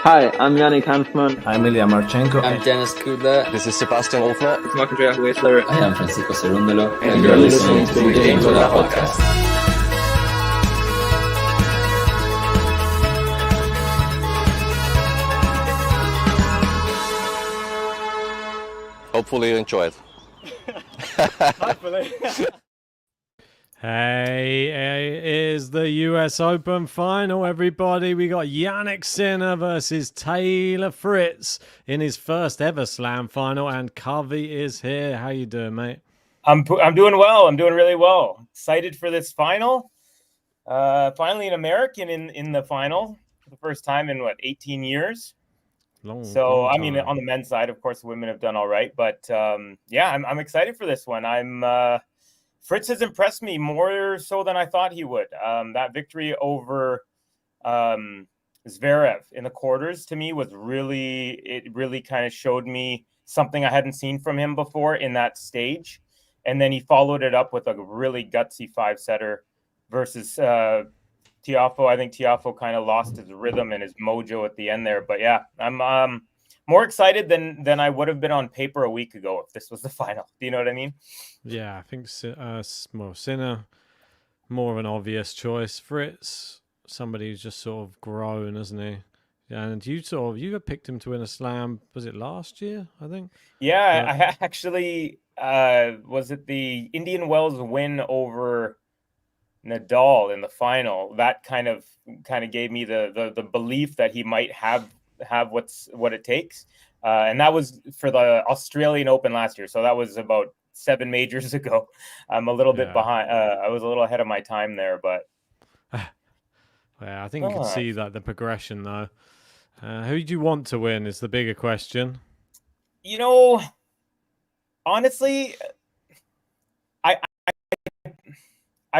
Hi, I'm Yannick Hanfman. I'm Ilya Marchenko. I'm Dennis Kudla. This is Sebastian Olfner. It's Marc-Andrea Whistler. I am Francisco Cerundolo. And you're listening to the Game to Love podcast. Hopefully you enjoy it. Hopefully. Hey, it is the US Open final, everybody. We got Jannik Sinner versus Taylor Fritz in his first ever Slam final, and Covey is here. How you doing, mate? I'm doing well. I'm doing really well. Excited for this final. Finally, an American in the final for the first time in 18 years. Long I mean, on the men's side, of course, women have done all right, but yeah, I'm excited for this one. Fritz has impressed me more so than I thought he would. That victory over Zverev in the quarters to me was really kind of showed me something I hadn't seen from him before in that stage. And then he followed it up with a really gutsy 5-setter versus Tiafoe. I think Tiafoe kind of lost his rhythm and his mojo at the end there. But yeah, I'm more excited than I would have been on paper a week ago if this was the final. Do you know what I mean? Yeah, I think Sinner, more of an obvious choice. Fritz, somebody who's just sort of grown, hasn't he? And you picked him to win a Slam. Was it last year? I think. Yeah, I actually was it the Indian Wells win over Nadal in the final. That kind of gave me the belief that he might have what it takes. And that was for the Australian Open last year. So that was about 7 majors ago. I'm a little bit behind. I was a little ahead of my time there, but yeah, I think you can see that the progression though. Who do you want to win is the bigger question. You know, honestly, I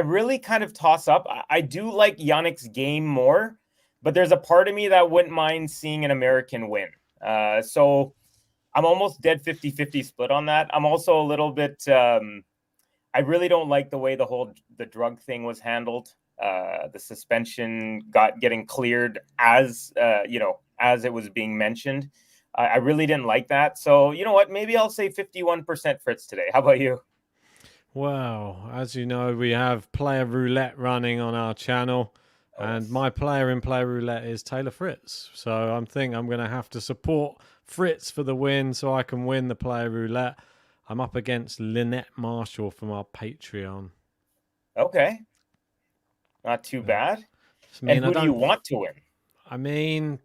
really kind of toss up. I do like Jannik's game more, but there's a part of me that wouldn't mind seeing an American win. So I'm almost dead 50-50 split on that. I'm also a little bit, I really don't like the way the drug thing was handled. The suspension getting cleared as it was being mentioned. I really didn't like that. So you know what? Maybe I'll say 51% Fritz today. How about you? Well, as you know, we have player roulette running on our channel. And my player in player roulette is Taylor Fritz. So I'm going to have to support Fritz for the win so I can win the player roulette. I'm up against Lynette Marshall from our Patreon. Okay. Not too bad. And who do you want to win? I mean,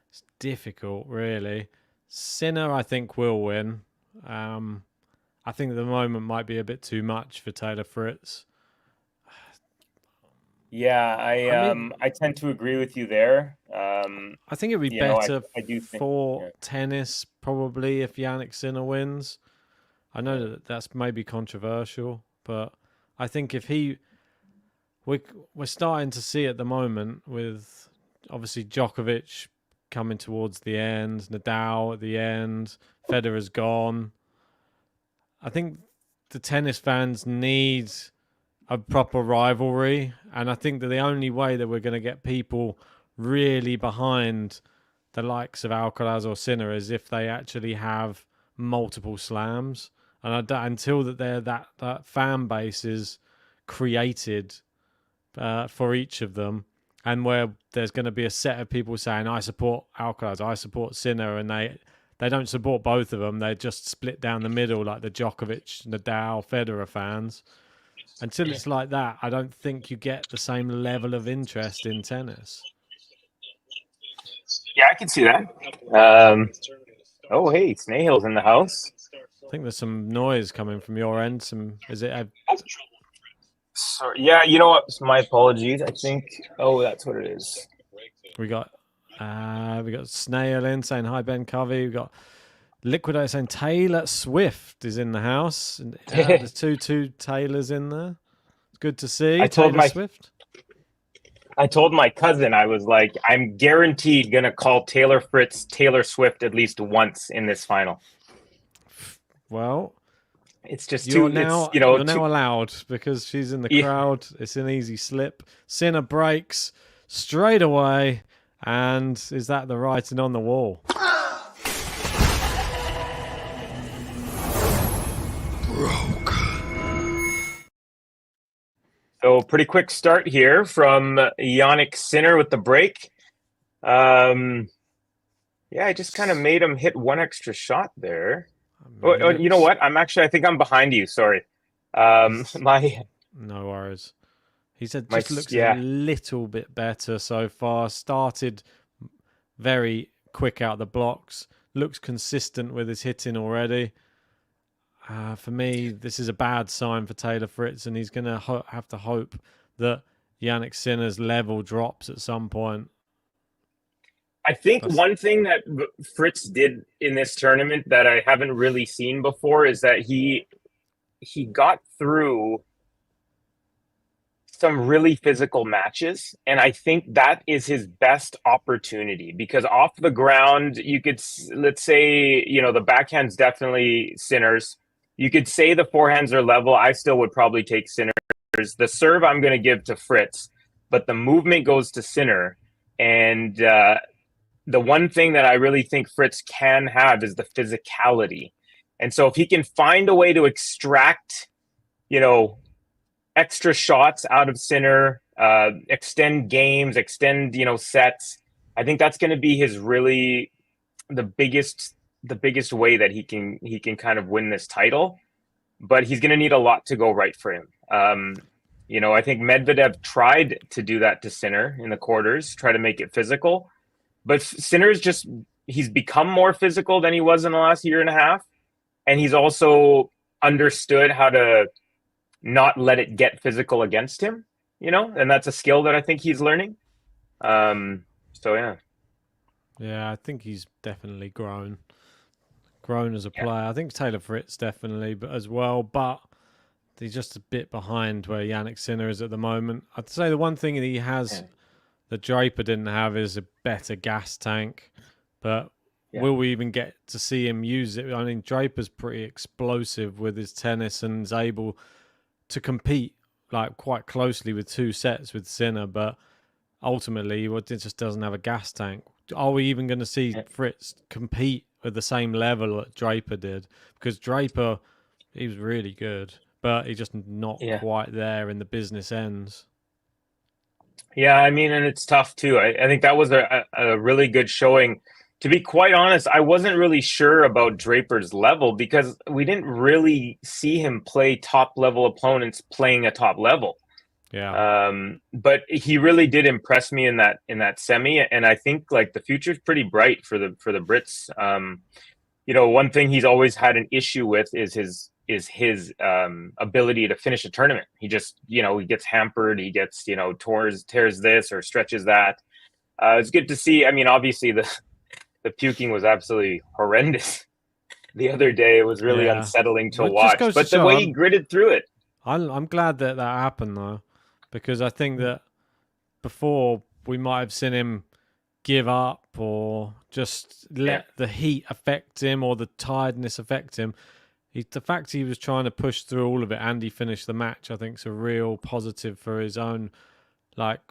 it's difficult, really. Sinner, I think, will win. I think the moment might be a bit too much for Taylor Fritz. Yeah, I tend to agree with you there. I think it would be better for tennis probably if Jannik Sinner wins. I know that's maybe controversial, but I think if we're starting to see at the moment with obviously Djokovic coming towards the end, Nadal at the end, Federer's gone. I think the tennis fans need a proper rivalry, and I think that the only way that we're going to get people really behind the likes of Alcaraz or Sinner is if they actually have multiple slams, and until that fan base is created for each of them, and where there's going to be a set of people saying I support Alcaraz, I support Sinner, and they don't support both of them, they just split down the middle like the Djokovic, Nadal, Federer fans. Until it's like that, I don't think you get the same level of interest in tennis. Yeah, I can see that. Hey, Snehill's in the house. I think there's some noise coming from your end. Sorry. Yeah, you know what? My apologies. I think. Oh, that's what it is. We got Snail in saying hi, Ben Covey. We got Liquidator saying Taylor Swift is in the house. And, there's two Taylors in there. It's good to see. Taylor Swift. I told my cousin, I was like, I'm guaranteed going to call Taylor Fritz Taylor Swift at least once in this final. Well, it's just you're now allowed because she's in the crowd. It's an easy slip. Sinner breaks straight away. And is that the writing on the wall? So pretty quick start here from Jannik Sinner with the break. I just kind of made him hit one extra shot there. You know what? I think I'm behind you. Sorry. No worries. He said just looks a little bit better so far. Started very quick out the blocks. Looks consistent with his hitting already. For me, this is a bad sign for Taylor Fritz, and he's going to have to hope that Jannik Sinner's level drops at some point. I think one thing that Fritz did in this tournament that I haven't really seen before is that he got through some really physical matches, and I think that is his best opportunity, because off the ground, you could, let's say, the backhand's definitely Sinner's. You could say the forehands are level. I still would probably take Sinner's. The serve I'm going to give to Fritz, but the movement goes to Sinner. And the one thing that I really think Fritz can have is the physicality. And so if he can find a way to extract, extra shots out of Sinner, extend games, extend, sets, I think that's going to be his really the biggest way that he can kind of win this title. But he's going to need a lot to go right for him. I think Medvedev tried to do that to Sinner in the quarters, try to make it physical. But Sinner's he's become more physical than he was in the last year and a half. And he's also understood how to not let it get physical against him, and that's a skill that I think he's learning. Yeah, I think he's definitely grown as a player. I think Taylor Fritz definitely, but he's just a bit behind where Jannik Sinner is at the moment. I'd say the one thing that he has that Draper didn't have is a better gas tank, but will we even get to see him use it? I mean, Draper's pretty explosive with his tennis and is able to compete quite closely with 2 sets with Sinner, but ultimately it just doesn't have a gas tank. Are we even going to see Fritz compete at the same level that Draper did? Because Draper, he was really good, but he's just not quite there in the business ends. Yeah, I mean, and it's tough too. I think that was a really good showing. To be quite honest, I wasn't really sure about Draper's level because we didn't really see him play top-level opponents playing a top level. Yeah. But he really did impress me in that semi, and I think the future's pretty bright for the Brits. One thing he's always had an issue with is his ability to finish a tournament. He just, he gets hampered, he gets, tears this or stretches that. It's good to see. I mean, obviously the puking was absolutely horrendous the other day. It was really unsettling to watch, but the way he gritted through it. I'm glad that happened though, because I think that before we might have seen him give up or just let the heat affect him or the tiredness affect him. The fact he was trying to push through all of it and he finished the match, I think, is a real positive for his own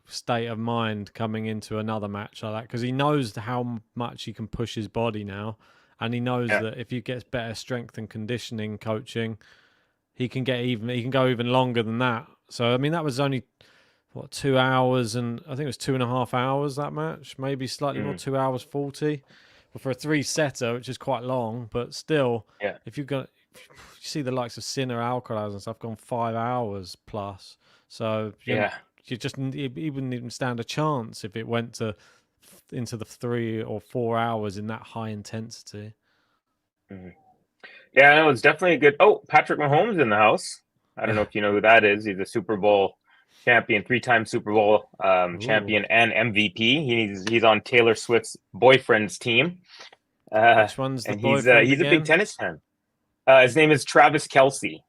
state of mind coming into another match like that, because he knows how much he can push his body now, and he knows that if he gets better strength and conditioning coaching, he can go even longer than that. So I mean, that was only 2 hours, and I think it was 2.5 hours that match, maybe slightly more, 2 hours 40. Well, for a 3-setter, which is quite long, but still, if you see the likes of Sinner, Alcaraz and stuff gone 5 hours plus, so he wouldn't even stand a chance if it went into the 3 or 4 hours in that high intensity. Mm-hmm. Yeah, no, it's definitely a good. Oh, Patrick Mahomes in the house. I don't know if you know who that is. He's a Super Bowl champion, 3-time Super Bowl champion and MVP. He's on Taylor Swift's boyfriend's team. Which one's the boyfriend? He's a big tennis fan. His name is Travis Kelce.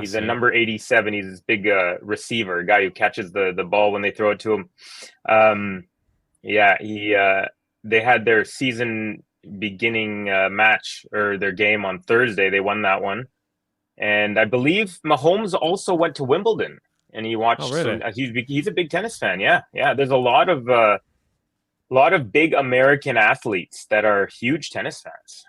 He's a number 87. He's this big receiver, guy who catches the ball when they throw it to him. They had their season beginning match or their game on Thursday. They won that one. And I believe Mahomes also went to Wimbledon and he watched. Oh, really? He's a big tennis fan. Yeah. There's a lot of a lot of big American athletes that are huge tennis fans.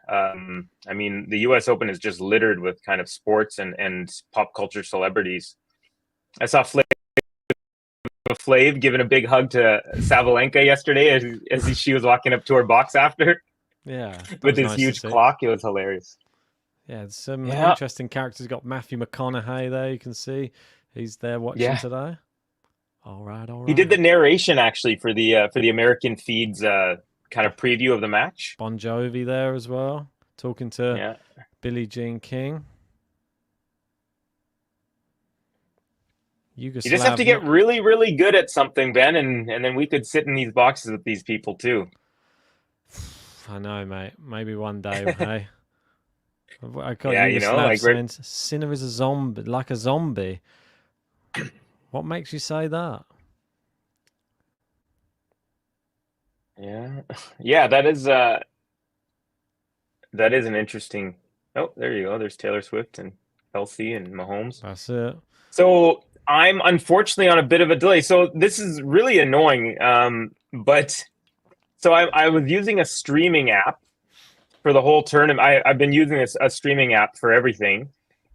I mean, the US Open is just littered with kind of sports and pop culture celebrities. I saw Flav giving a big hug to Sabalenka yesterday as she was walking up to her box after. Yeah. With his huge clock. It was hilarious. Yeah, there's some interesting characters. Got Matthew McConaughey there, you can see. He's there watching today. All right. He did the narration actually for the American feeds kind of preview of the match. Bon Jovi there as well, talking to Billie Jean King. You just have to get really, really good at something, Ben, and then we could sit in these boxes with these people too. I know, mate. Maybe one day, hey. I got like saying Sinner is a zombie, like a zombie. What makes you say that? Yeah, that is an interesting. Oh, there you go. There's Taylor Swift and Kelsey and Mahomes. That's it. So I'm unfortunately on a bit of a delay. So this is really annoying. But so I was using a streaming app for the whole tournament. I've been using a streaming app for everything,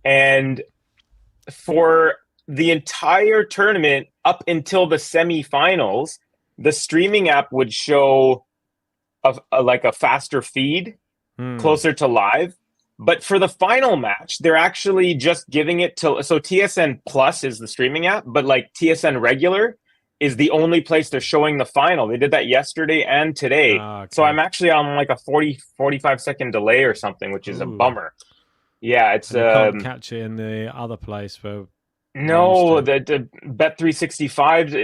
and for the entire tournament up until the semifinals, the streaming app would show a faster feed closer to live. But for the final match, they're actually just giving it to... So TSN Plus is the streaming app, but like TSN Regular is the only place they're showing the final. They did that yesterday and today. Okay. So I'm actually on like a 45 second delay or something, which is a bummer. Yeah, it's... You can't catch it in the other place where... No, the Bet365,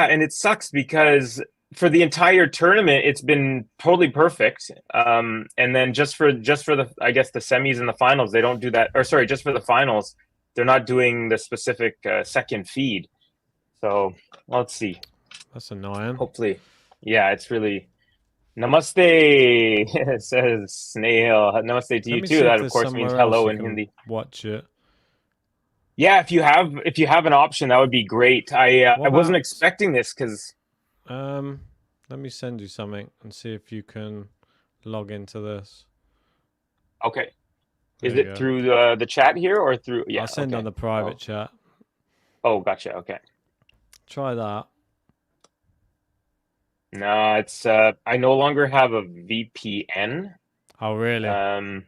and it sucks because for the entire tournament it's been totally perfect. And then just for the I guess the semis and the finals, they don't do that. Or sorry, just for the finals, they're not doing the specific second feed. So let's see. That's annoying. Hopefully, it's really. Namaste, says Snail. Namaste to you too. That of course means hello in Hindi. Watch it. Yeah, if you have an option, that would be great. I wasn't expecting this because. Let me send you something and see if you can log into this. Okay. Is it through the chat here or through? Yeah, I'll send on the private chat. Oh, gotcha. Okay. Try that. No, it's I no longer have a VPN. Oh, really?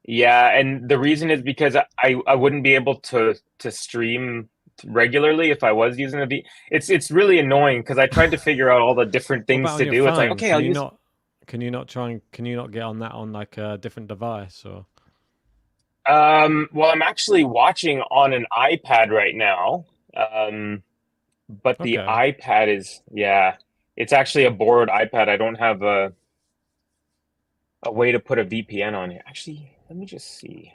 Yeah, and the reason is because I wouldn't be able to stream regularly if I was using a It's really annoying because I tried to figure out all the different things to do. Phone? It's like, okay, Can you not get on that on like a different device or? Well, I'm actually watching on an iPad right now. But the iPad is it's actually a borrowed iPad. I don't have a way to put a VPN on it. Actually, let me just see.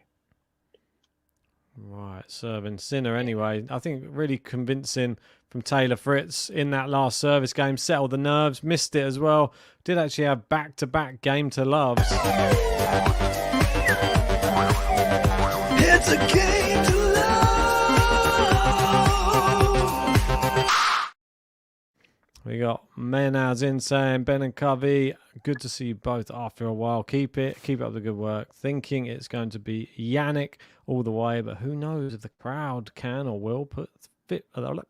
Right, serving Sinner anyway. I think really convincing from Taylor Fritz in that last service game. Settled the nerves, missed it as well. Did actually have back-to-back game to loves. It's a game to love. We got Menaz in saying, Ben and Covey, good to see you both after a while. Keep up the good work. Thinking it's going to be Jannik all the way, but who knows if the crowd can or will put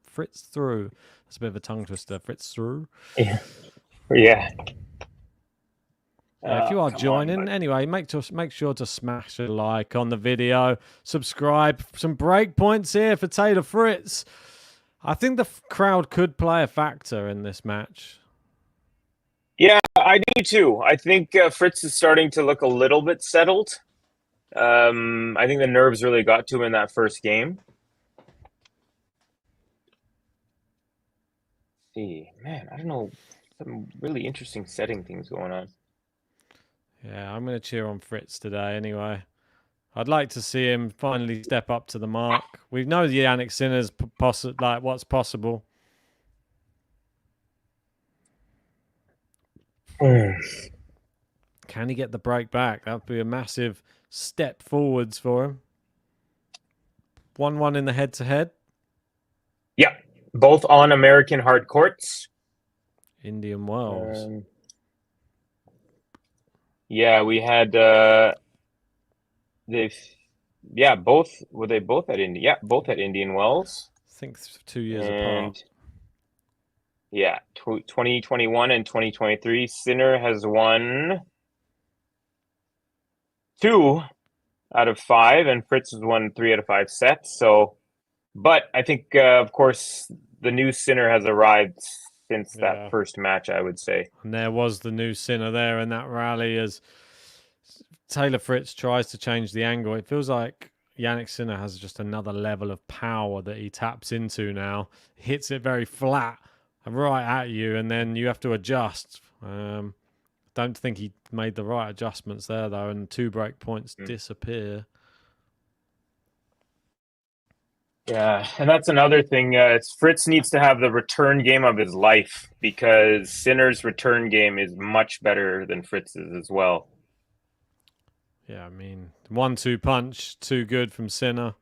Fritz through. That's a bit of a tongue twister. Fritz through. Yeah. If you are joining, anyway, make sure to smash a like on the video. Subscribe. Some break points here for Taylor Fritz. I think the crowd could play a factor in this match. Yeah, I do too. I think Fritz is starting to look a little bit settled. I think the nerves really got to him in that first game. Man, I don't know. Some really interesting setting things going on. Yeah, I'm going to cheer on Fritz today anyway. I'd like to see him finally step up to the mark. We know the Jannik Sinner's what's possible. Can he get the break back? That would be a massive step forwards for him. 1-1 in the head-to-head. Yeah, both on American hard courts. Indian Wells. Yeah, we had they've both were they both at Indian? Yeah, both at Indian Wells. I think 2 years And apart. yeah, 2021 and 2023. Sinner has won 2 out of 5, and Fritz has won 3 out of 5 sets. So, but I think, of course, the new Sinner has arrived since that first match, I would say. And there was the new Sinner there in that rally as Taylor Fritz tries to change the angle. It feels like Jannik Sinner has just another level of power that he taps into now. Hits it very flat right at you, and then you have to adjust. Don't think he made the right adjustments there, though, and 2 break points disappear. Yeah, and that's another thing. Fritz needs to have the return game of his life, because Sinner's return game is much better than Fritz's as well. Yeah, I mean, 1-2 punch, too good from Sinner.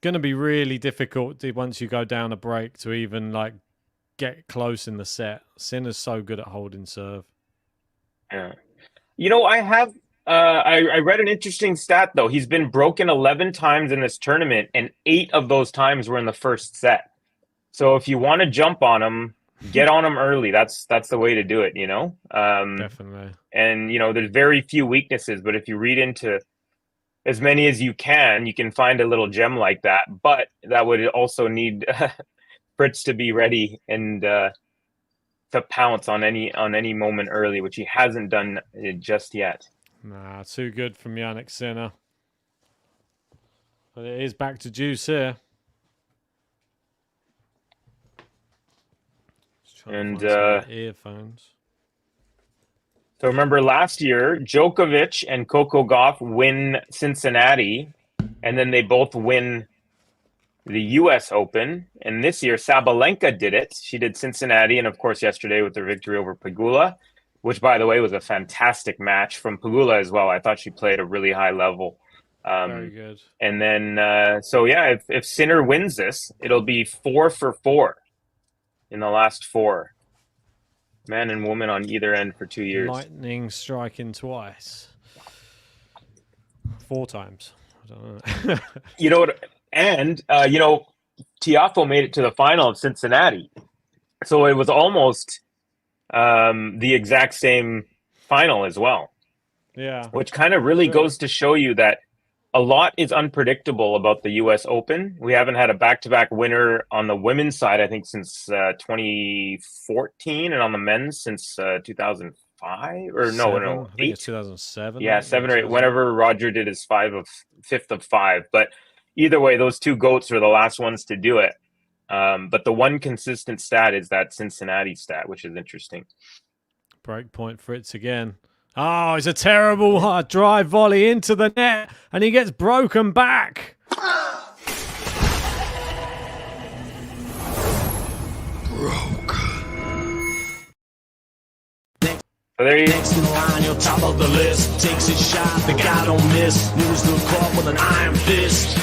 Going to be really difficult once you go down a break to even like get close in the set. Sinner's so good at holding serve. Yeah, I have. I read an interesting stat though. He's been broken 11 times in this tournament, and 8 of those times were in the first set. So if you want to jump on him, get on him early. That's the way to do it. Definitely. And there's very few weaknesses, but if you read into as many as you can find a little gem like that. But that would also need Fritz to be ready and to pounce on any moment early, which he hasn't done just yet. Nah, too good from Jannik Sinner. But it is back to juice here. And earphones. So remember last year, Djokovic and Coco Gauff win Cincinnati, and then they both win the US Open. And this year, Sabalenka did it. She did Cincinnati, and of course yesterday with their victory over Pegula, which, by the way, was a fantastic match from Pegula as well. I thought she played a really high level. Very good. And then, if Sinner wins this, it'll be 4 for 4 in the last 4. Man and woman on either end for 2 years. Lightning striking twice. 4 times. I don't know. You know what? And, Tiafoe made it to the final of Cincinnati. So it was almost the exact same final as well. Yeah. Which kind of really goes to show you that a lot is unpredictable about the US Open. We haven't had a back-to-back winner on the women's side, I think, since 2014, and on the men's since 2005 or no, I think it's 2007. Yeah, 7 or 8. Whenever Roger did his 5th of 5, but either way, those 2 goats were the last ones to do it. But the one consistent stat is that Cincinnati stat, which is interesting. Breakpoint Fritz again. Oh, it's a terrible drive volley into the net, and he gets broken back. So there you go. Next in line, you're top of the list. Takes his shot, the guy don't miss. Moves the court with an iron fist.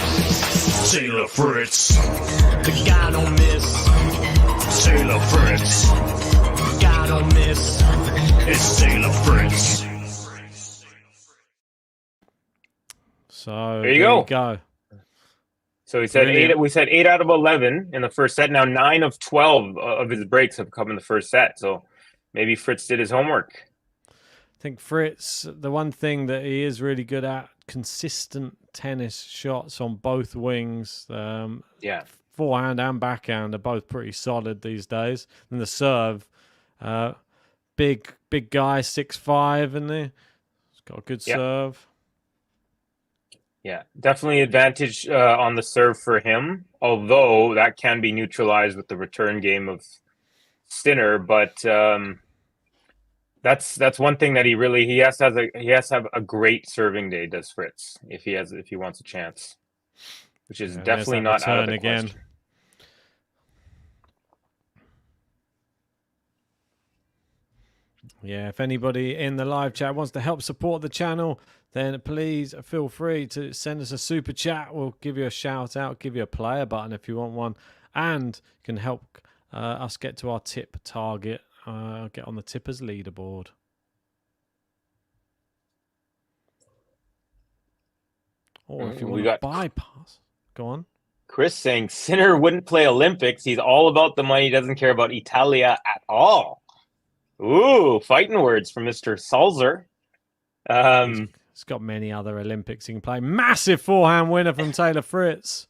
Taylor Fritz. The guy don't miss. Taylor Fritz. The guy don't miss. It's Taylor Fritz. So there you go. So he said Brilliant. we said 8 out of 11 in the first set. Now 9 of 12 of his breaks have come in the first set. So maybe Fritz did his homework. I think Fritz, the one thing that he is really good at, consistent tennis shots on both wings. Forehand and backhand are both pretty solid these days. And the serve, big guy, 6'5", isn't he? He's got a good serve. Yeah, definitely advantage on the serve for him, although that can be neutralized with the return game of Sinner. But that's one thing that he has to have a great serving day, does Fritz, if he wants a chance, which is definitely not out of the question. Yeah, if anybody in the live chat wants to help support the channel, then please feel free to send us a super chat. We'll give you a shout out, give you a player button if you want one, and you can help us get to our tip target, get on the tippers leaderboard. Or if you want to bypass. Go on. Chris saying Sinner wouldn't play Olympics. He's all about the money. Doesn't care about Italia at all. Ooh, fighting words from Mr. Salzer. He's got many other Olympics he can play. Massive forehand winner from Taylor Fritz.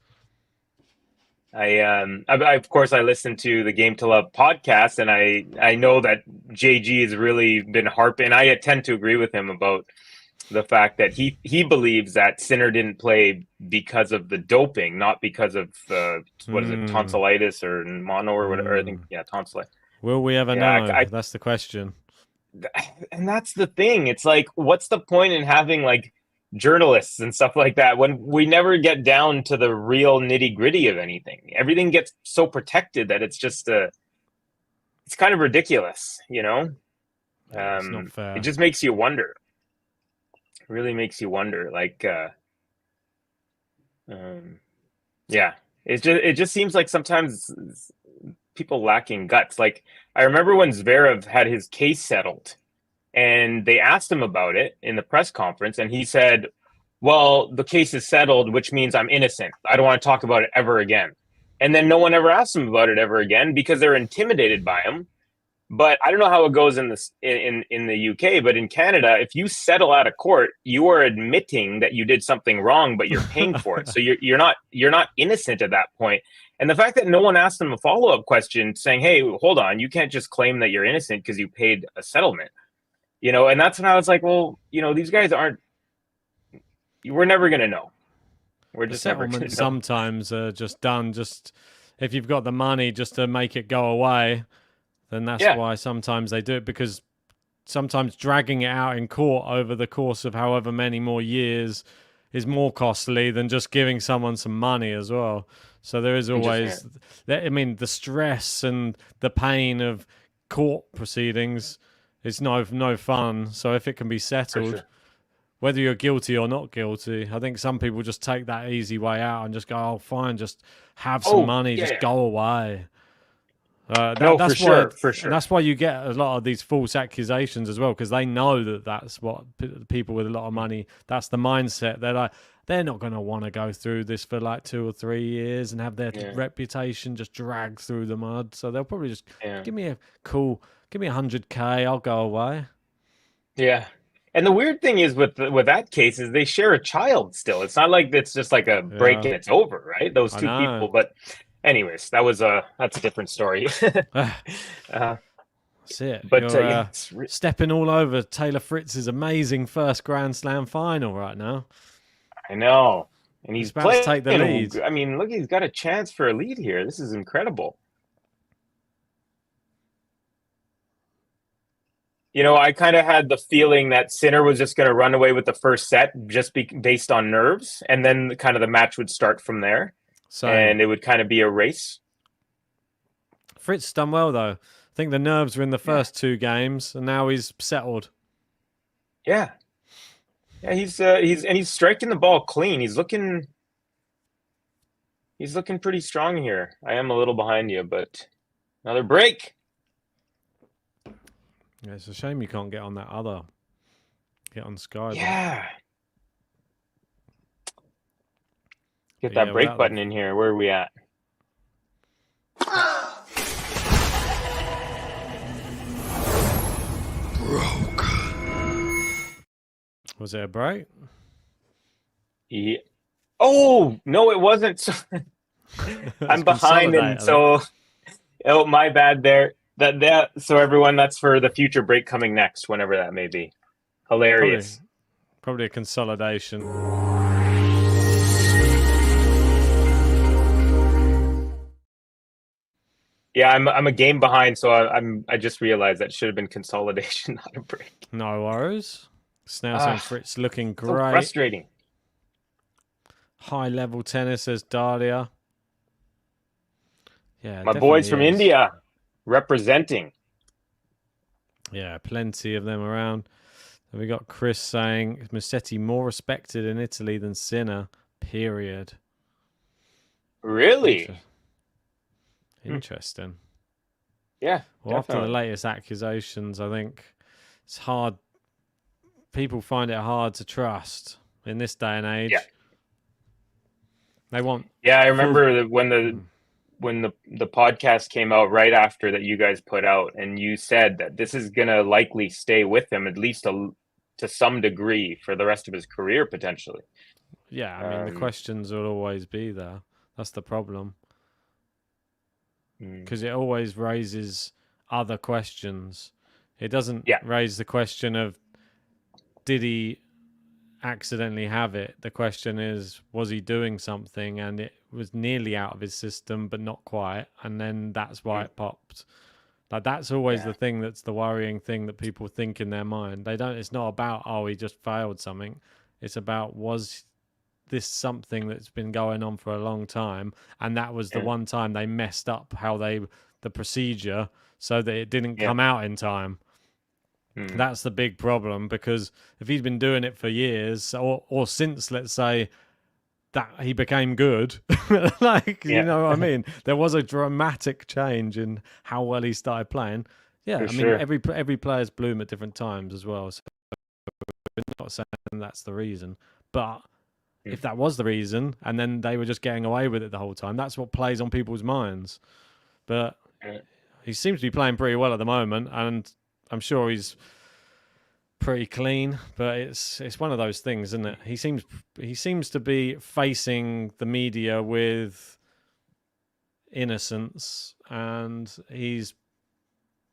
I of course I listened to the Game to Love podcast, and I know that JG has really been harping. I tend to agree with him about the fact that he believes that Sinner didn't play because of the doping, not because of what is it, tonsillitis or mono or whatever. I think tonsillitis. Will we ever know? That's the question. And that's the thing. It's like, what's the point in having like journalists and stuff like that when we never get down to the real nitty gritty of anything? Everything gets so protected that it's just it's kind of ridiculous, you know? It's not fair. It just makes you wonder. It really makes you wonder. Like, it just seems like sometimes people lacking guts. Like, I remember when Zverev had his case settled and they asked him about it in the press conference, and he said, well, the case is settled, which means I'm innocent. I don't want to talk about it ever again. And then no one ever asked him about it ever again because they're intimidated by him. But I don't know how it goes in the UK, but in Canada, if you settle out of court, you are admitting that you did something wrong, but you're paying for it. So you're not innocent at that point. And the fact that no one asked him a follow-up question saying, hey, hold on, you can't just claim that you're innocent because you paid a settlement. You know, and that's when I was like, well, you know, these guys we're never going to know. We're just never going to know. Sometimes just done, just if you've got the money just to make it go away, then that's why sometimes they do it, because sometimes dragging it out in court over the course of however many more years is more costly than just giving someone some money as well. So there is always, I mean, the stress and the pain of court proceedings is no fun. So if it can be settled, whether you're guilty or not guilty, I think some people just take that easy way out and just go, oh, fine, just have some money, just go away. For sure. And that's why you get a lot of these false accusations as well, because they know that that's what people with a lot of money, that's the mindset. They're like, they're not going to want to go through this for like 2 or 3 years and have their reputation just dragged through the mud. So they'll probably just give me 100K, I'll go away. Yeah. And the weird thing is with that case is they share a child still. It's not like it's just like a break and it's over, right? Those two people, but. Anyways, that's a different story. That's it. But stepping all over Taylor Fritz's amazing first Grand Slam final right now. I know, and he's about to take the lead. I mean, look, he's got a chance for a lead here. This is incredible. You know, I kind of had the feeling that Sinner was just going to run away with the first set, just based on nerves, and then kind of the match would start from there. And it would kind of be a race. Fritz done well, though. I think the nerves were in the first 2 games, and now he's settled. Yeah. Yeah, he's striking the ball clean. He's looking pretty strong here. I am a little behind you, but another break. Yeah, it's a shame you can't get on Sky. Yeah. Get that break button in here. Where are we at? Broke. Was it a break? Yeah. Oh, no, it wasn't. I'm behind, and so my bad there. So everyone, that's for the future break coming next, whenever that may be. Hilarious. Probably a consolidation. Yeah, I'm a game behind, so I just realized that should have been consolidation, not a break. No worries. Snails and Fritz looking great. So frustrating. High level tennis, says Dahlia. Yeah, my boys from India representing. Yeah, plenty of them around. And we got Chris saying Musetti more respected in Italy than Sinner. Period. Really? Interesting. Yeah. Well, after the latest accusations, I think it's hard. People find it hard to trust in this day and age. They want. Yeah, I remember that when the podcast came out right after that you guys put out, and you said that this is gonna likely stay with him at least to some degree for the rest of his career potentially. Yeah, I mean the questions will always be there. That's the problem. Because it always raises other questions. It doesn't raise the question of did he accidentally have it. The question is, was he doing something and it was nearly out of his system but not quite, and then that's why it popped. Like that's always the thing that's the worrying thing that people think in their mind. It's not about, oh, he just failed something. It's about, was this something that's been going on for a long time, and that was the one time they messed up the procedure so that it didn't come out in time. That's the big problem, because if he's been doing it for years or since, let's say, that he became good, you know what I mean? There was a dramatic change in how well he started playing. Yeah, I mean, every player's bloom at different times as well. So we're not saying that's the reason, but if that was the reason, and then they were just getting away with it the whole time, that's what plays on people's minds. But he seems to be playing pretty well at the moment, and I'm sure he's pretty clean. But it's one of those things, isn't it? He seems to be facing the media with innocence, and he's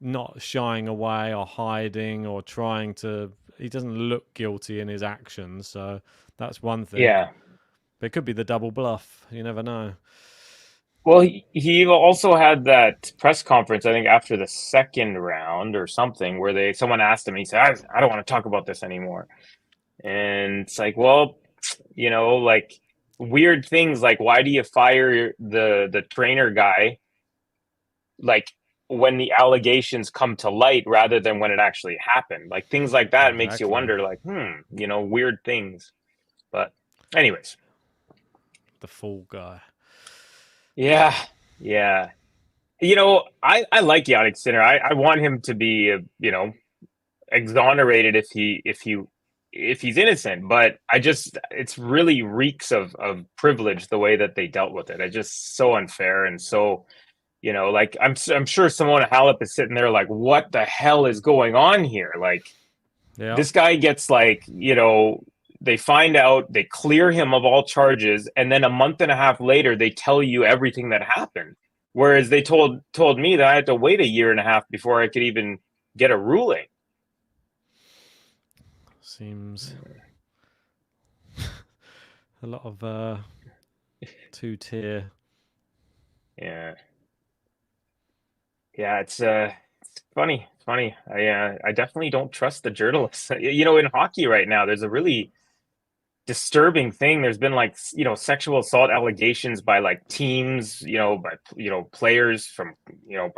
not shying away or hiding or trying to. He doesn't look guilty in his actions, so that's one thing. Yeah, but it could be the double bluff. You never know. Well, he also had that press conference, I think, after the second round or something, where someone asked him, he said, I don't want to talk about this anymore. And it's like, well, you know, like weird things like, why do you fire the trainer guy, like when the allegations come to light rather than when it actually happened? Like things like that makes you wonder, like, you know, weird things. But anyways. The fool guy. Yeah. You know, I like Jannik Sinner. I want him to be, you know, exonerated if he's innocent. But it's really reeks of privilege the way that they dealt with it. It's just so unfair and so, you know, like I'm sure Simona Halep is sitting there like, what the hell is going on here? Like, this guy gets like, you know. They find out, they clear him of all charges, and then a month and a half later, they tell you everything that happened. Whereas they told me that I had to wait a year and a half before I could even get a ruling. Seems a lot of two-tier. Yeah, it's funny. It's funny. I definitely don't trust the journalists. You know, in hockey right now, there's a really disturbing thing. There's been like, you know, sexual assault allegations by like teams, you know, by, you know, players from, you know,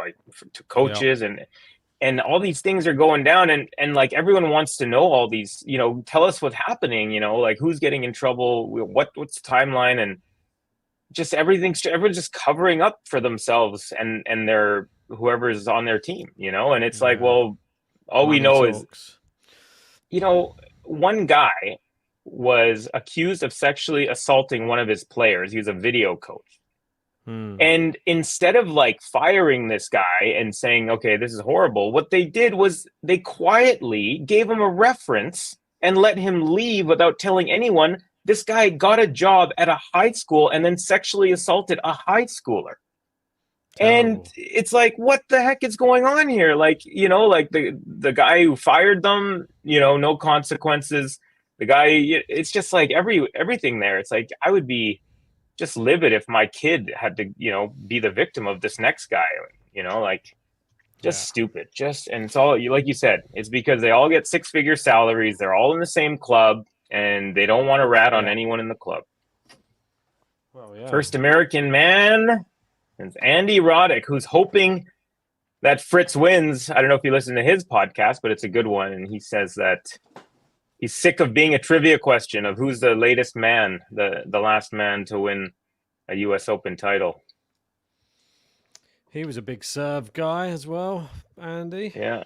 to coaches and all these things are going down and like everyone wants to know all these, you know, tell us what's happening, you know, like who's getting in trouble, what's the timeline, and just everyone's just covering up for themselves and their whoever's on their team, you know, and it's like, well, all we know is, you know, one guy was accused of sexually assaulting one of his players. He was a video coach. And instead of like firing this guy and saying, okay, this is horrible, what they did was they quietly gave him a reference and let him leave without telling anyone. This guy got a job at a high school and then sexually assaulted a high schooler. Terrible. And it's like, what the heck is going on here? Like, you know, like the guy who fired them, you know, no consequences. The guy, it's just like everything there. It's like, I would be just livid if my kid had to, you know, be the victim of this next guy, you know, like just stupid. And it's all, like you said, it's because they all get 6-figure salaries. They're all in the same club and they don't want to rat on anyone in the club. Well, First American man. It's Andy Roddick, who's hoping that Fritz wins. I don't know if you listen to his podcast, but it's a good one. And he says that he's sick of being a trivia question of who's the latest man, the last man to win a US Open title. He was a big serve guy as well, Andy. Yeah.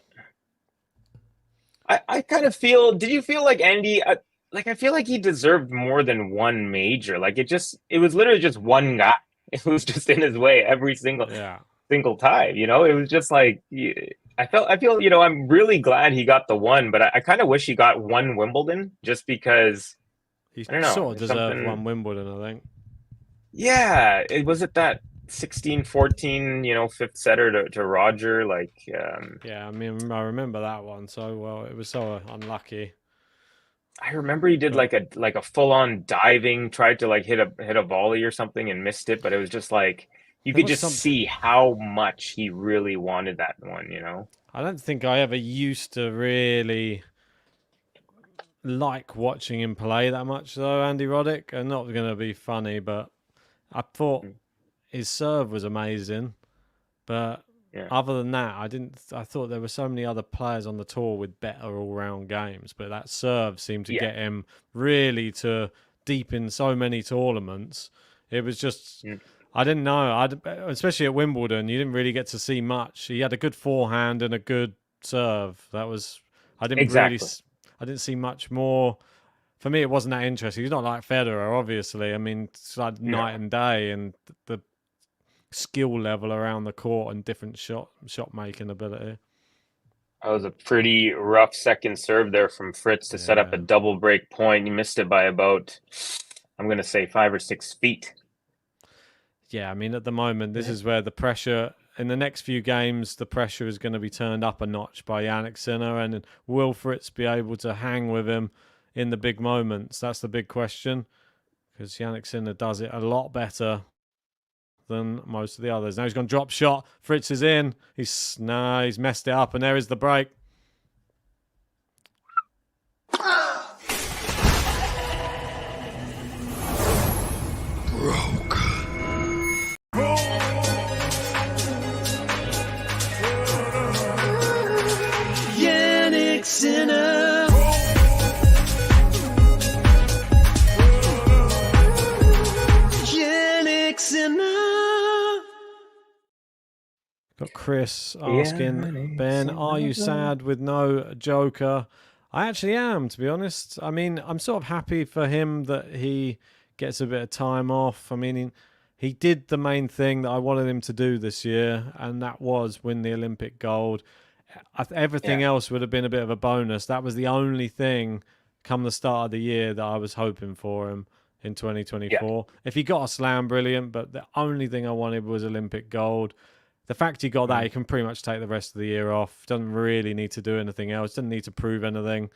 I kind of feel, did you feel like Andy, like, I feel like he deserved more than one major. Like, it was literally just one guy. It was just in his way every single time. It was just like, I feel, I'm really glad he got the one, but I kind of wish he got one Wimbledon just because he I don't know, sort of deserved one Wimbledon, I think. Yeah, was it that 16-14, fifth setter to Roger? Like, yeah, I mean, I remember that one so well. It was so unlucky. I remember he did like a full-on diving, tried to like hit a volley or something and missed it, but it was just like you could just see how much he really wanted that one, I don't think I ever used to really like watching him play that much though, Andy Roddick. I'm not going to be funny, but I thought his serve was amazing. But other than that, I thought there were so many other players on the tour with better all-round games, but that serve seemed to get him really to deep in so many tournaments. It was just, I didn't know, especially at Wimbledon, you didn't really get to see much. He had a good forehand and a good serve. I didn't see much more. For me, it wasn't that interesting. He's not like Federer, obviously. I mean, it's like night and day, and the skill level around the court and different shot making ability. That was a pretty rough second serve there from Fritz to set up a double break point. He missed it by about, I'm going to say 5 or 6 feet. Yeah, I mean, at the moment, this is where the pressure, in the next few games, the pressure is going to be turned up a notch by Jannik Sinner, and will Fritz be able to hang with him in the big moments? That's the big question, because Jannik Sinner does it a lot better than most of the others. Now he's gone drop shot. Fritz is in. He's messed it up, and there is the break. Jannik Sinner. Jannik Sinner. Got Chris asking, Ben, are you sad with no Joker? I actually am, to be honest. I mean, I'm sort of happy for him that he gets a bit of time off. I mean, he did the main thing that I wanted him to do this year, and that was win the Olympic gold. Everything else would have been a bit of a bonus. That was the only thing come the start of the year that I was hoping for him in 2024. If he got a slam, brilliant, but the only thing I wanted was Olympic gold. The fact he got that, he can pretty much take the rest of the year off. Doesn't really need to do anything else. Doesn't need to prove anything.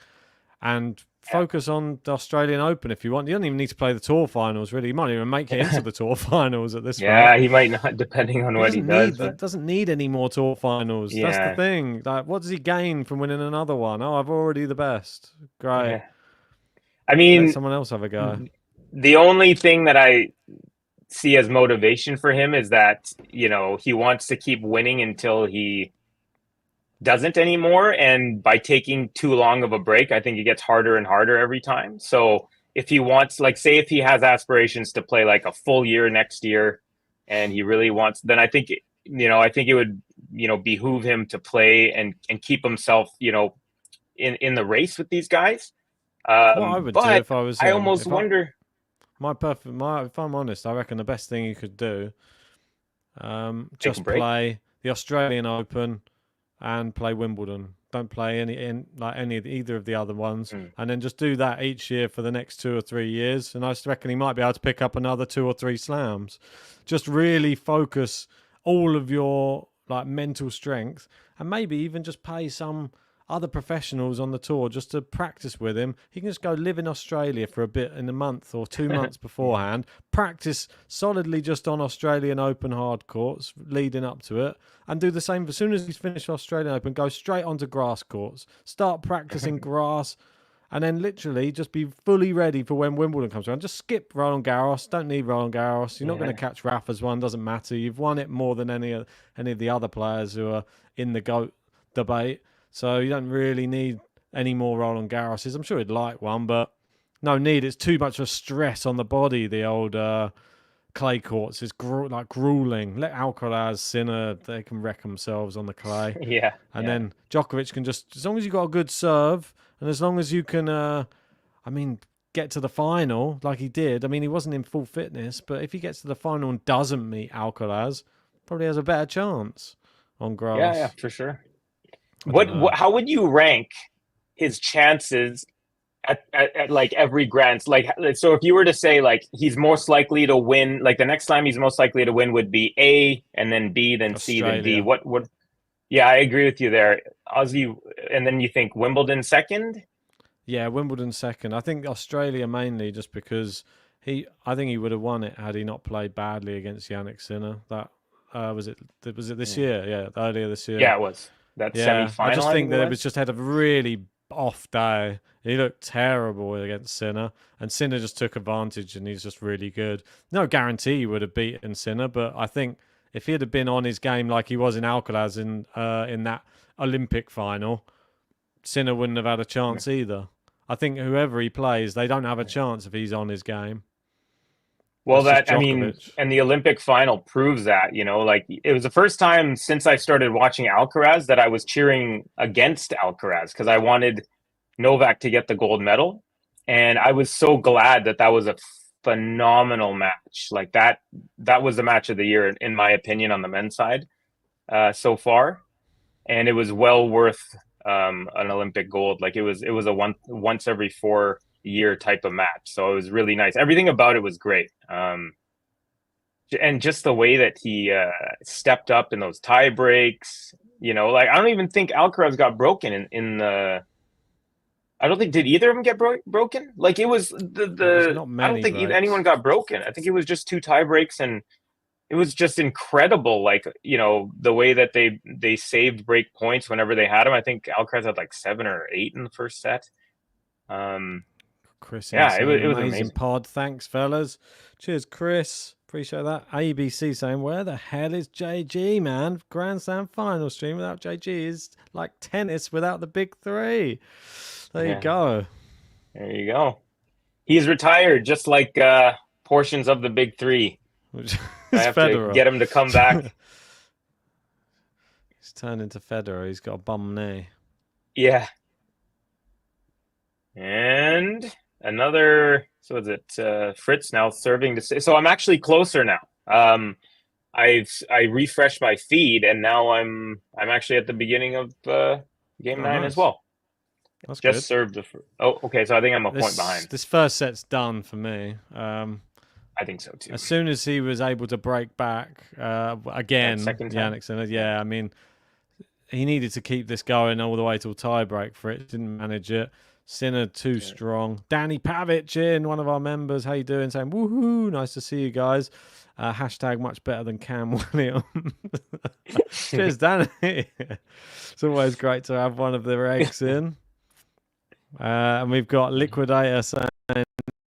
And focus on the Australian Open if you want. You don't even need to play the Tour Finals, really. You might even make it into the Tour Finals at this point. He might not, depending on what he does. Doesn't need any more Tour Finals. That's the thing. Like, what does he gain from winning another one? Oh, I've already the best. Great. Yeah. I mean, let someone else have a go. The only thing that I see as motivation for him is that, he wants to keep winning until he doesn't anymore. And by taking too long of a break, I think it gets harder and harder every time. So if he wants, like, say if he has aspirations to play like a full year next year and he really wants, then I think, it would, behoove him to play and keep himself, in the race with these guys. What I would do if I was him, I almost wonder. If I'm honest, I reckon the best thing you could do, just play the Australian Open and play Wimbledon. Don't play either of the other ones, and then just do that each year for the next 2 or 3 years. And I just reckon he might be able to pick up another 2 or 3 slams. Just really focus all of your mental strength, and maybe even just pay some other professionals on the tour just to practice with him. He can just go live in Australia for a bit in a month or 2 months beforehand, practice solidly just on Australian Open hard courts leading up to it, and do the same as soon as he's finished Australian Open, go straight onto grass courts, start practicing grass, and then literally just be fully ready for when Wimbledon comes around. Just skip Roland Garros. Don't need Roland Garros. You're not going to catch Rafa's one. Doesn't matter. You've won it more than any of the other players who are in the GOAT debate. So you don't really need any more Roland Garroses. I'm sure he'd like one, but no need. It's too much of stress on the body, the old clay courts. It's grueling. Let Alcaraz, Sinner, they can wreck themselves on the clay. And then Djokovic can just, as long as you've got a good serve, and as long as you can, I I mean, get to the final like he did. I mean, he wasn't in full fitness, but if he gets to the final and doesn't meet Alcaraz, probably has a better chance on grass. Yeah, for sure. How would you rank his chances at like every grand, like, so if you were to say like he's most likely to win, like the next time he's most likely to win would be A, and then B, then Australia. C, then D. What? Yeah, I agree with you there, Aussie. And then you think Wimbledon second? Yeah, Wimbledon second. I think Australia mainly just because I think he would have won it had he not played badly against Jannik Sinner. That was it this year? Yeah, earlier this year. Yeah, it was that semi-final. I just think that it was just had a really off day. He looked terrible against Sinner, and Sinner just took advantage, and he's just really good. No guarantee he would have beaten Sinner, but I think if he'd have been on his game like he was in Alcaraz in that Olympic final, Sinner wouldn't have had a chance either. I think whoever he plays, they don't have a chance if he's on his game. Well, and the Olympic final proves that, like it was the first time since I started watching Alcaraz that I was cheering against Alcaraz because I wanted Novak to get the gold medal. And I was so glad that was a phenomenal match. Like that was the match of the year, in my opinion, on the men's side so far. And it was well worth an Olympic gold. Like it was a once every 4 year type of match. So it was really nice. Everything about it was great. And just the way that he stepped up in those tie breaks, like I don't even think Alcaraz got broken in the. I don't think, did either of them get broken? Like it was I don't think anyone got broken. I think it was just 2 tie breaks, and it was just incredible. Like, the way that they saved break points whenever they had them. I think Alcaraz had like 7 or 8 in the first set. Chris, it was amazing. Pod. Thanks, fellas. Cheers, Chris. Appreciate that. ABC saying, where the hell is JG, man? Grand Slam final stream without JG is like tennis without the big 3. There you go. There you go. He's retired, just like portions of the big 3. I have to get him to come back. He's turned into Federer. He's got a bum knee. Yeah. And another, so is it Fritz now serving to say, so I'm actually closer now. I refreshed my feed, and now I'm actually at the beginning of game 9 as well. That's just good. Served the. Oh, okay. So I think I'm a point behind. This first set's done for me. I think so too. As soon as he was able to break back again, Jannik Sinner. Yeah, I mean, he needed to keep this going all the way till tie break. Fritz didn't manage it. Sinner too strong. Danny Pavic in, one of our members. How you doing? Saying woohoo! Nice to see you guys. Hashtag much better than Cam Williams. Cheers, Danny. It's always great to have one of their eggs in. And we've got Liquidator saying,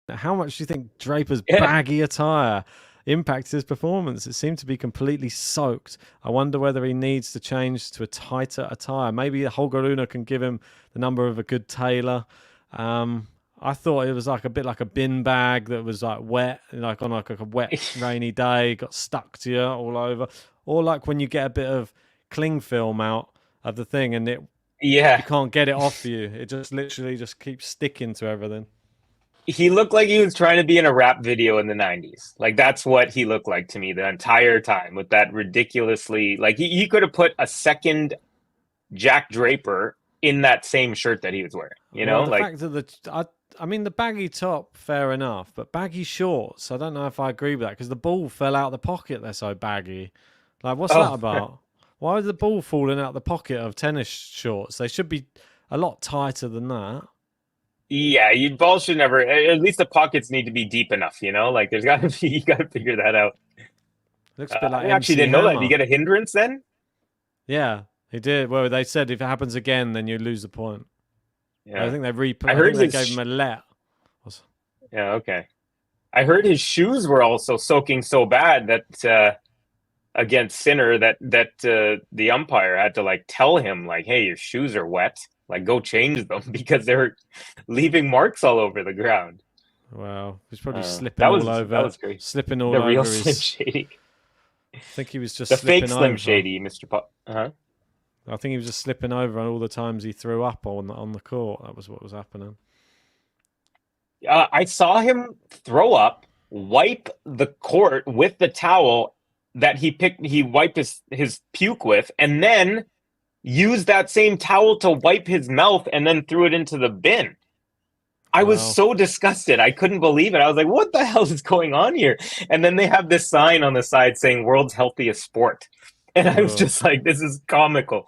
how much do you think Draper's baggy attire impacts his performance? It seemed to be completely soaked. I wonder whether he needs to change to a tighter attire. Maybe Holger Rune can give him the number of a good tailor. I thought it was like a bit like a bin bag that was like wet, like on like a wet rainy day, got stuck to you all over. Or like when you get a bit of cling film out of the thing and you can't get it off you. It just literally just keeps sticking to everything. He looked like he was trying to be in a rap video in the 90s. Like that's what he looked like to me the entire time, with that ridiculously, like he could have put a second Jack Draper in that same shirt that he was wearing. The fact that I mean, the baggy top, fair enough, but baggy shorts, I don't know if I agree with that because the ball fell out of the pocket. They're so baggy. Like, what's that about? Why is the ball falling out of the pocket of tennis shorts? They should be a lot tighter than that. Yeah, ball should never. At least the pockets need to be deep enough. Like there's got to be. You got to figure that out. Looks a bit like I actually didn't know that. Did you get a hindrance then? Yeah, he did. Well, they said if it happens again, then you lose the point. Yeah, I think they gave him a let. Yeah, okay. I heard his shoes were also soaking so bad that against Sinner that the umpire had to like tell him like, hey, your shoes are wet. Like, go change them because they're leaving marks all over the ground. Wow, he's probably slipping all over. That was great. Slipping all the over. The real Slim Shady. I think he was just the slipping fake Slim over. Shady, Mr. Pop. I think he was just slipping over on all the times he threw up on the court. That was what was happening. I saw him throw up, wipe the court with the towel that he wiped his puke with, and then use that same towel to wipe his mouth and then threw it into the bin. I was so disgusted. I couldn't believe it. I was like, what the hell is going on here? And then they have this sign on the side saying world's healthiest sport. And I was just like, this is comical.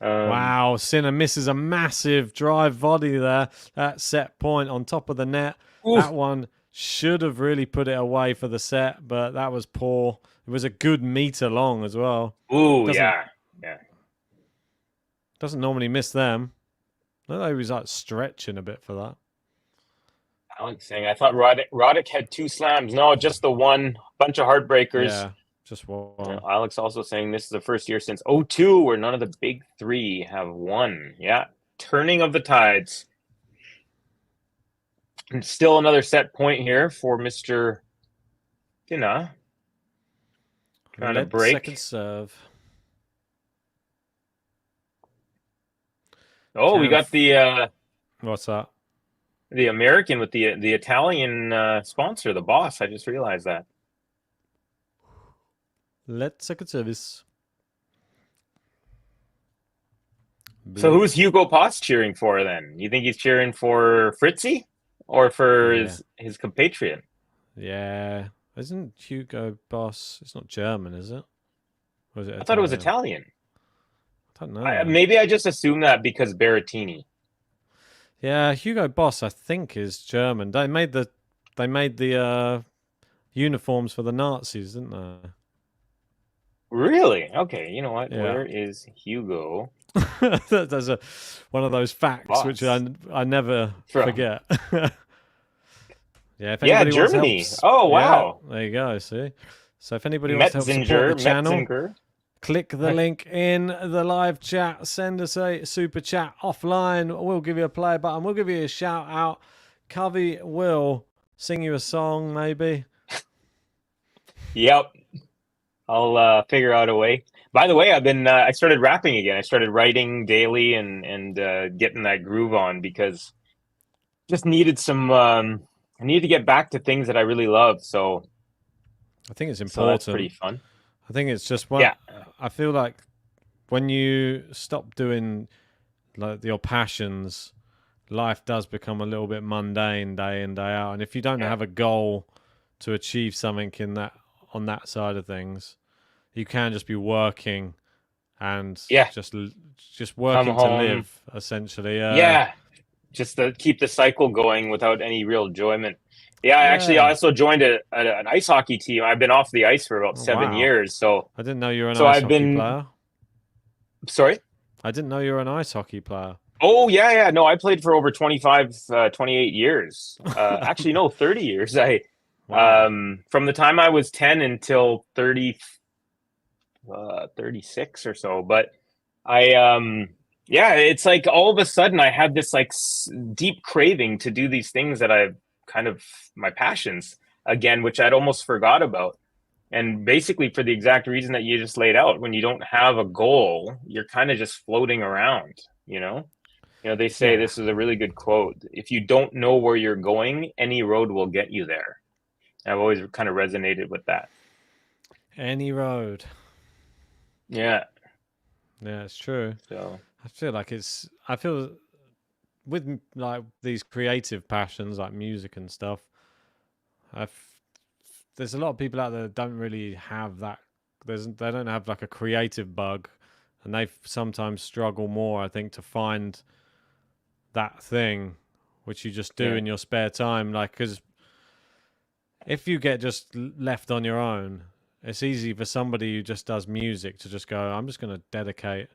Wow, Sinner misses a massive drive volley there at set point on top of the net. Oof. That one should have really put it away for the set, but that was poor. It was a good meter long as well. Ooh, yeah. Doesn't normally miss them. I thought he was like stretching a bit for that. Alex saying, I thought Roddick had 2 slams. No, just the one. Bunch of heartbreakers. Yeah, just one. Alex also saying this is the first year since 2002 where none of the big 3 have won. Yeah, turning of the tides. And still another set point here for Mr. Sinner. Trying to break. Second serve. Oh, we got the... what's that? The American with the Italian sponsor, the boss. I just realized that. Let's second service. So who's Hugo Boss cheering for then? You think he's cheering for Fritzy or for his compatriot? Yeah. Isn't Hugo Boss... It's not German, is it? Or is it Italian? I thought it was Italian. I don't know. Maybe I just assumed that because Berrettini. Yeah, Hugo Boss, I think, is German. They made the uniforms for the Nazis, didn't they? Really? Okay. You know what? Yeah. Where is Hugo? There's one of those facts Boss. which I never forget. Yeah, if anybody Germany. Wants oh, wow. Yeah, there you go. See. So if anybody wants to help support the channel. Click the link in the live chat. Send us a super chat offline. We'll give you a play button. We'll give you a shout out. Covey will sing you a song, maybe. Yep. I'll figure out a way. By the way, I started rapping again. I started writing daily and getting that groove on because just needed some. I need to get back to things that I really love. So I think it's important. So that's pretty fun. I think it's just one. Yeah. I feel like when you stop doing like your passions, life does become a little bit mundane day in, day out. And if you don't have a goal to achieve something on that side of things, you can just be working and just working to live, essentially. Just to keep the cycle going without any real enjoyment. Yeah, I also joined an ice hockey team. I've been off the ice for about 7 years. So I didn't know you were an ice hockey player. Sorry? I didn't know you were an ice hockey player. Oh, yeah. No, I played for over 28 years. Actually, no, 30 years. From the time I was 10 until 36 or so. But it's like all of a sudden I had this like deep craving to do these things that I've kind of my passions again, which I'd almost forgot about. And basically for the exact reason that you just laid out, when you don't have a goal, you're kind of just floating around, you know, they say this is a really good quote. If you don't know where you're going, any road will get you there. And I've always kind of resonated with that. Any road. Yeah. Yeah, it's true. So I feel with like these creative passions like music and stuff, there's a lot of people out there that don't really have that. They don't have like a creative bug, and they sometimes struggle more, I think, to find that thing which you just do in your spare time. Like, because if you get just left on your own, it's easy for somebody who just does music to just go, I'm just going to dedicate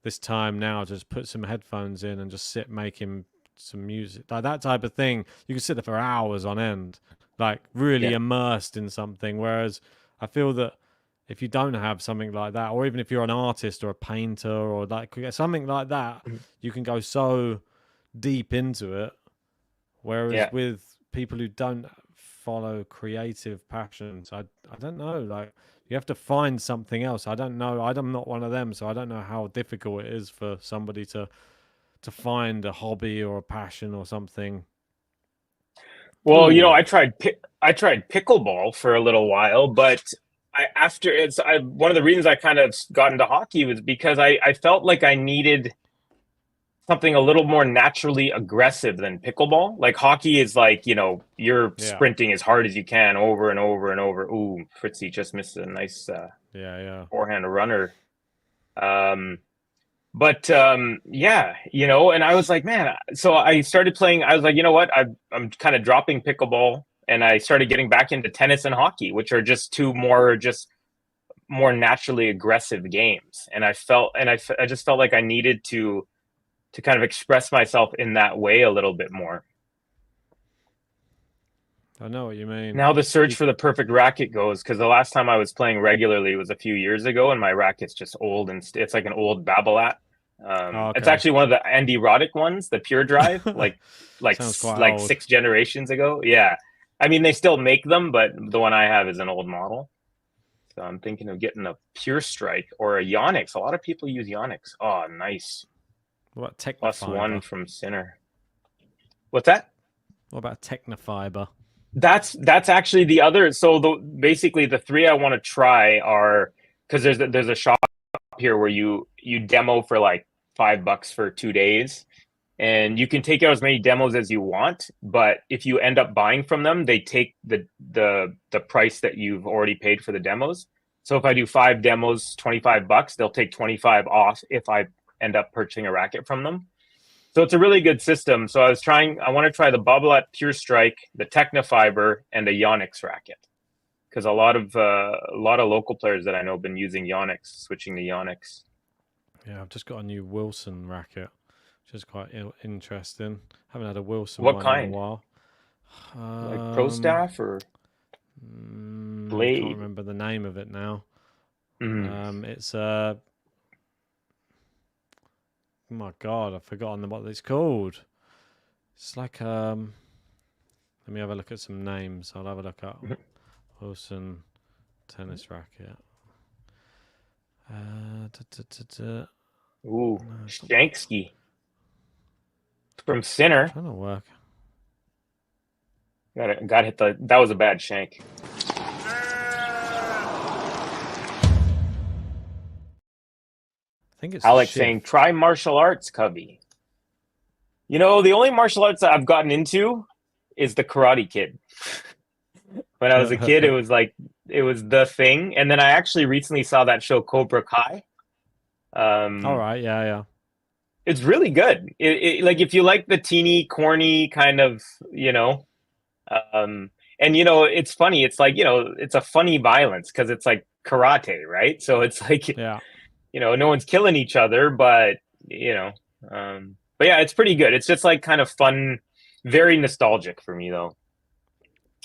this time now, just put some headphones in and just sit making some music. Like that type of thing. You can sit there for hours on end, like really immersed in something. Whereas I feel that if you don't have something like that, or even if you're an artist or a painter or like something like that, you can go so deep into it. Whereas with people who don't follow creative passions, I don't know, like you have to find something else. I don't know. I'm not one of them, so I don't know how difficult it is for somebody to find a hobby or a passion or something. Well, I tried pickleball for a little while, but one of the reasons I kind of got into hockey was because I felt like I needed something a little more naturally aggressive than pickleball. Like hockey is like, you're sprinting as hard as you can over and over and over. Ooh, Fritzy just missed a nice forehand runner. And I was like, man, so I started playing. I was like, you know what? I'm kind of dropping pickleball, and I started getting back into tennis and hockey, which are just two more naturally aggressive games. And I just felt like I needed to kind of express myself in that way a little bit more. I know what you mean. Now the search for the perfect racket goes, because the last time I was playing regularly was a few years ago, and my racket's just old, and it's like an old Babolat. It's actually one of the Andy Roddick ones, the Pure Drive, like 6 generations ago. Yeah, I mean they still make them, but the one I have is an old model. So I'm thinking of getting a Pure Strike or a Yonex. A lot of people use Yonex. Oh, nice. What Technofiber? +1 from Sinner. What's that? What about Technofiber? That's actually the other. So basically the three I want to try are, because there's a shop here where you demo for like $5 for 2 days, and you can take out as many demos as you want. But if you end up buying from them, they take the price that you've already paid for the demos. So if I do 5 demos, $25, they'll take 25 off if I end up purchasing a racket from them. So it's a really good system. So I want to try the Babolat Pure Strike, the Technofiber, and a Yonex racket, because a lot of local players that I know have been using Yonex, switching to Yonex. Yeah, I've just got a new Wilson racket, which is quite interesting. Haven't had a Wilson what one kind? in a while. Like Pro Staff or Blade? I can't remember the name of it now. It's oh my God, I've forgotten what it's called. It's like let me have a look at some names. I'll have a look at Wilson tennis racket. Ooh, Shanksky from Sinner. Trying to work. Got hit that was a bad shank. I think it's Alex saying, try martial arts, Cubby. The only martial arts that I've gotten into is the Karate Kid. When I was a kid, it was the thing. And then I actually recently saw that show Cobra Kai. All right, yeah. It's really good. Like if you like the teeny, corny kind of, and it's funny. It's like, it's a funny violence because it's like karate, right? So it's like, no one's killing each other, but yeah, it's pretty good. It's just like kind of fun, very nostalgic for me though.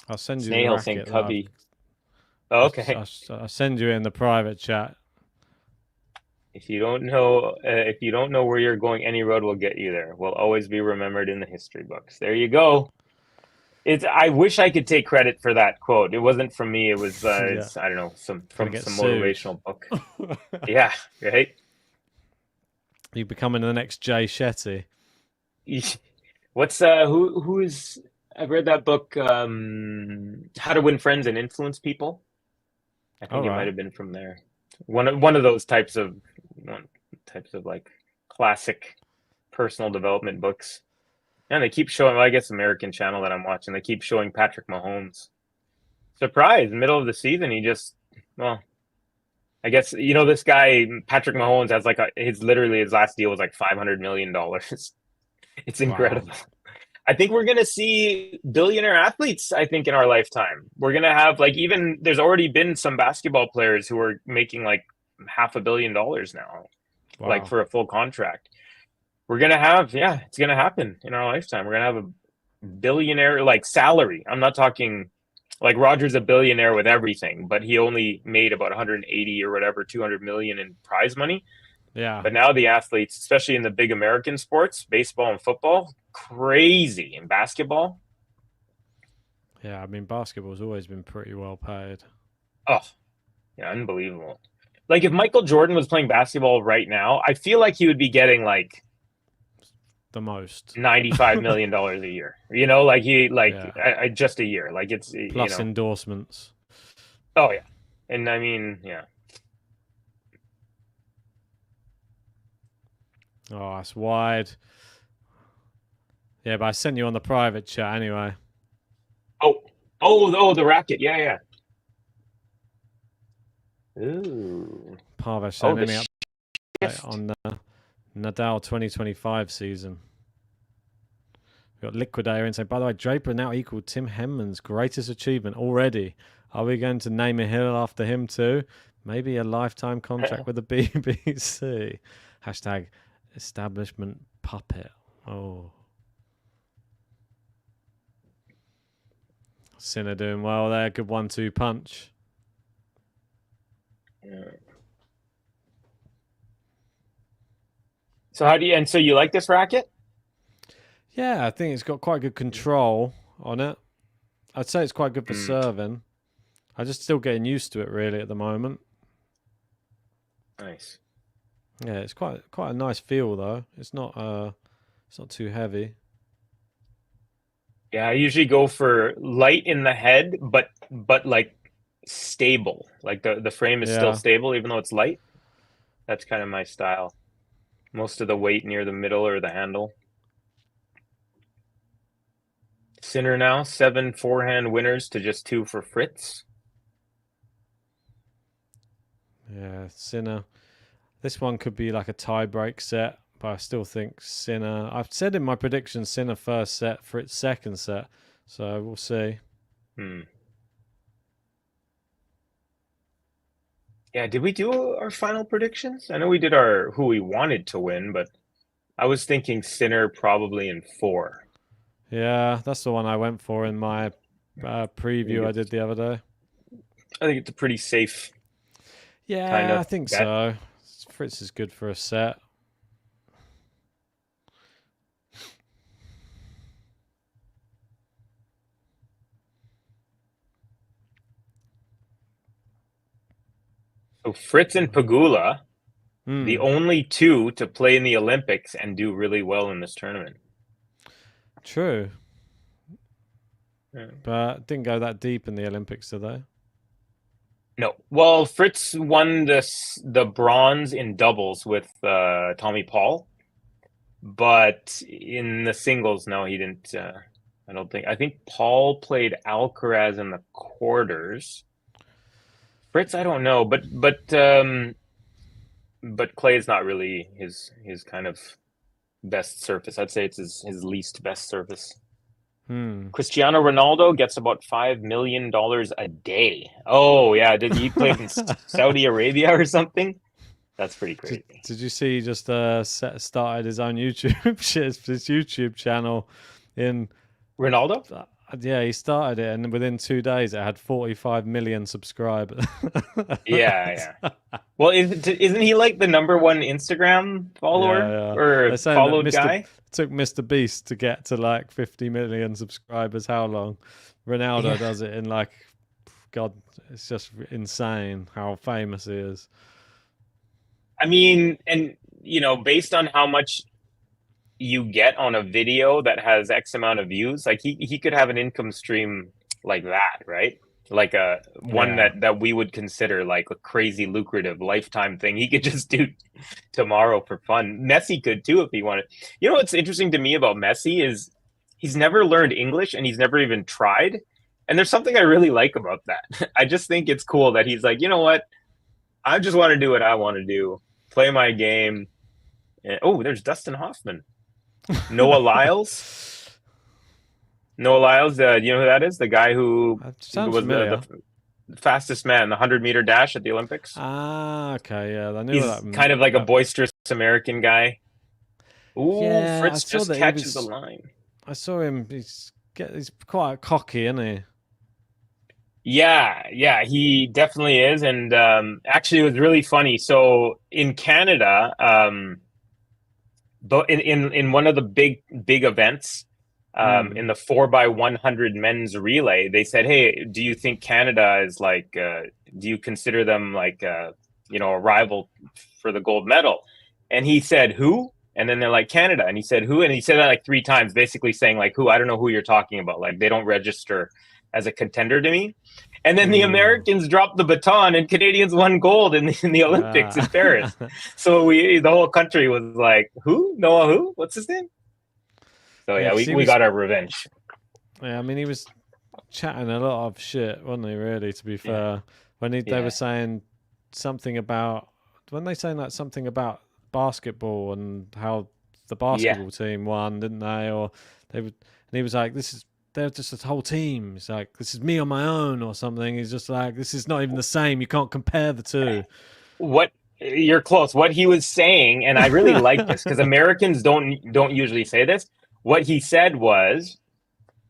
I'll send you Snail the saying racket. Cubby. Oh, okay. I'll send you in the private chat. If you don't know where you're going, any road will get you there. Will always be remembered in the history books. There you go. I wish I could take credit for that quote. It wasn't from me. It was I don't know, some motivational book. Yeah, right. You're becoming the next Jay Shetty. What's who is? I've read that book, How to Win Friends and Influence People. I think it might have been from there. One of those types of like classic personal development books. And they keep showing, I guess American channel that I'm watching, they keep showing Patrick Mahomes. Surprise, middle of the season, I guess, this guy, Patrick Mahomes, has like his last deal was like $500 million. It's incredible. Wow. I think we're going to see billionaire athletes, I think, in our lifetime. We're going to have there's already been some basketball players who are making like $500 million now, like for a full contract. We're going to have, it's going to happen in our lifetime. We're going to have a billionaire salary. I'm not talking like Roger's a billionaire with everything, but he only made about 180 or whatever, 200 million in prize money. Yeah. But now the athletes, especially in the big American sports, baseball and football, crazy. In basketball. Yeah, I mean, basketball's always been pretty well paid. Oh, yeah, unbelievable. Like if Michael Jordan was playing basketball right now, I feel like he would be getting like the most. $95 million a year. Just a year. Like it's plus endorsements. Oh yeah, and I mean Oh, that's wide. Yeah, but I sent you on the private chat anyway. Oh, the racket. Yeah. Ooh. Parvesh sending me up on the Nadal 2025 season. We've got Liquidator and saying, by the way, Draper now equaled Tim Henman's greatest achievement already. Are we going to name a hill after him too? Maybe a lifetime contract with the BBC. Hashtag establishment puppet. Oh. Sinner doing well there. Good 1-2 punch. Yeah. So so you like this racket? Yeah, I think it's got quite good control on it. I'd say it's quite good for serving. I'm just still getting used to it really at the moment. Nice. Yeah, it's quite a nice feel though. It's not too heavy. Yeah, I usually go for light in the head, but like stable. Like the frame is still stable even though it's light. That's kind of my style. Most of the weight near the middle or the handle. Sinner now 7 forehand winners to just 2 for Fritz. Yeah, Sinner. This one could be like a tie-break set, but I still think Sinner. I've said in my prediction Sinner first set, Fritz second set, so we'll see. Yeah, did we do our final predictions? I know we did our who we wanted to win, but I was thinking Sinner probably in 4. Yeah, that's the one I went for in my preview I did the other day. I think it's a pretty safe. Yeah, kind of I think bet. so. Fritz is good for a set. So Fritz and Pegula, the only 2 to play in the Olympics and do really well in this tournament. True. Yeah. But didn't go that deep in the Olympics, did they? No. Well, Fritz won the bronze in doubles with Tommy Paul, but in the singles, no, he didn't. I don't think. I think Paul played Alcaraz in the quarters. Fritz, I don't know, but clay is not really his kind of best surface. I'd say it's his least best surface. Cristiano Ronaldo gets about $5 million a day. Oh yeah, did he play in Saudi Arabia or something? That's pretty crazy. Did you see he just started his own YouTube his YouTube channel in Ronaldo? Yeah, he started it, and within 2 days, it had 45 million subscribers. Yeah. Well, isn't he like the #1 Instagram follower or followed guy? It took Mr. Beast to get to like 50 million subscribers. How long? Ronaldo does it in like, God, it's just insane how famous he is. I mean, and based on how much you get on a video that has X amount of views, like he could have an income stream like that, right? Like a one that we would consider like a crazy lucrative lifetime thing. He could just do tomorrow for fun. Messi could too if he wanted. You know what's interesting to me about Messi is he's never learned English and he's never even tried. And there's something I really like about that. I just think it's cool that he's like, you know what? I just want to do what I want to do. Play my game. And, there's Dustin Hoffman. Noah Lyles. Noah Lyles, do you know who that is? The guy who was the fastest man, the 100-meter dash at the Olympics. Ah, okay, yeah. I knew He's that. kind of like a boisterous American guy. Ooh, yeah, Fritz just catches the line. I saw him. He's quite cocky, isn't he? Yeah, he definitely is. And actually, it was really funny. So in Canada, but in one of the big events, in the 4x100 men's relay, they said, "Hey, do you think Canada is like? Do you consider them like a rival for the gold medal?" And he said, "Who?" And then they're like, Canada. And he said, who? And he said that like 3 times, basically saying like, who? I don't know who you're talking about. Like, they don't register as a contender to me. And then the Americans dropped the baton and Canadians won gold in the Olympics in Paris. So the whole country was like, who? Noah who? What's his name? So yeah, we got our revenge. Yeah, I mean, he was chatting a lot of shit, wasn't he, really, to be fair? When they were saying something about, when they saying like something about basketball and how the basketball team won, didn't they? Or and he was like, they're just a whole team. He's like, this is me on my own or something. He's just like, this is not even the same. You can't compare the two. You're close. What he was saying, and I really like this because Americans don't usually say this. What he said was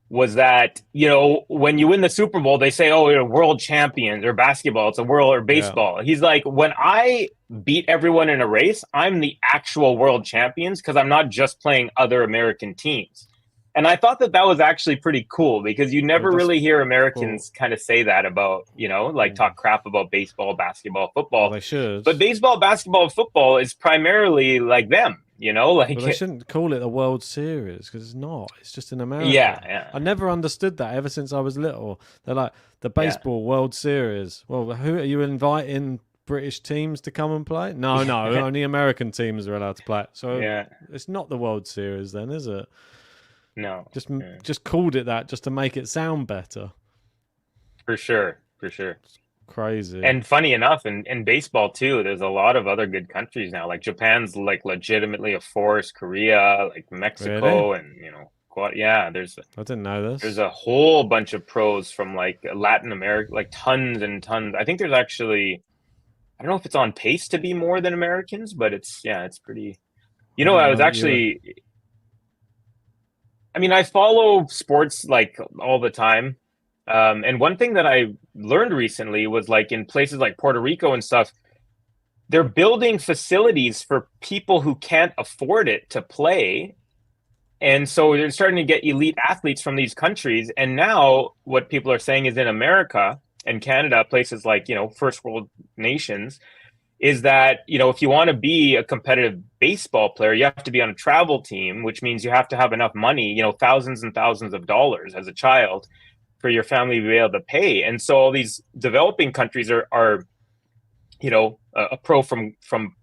that, you know, when you win the Super Bowl, they say, oh, you're world champions, or basketball, it's a world, or baseball. Yeah. He's like, when I beat everyone in a race, I'm the actual world champions because I'm not just playing other American teams. And I thought that was actually pretty cool because you never really hear Americans kind of say that about, you know, like talk crap about baseball, basketball, football. Well, they should. But baseball, basketball, football is primarily like them. You know, like, well, they shouldn't call it the World Series because it's not. It's just in America. Yeah. I never understood that ever since I was little. They're like the baseball World Series. Well, who are you inviting? British teams to come and play? No, only American teams are allowed to play. So it's not the World Series, then, is it? No, just called it that just to make it sound better. For sure. It's crazy. And funny enough, in baseball too, there's a lot of other good countries now. Like Japan's like legitimately a force. Korea, like Mexico, really? And you know, I didn't know this. There's a whole bunch of pros from like Latin America, like tons and tons. I think there's actually, I don't know if it's on pace to be more than Americans, but it's pretty. You know, I was actually. I mean, I follow sports like all the time. And one thing that I learned recently was like in places like Puerto Rico and stuff, they're building facilities for people who can't afford it to play. And so they're starting to get elite athletes from these countries. And now what people are saying is in America and Canada, places like, you know, first world nations, is that, you know, if you want to be a competitive baseball player, you have to be on a travel team, which means you have to have enough money, you know, thousands and thousands of dollars as a child for your family to be able to pay. And so all these developing countries are you know, a pro from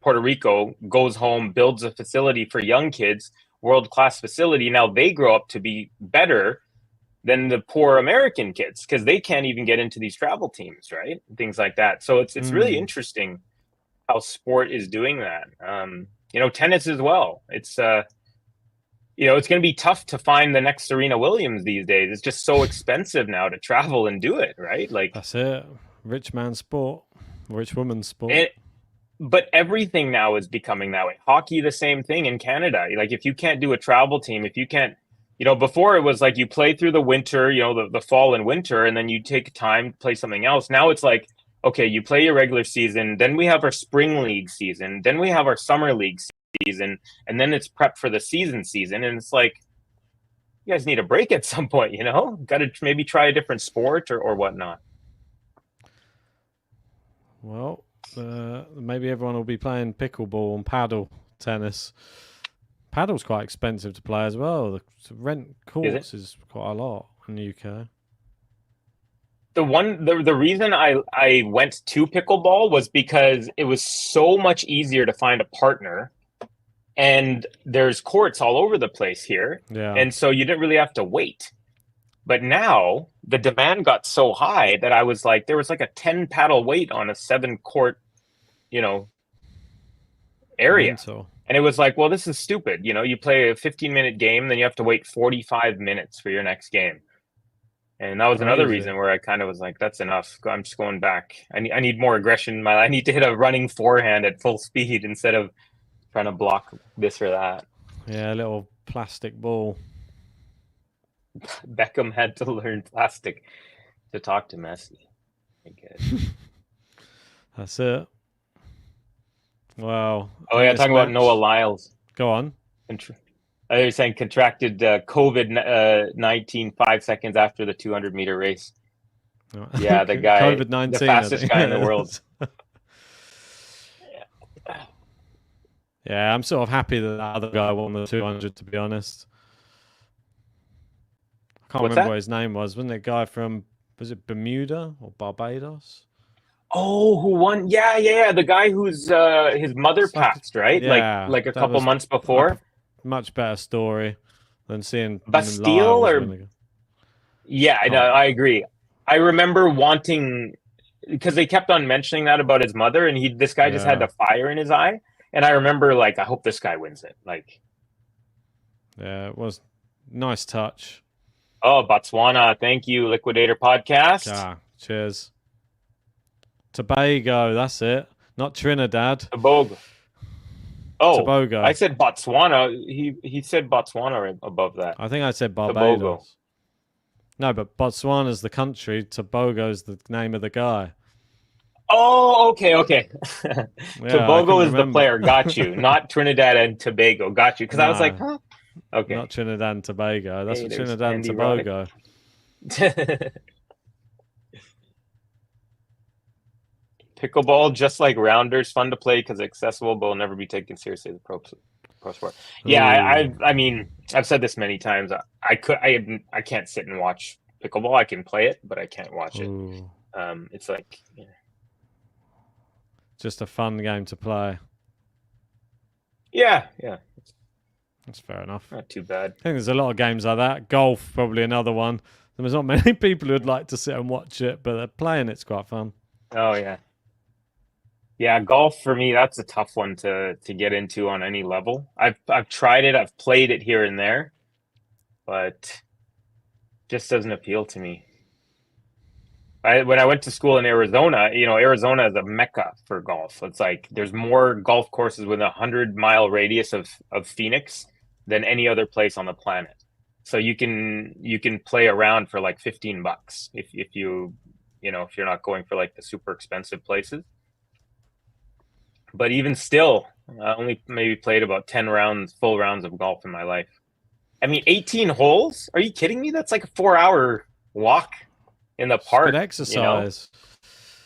Puerto Rico goes home, builds a facility for young kids, world-class facility. Now they grow up to be better than the poor American kids because they can't even get into these travel teams, right? Things like that. So it's really interesting how sport is doing that. You know, tennis as well. It's you know, it's going to be tough to find the next Serena Williams these days. It's just so expensive now to travel and do it, right? Like that's it. Rich man sport, rich woman sport. But everything now is becoming that way. Hockey, the same thing in Canada. Like if you can't do a travel team, if you can't, you know, before it was like you play through the winter, you know, the fall and winter, and then you take time to play something else. Now it's like, okay, you play your regular season, then we have our spring league season, then we have our summer league season, and then it's prep for the season. And it's like, you guys need a break at some point, you know? Got to maybe try a different sport or whatnot. Well, maybe everyone will be playing pickleball and paddle tennis. Paddle's quite expensive to play as well. The rent courts is quite a lot in the UK. The reason I went to pickleball was because it was so much easier to find a partner, and there's courts all over the place here. Yeah. And so you didn't really have to wait. But now the demand got so high that I was like, there was like a 10 paddle wait on a 7 court, you know, area. And it was like, well, this is stupid. You know, you play a 15-minute game, then you have to wait 45 minutes for your next game. And that was another reason where I kind of was like, that's enough. I'm just going back. I need more aggression. I need to hit a running forehand at full speed instead of trying to block this or that. Yeah, a little plastic ball. Beckham had to learn plastic to talk to Messi. I guess. That's it. Wow. Oh, yeah, talking about Noah Lyles. Go on. They're saying contracted COVID-19 5 seconds after the 200-meter race. Oh. Yeah, the guy, COVID-19, the fastest guy in the world. Yeah, I'm sort of happy that other guy won the 200, to be honest. I can't remember what his name was. Wasn't it a guy from, was it Bermuda or Barbados? Oh, who won? Yeah. The guy whose his mother passed, right? Yeah, like a couple months before. Much better story than seeing Bastille or... Yeah, I agree. I remember wanting, because they kept on mentioning that about his mother, and this guy just had the fire in his eye. And I remember, like, I hope this guy wins it. Like, yeah, it was nice touch. Oh, Botswana, thank you, Liquidator Podcast. Yeah, cheers. Tobago, that's it. Not Trinidad. Tobago. Oh, Tobago. I said Botswana. He said Botswana right above that. I think I said Barbados. Tobago. No, but Botswana's the country. Tobago's the name of the guy. Oh, okay. Yeah, Tobago is the player. Got you. Not Trinidad and Tobago. Got you. Because I was like, huh? Okay. Not Trinidad and Tobago. That's Trinidad and Tobago. Pickleball, just like rounders, fun to play because accessible, but will never be taken seriously as a pro sport. Yeah, I mean, I've said this many times. I can't sit and watch pickleball. I can play it, but I can't watch it. It's like just a fun game to play. Yeah. That's fair enough. Not too bad. I think there's a lot of games like that. Golf, probably another one. There's not many people who'd like to sit and watch it, but they're playing it's quite fun. Oh, yeah. Yeah, golf for me, that's a tough one to get into on any level. I've tried it. I've played it here and there, but just doesn't appeal to me. When I went to school in Arizona, Arizona is a mecca for golf. It's like there's more golf courses within 100-mile radius of Phoenix than any other place on the planet. So you can play around for like $15 if you're not going for like the super expensive places. But even still, I only maybe played about 10 full rounds of golf in my life. I mean, 18 holes? Are you kidding me? That's like a 4-hour walk in the park. Good exercise.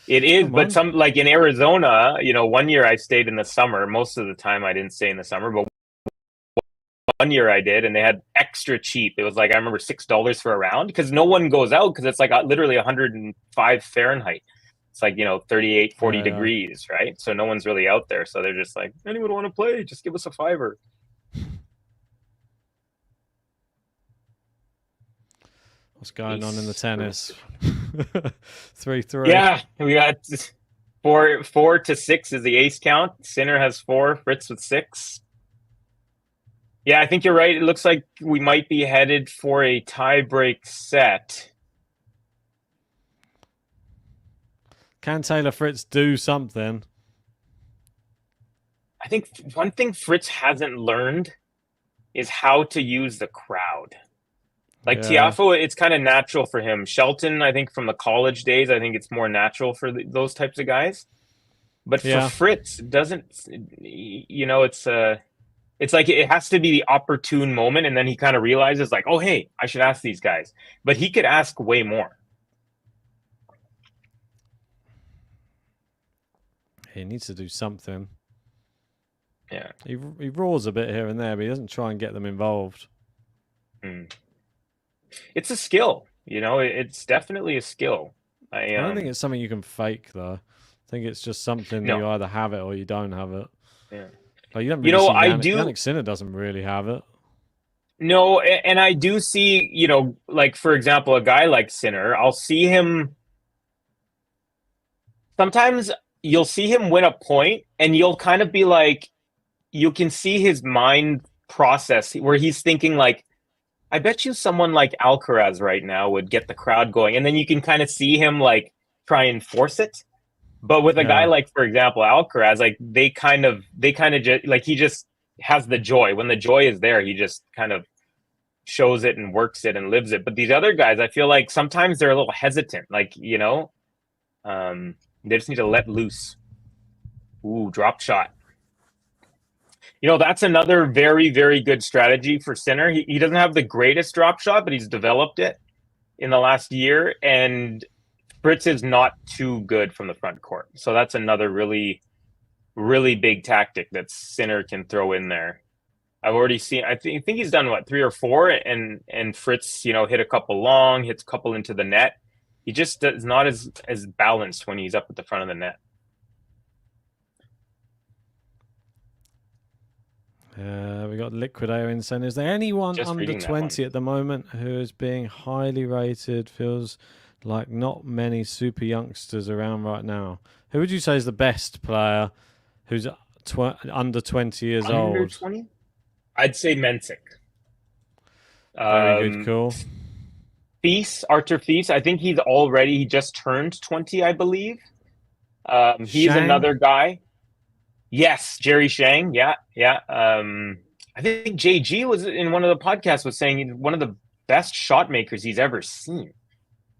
It is, but some like in Arizona, one year I stayed in the summer. Most of the time I didn't stay in the summer, but one year I did, and they had extra cheap. It was like, I remember $6 for a round because no one goes out because it's like literally 105 Fahrenheit. It's like, 38, 40 degrees, right? So no one's really out there. So they're just like, anyone want to play? Just give us a $5. What's going on in the tennis? 3-3. Yeah, we got 4 to 6 is the ace count. Sinner has 4, Fritz with 6. Yeah, I think you're right. It looks like we might be headed for a tie-break set. Can Taylor Fritz do something? I think one thing Fritz hasn't learned is how to use the crowd. Like Tiafoe, it's kind of natural for him. Shelton, I think from the college days, I think it's more natural for those types of guys. But for Fritz, it doesn't, it's like it has to be the opportune moment. And then he kind of realizes like, oh, hey, I should ask these guys. But he could ask way more. He needs to do something. Yeah. He roars a bit here and there, but he doesn't try and get them involved. It's a skill, it's definitely a skill. I don't think it's something you can fake, though. I think it's just something that you either have it or you don't have it. Yeah. Like, you don't really see Jannik Sinner doesn't really have it. No, and I do see, like, for example, a guy like Sinner, I'll see him. Sometimes you'll see him win a point and you'll kind of be like, you can see his mind process where he's thinking like, I bet you someone like Alcaraz right now would get the crowd going. And then you can kind of see him like try and force it. But with a guy like, for example, Alcaraz, like they kind of just like, he just has the joy. When the joy is there, he just kind of shows it and works it and lives it. But these other guys, I feel like sometimes they're a little hesitant, like, they just need to let loose. Ooh, drop shot. That's another very, very good strategy for Sinner. He doesn't have the greatest drop shot, but he's developed it in the last year. And Fritz is not too good from the front court. So that's another really, really big tactic that Sinner can throw in there. I've already seen. I think he's done 3 or 4, and Fritz, hit a couple long, hits a couple into the net. He just is not as balanced when he's up at the front of the net. We got liquidator incentives. Is there anyone Just under 20 at the moment who is being highly rated? Feels like not many super youngsters around right now. Who would you say is the best player who's under 20 years old? Under 20? I'd say Mensik. Very good call. Artur Fils, I think he just turned 20, I believe. He's Shang? another guy. Yes, Jerry Shang. Yeah. I think JG was in one of the podcasts was saying he's one of the best shot makers he's ever seen,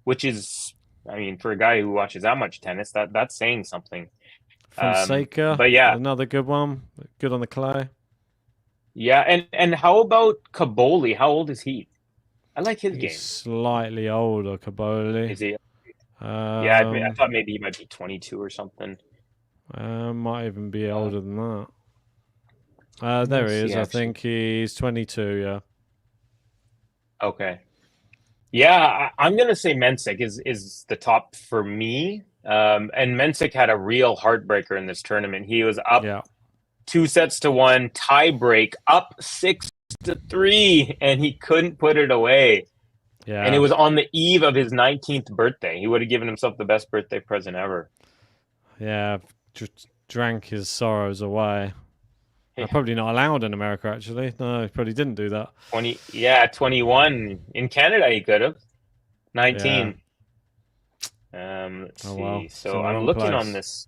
which is, I mean, for a guy who watches that much tennis, that's saying something. Fonseca, but yeah, another good one. Good on the clay. Yeah, and how about Caboli? How old is he? I like his game. Slightly older, Caboli. Is he? I thought maybe he might be 22 or something. Might even be older than that. There he is. I think he's 22, yeah. Okay. Yeah, I'm going to say Mensik is the top for me. And Mensik had a real heartbreaker in this tournament. He was up 2-1, tie break, up 6-3, and he couldn't put it away. Yeah. And it was on the eve of his 19th birthday. He would have given himself the best birthday present ever. Yeah, just drank his sorrows away. Probably not allowed in America, actually. No, he probably didn't do that. 21. In Canada, he could have. 19. Yeah. Let's see. Wow. So I'm looking on this.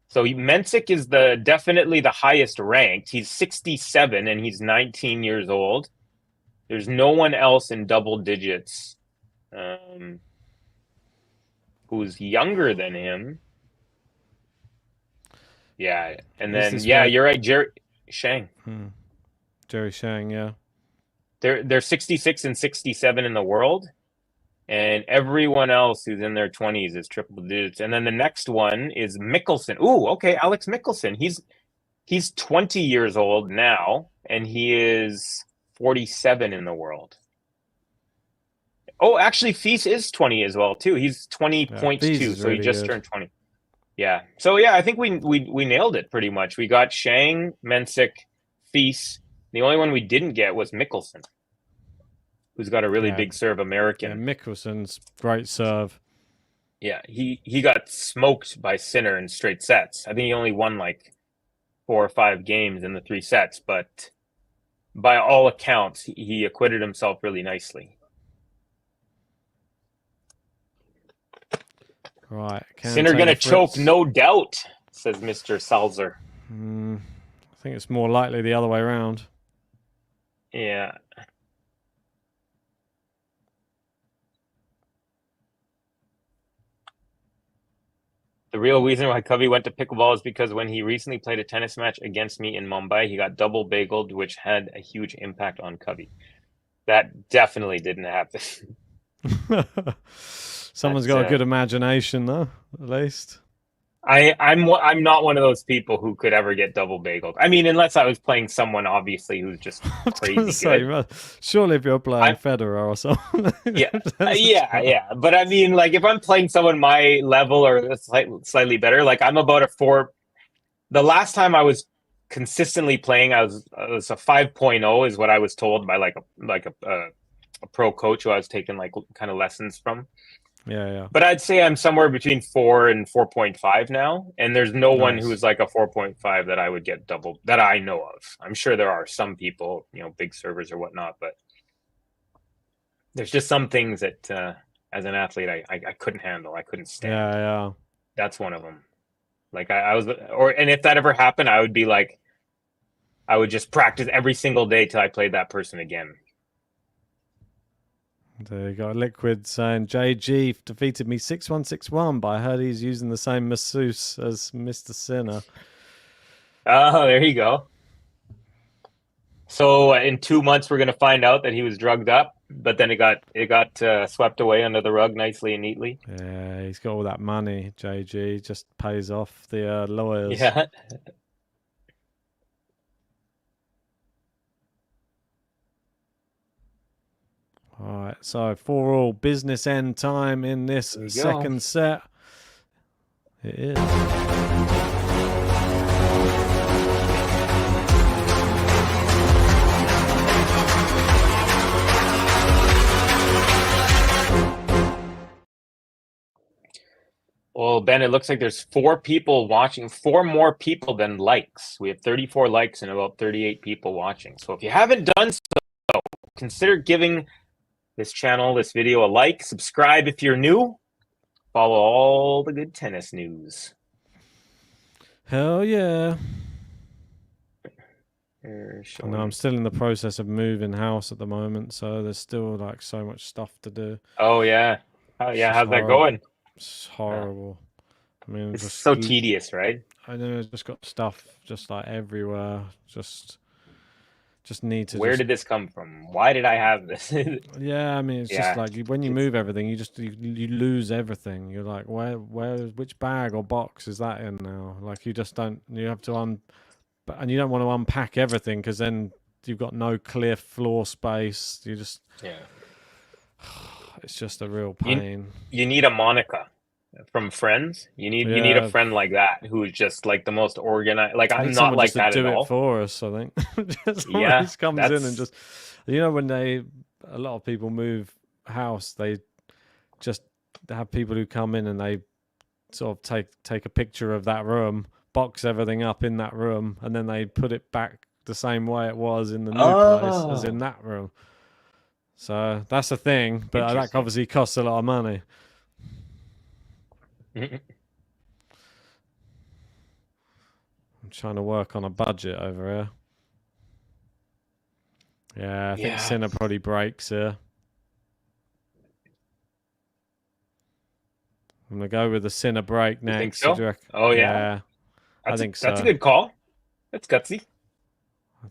So Mensik is definitely the highest ranked. He's 67 and he's 19 years old. There's no one else in double digits who's younger than him. Yeah, and then you're right, Jerry Shang. Jerry Shang, yeah. They're 66 and 67 in the world, and everyone else who's in their 20s is triple digits. And then the next one is Mickelson. Ooh, okay, Alex Mickelson. He's 20 years old now, and he is 47 in the world. Oh, actually, Fils is 20 as well too. He's 20.2, so he just turned 20. Yeah. So yeah, I think we nailed it pretty much. We got Shang, Mensik, Fils. The only one we didn't get was Mickelson, who's got a really big serve, American. Yeah, Mickelson's great serve. Yeah, he got smoked by Sinner in straight sets. I think he only won like 4 or 5 games in the 3 sets, but by all accounts, he acquitted himself really nicely. Right. Sinner gonna choke, no doubt, says Mr. Salzer. I think it's more likely the other way around. Yeah. The real reason why Covey went to pickleball is because when he recently played a tennis match against me in Mumbai, he got double bageled, which had a huge impact on Covey. That definitely didn't happen. Someone's got a good imagination, though, at least. I'm not one of those people who could ever get double bageled. I mean, unless I was playing someone obviously who's just crazy good. Surely if you're playing Federer or something. Yeah. But I mean, like if I'm playing someone my level or slightly better, like I'm about a 4. The last time I was consistently playing, I was a 5.0 is what I was told by like a pro coach who I was taking like kind of lessons from. Yeah. But I'd say I'm somewhere between 4 and 4.5 now, and there's no one who's like a 4.5 that I would get double that I know of. I'm sure there are some people, big servers or whatnot, but there's just some things that as an athlete I couldn't handle. I couldn't stand. Yeah. That's one of them. Like and if that ever happened, I would be like, I would just practice every single day till I played that person again. There you go. Liquid saying JG defeated me 6-1, 6-1, but I heard he's using the same masseuse as Mr. Sinner. Oh, there you go. So in 2 months, we're going to find out that he was drugged up, but then it got swept away under the rug nicely and neatly. Yeah, he's got all that money. JG just pays off the lawyers. Yeah. All right, so 4-all business end time in this second set. It is. Well, Ben, it looks like there's 4 people watching, 4 more people than likes. We have 34 likes and about 38 people watching. So if you haven't done so, consider giving this channel, this video a like. Subscribe if you're new. Follow all the good tennis news. Hell yeah. I know I'm still in the process of moving house at the moment, so there's still like so much stuff to do. Oh, yeah. Oh, yeah. How's that going? It's horrible. I mean, it's so tedious, right? I know, it's just got stuff just like everywhere. Just need to. Where did this come from? Why did I have this? Yeah, I mean, it's just like when you move everything, you lose everything. You're like, which bag or box is that in now? Like you just don't. You have to and you don't want to unpack everything because then you've got no clear floor space. You just It's just a real pain. You need a Monica from Friends. You need a friend like that who's just like the most organized. Like I'm not like that at all. Do it for us, I think. Just comes in and just, when a lot of people move house, they just have people who come in and they sort of take a picture of that room, box everything up in that room, and then they put it back the same way it was in the new place as in that room. So that's a thing, but that obviously costs a lot of money. I'm trying to work on a budget over here. Yeah, I think Sinner probably breaks here. I'm going to go with the Sinner break next. You think so? Oh, yeah. I think so. That's a good call. That's gutsy.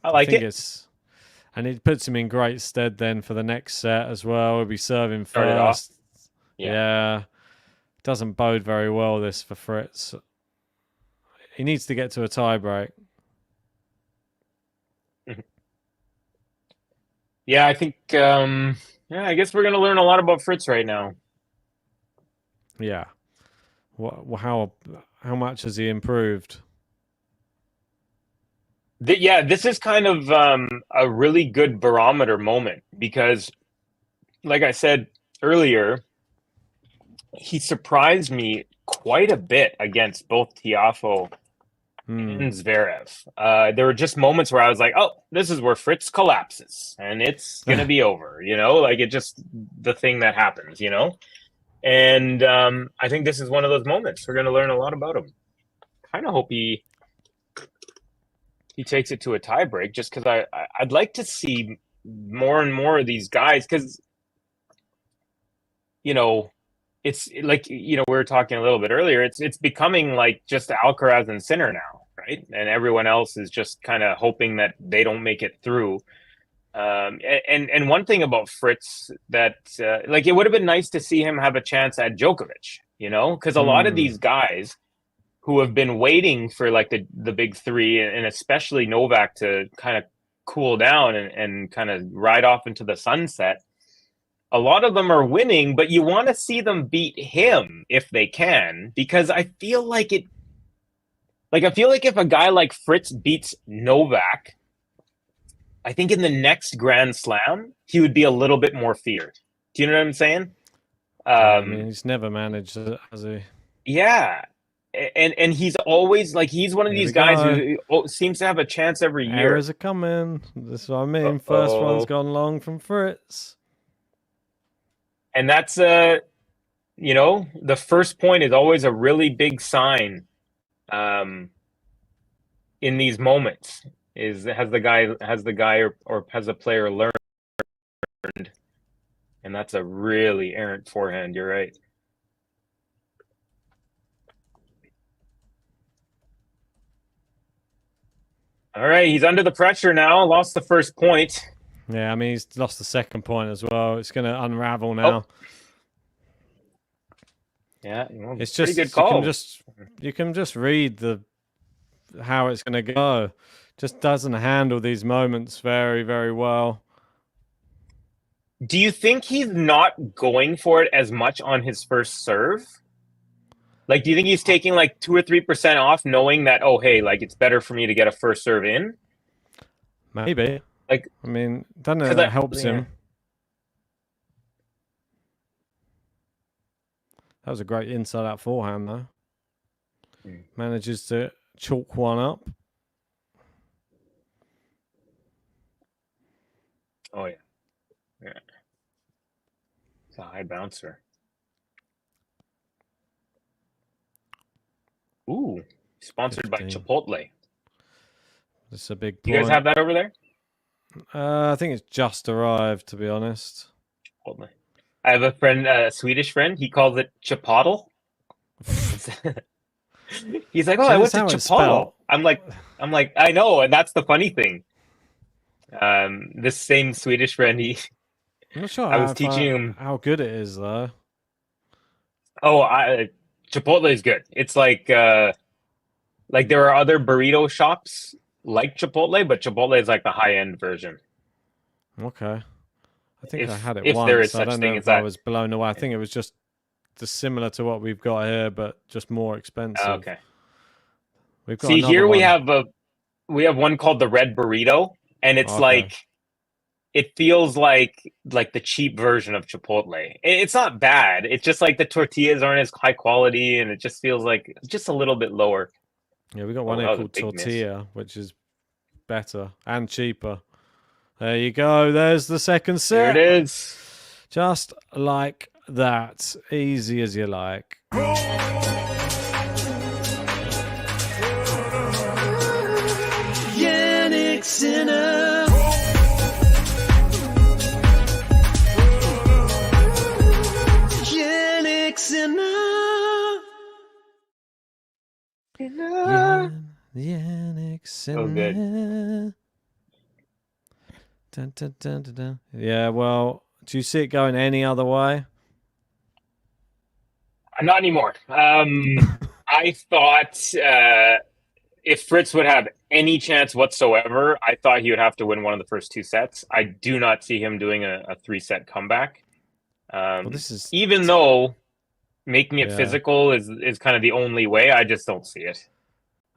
I like it. And it puts him in great stead then for the next set as well. He'll be serving first. Yeah. Doesn't bode very well, this, for Fritz. He needs to get to a tie-break. Yeah, I think, I guess we're going to learn a lot about Fritz right now. Yeah. How much has he improved? This is kind of a really good barometer moment because, like I said earlier, he surprised me quite a bit against both Tiafoe and Zverev. There were just moments where I was like, oh, this is where Fritz collapses and it's going to be over, like it just the thing that happens, And I think this is one of those moments. We're going to learn a lot about him. Kind of hope he takes it to a tiebreak just because I'd like to see more and more of these guys because, it's like, we were talking a little bit earlier, it's becoming like just Alcaraz and Sinner now, right? And everyone else is just kind of hoping that they don't make it through. And one thing about Fritz that, it would have been nice to see him have a chance at Djokovic, because a lot of these guys who have been waiting for like the big three and especially Novak to kind of cool down and kind of ride off into the sunset. A lot of them are winning, but you want to see them beat him if they can, because I feel like if a guy like Fritz beats Novak, I think in the next Grand Slam, he would be a little bit more feared. Do you know what I'm saying? I mean, he's never managed, has he? Yeah. And he's always like he's one of these guys who seems to have a chance every year. Errors are coming. That's what I mean. First one's gone long from Fritz. And that's the first point is always a really big sign in these moments. Has the guy or has the player learned? And that's a really errant forehand. You're right. All right, he's under the pressure now. Lost the first point. Yeah, I mean, he's lost the second point as well. It's going to unravel now. Oh. Yeah, it's pretty just good call. You can just read how it's going to go. Just doesn't handle these moments very, very well. Do you think he's not going for it as much on his first serve? Like, do you think he's taking like 2 or 3% off, knowing that, oh, hey, like it's better for me to get a first serve in? Maybe. Like, I mean, don't know if that helps him. That was a great inside out forehand, though. Manages to chalk one up. Oh, yeah. Yeah. It's a high bouncer. Ooh. Sponsored 15. By Chipotle. This is a big point. You guys have that over there? I think it's just arrived, to be honest. Chipotle. I have a friend, a Swedish friend. He calls it Chipotle. He's like, oh, I went to Chipotle. I'm like, I know, and that's the funny thing. This same Swedish friend, I'm not sure. I was teaching him how good it is, though. Oh, Chipotle is good. It's like there are other burrito shops like Chipotle, but Chipotle is like the high end version. Okay. I think I had it once. There is I such don't thing know as if I that. was blown away. I think it was just similar to what we've got here, but just more expensive. Okay. We've got here we have one called the Red Burrito, and it's like it feels like the cheap version of Chipotle. It's not bad. It's just like the tortillas aren't as high quality, and it just feels like just a little bit lower. Yeah, we got one here called Tortilla, which is better and cheaper. There you go. There's the second set. There it is. Just like that. Easy as you like. Jannik Sinner. Jannik Sinner. Jannik Sinner. So good. Dun, dun, dun, dun, dun. Yeah, well, do you see it going any other way? Not anymore. I thought if Fritz would have any chance whatsoever, I thought he would have to win one of the first 2 sets. I do not see him doing a 3-set comeback. Well, this is even though making it physical is kind of the only way, I just don't see it.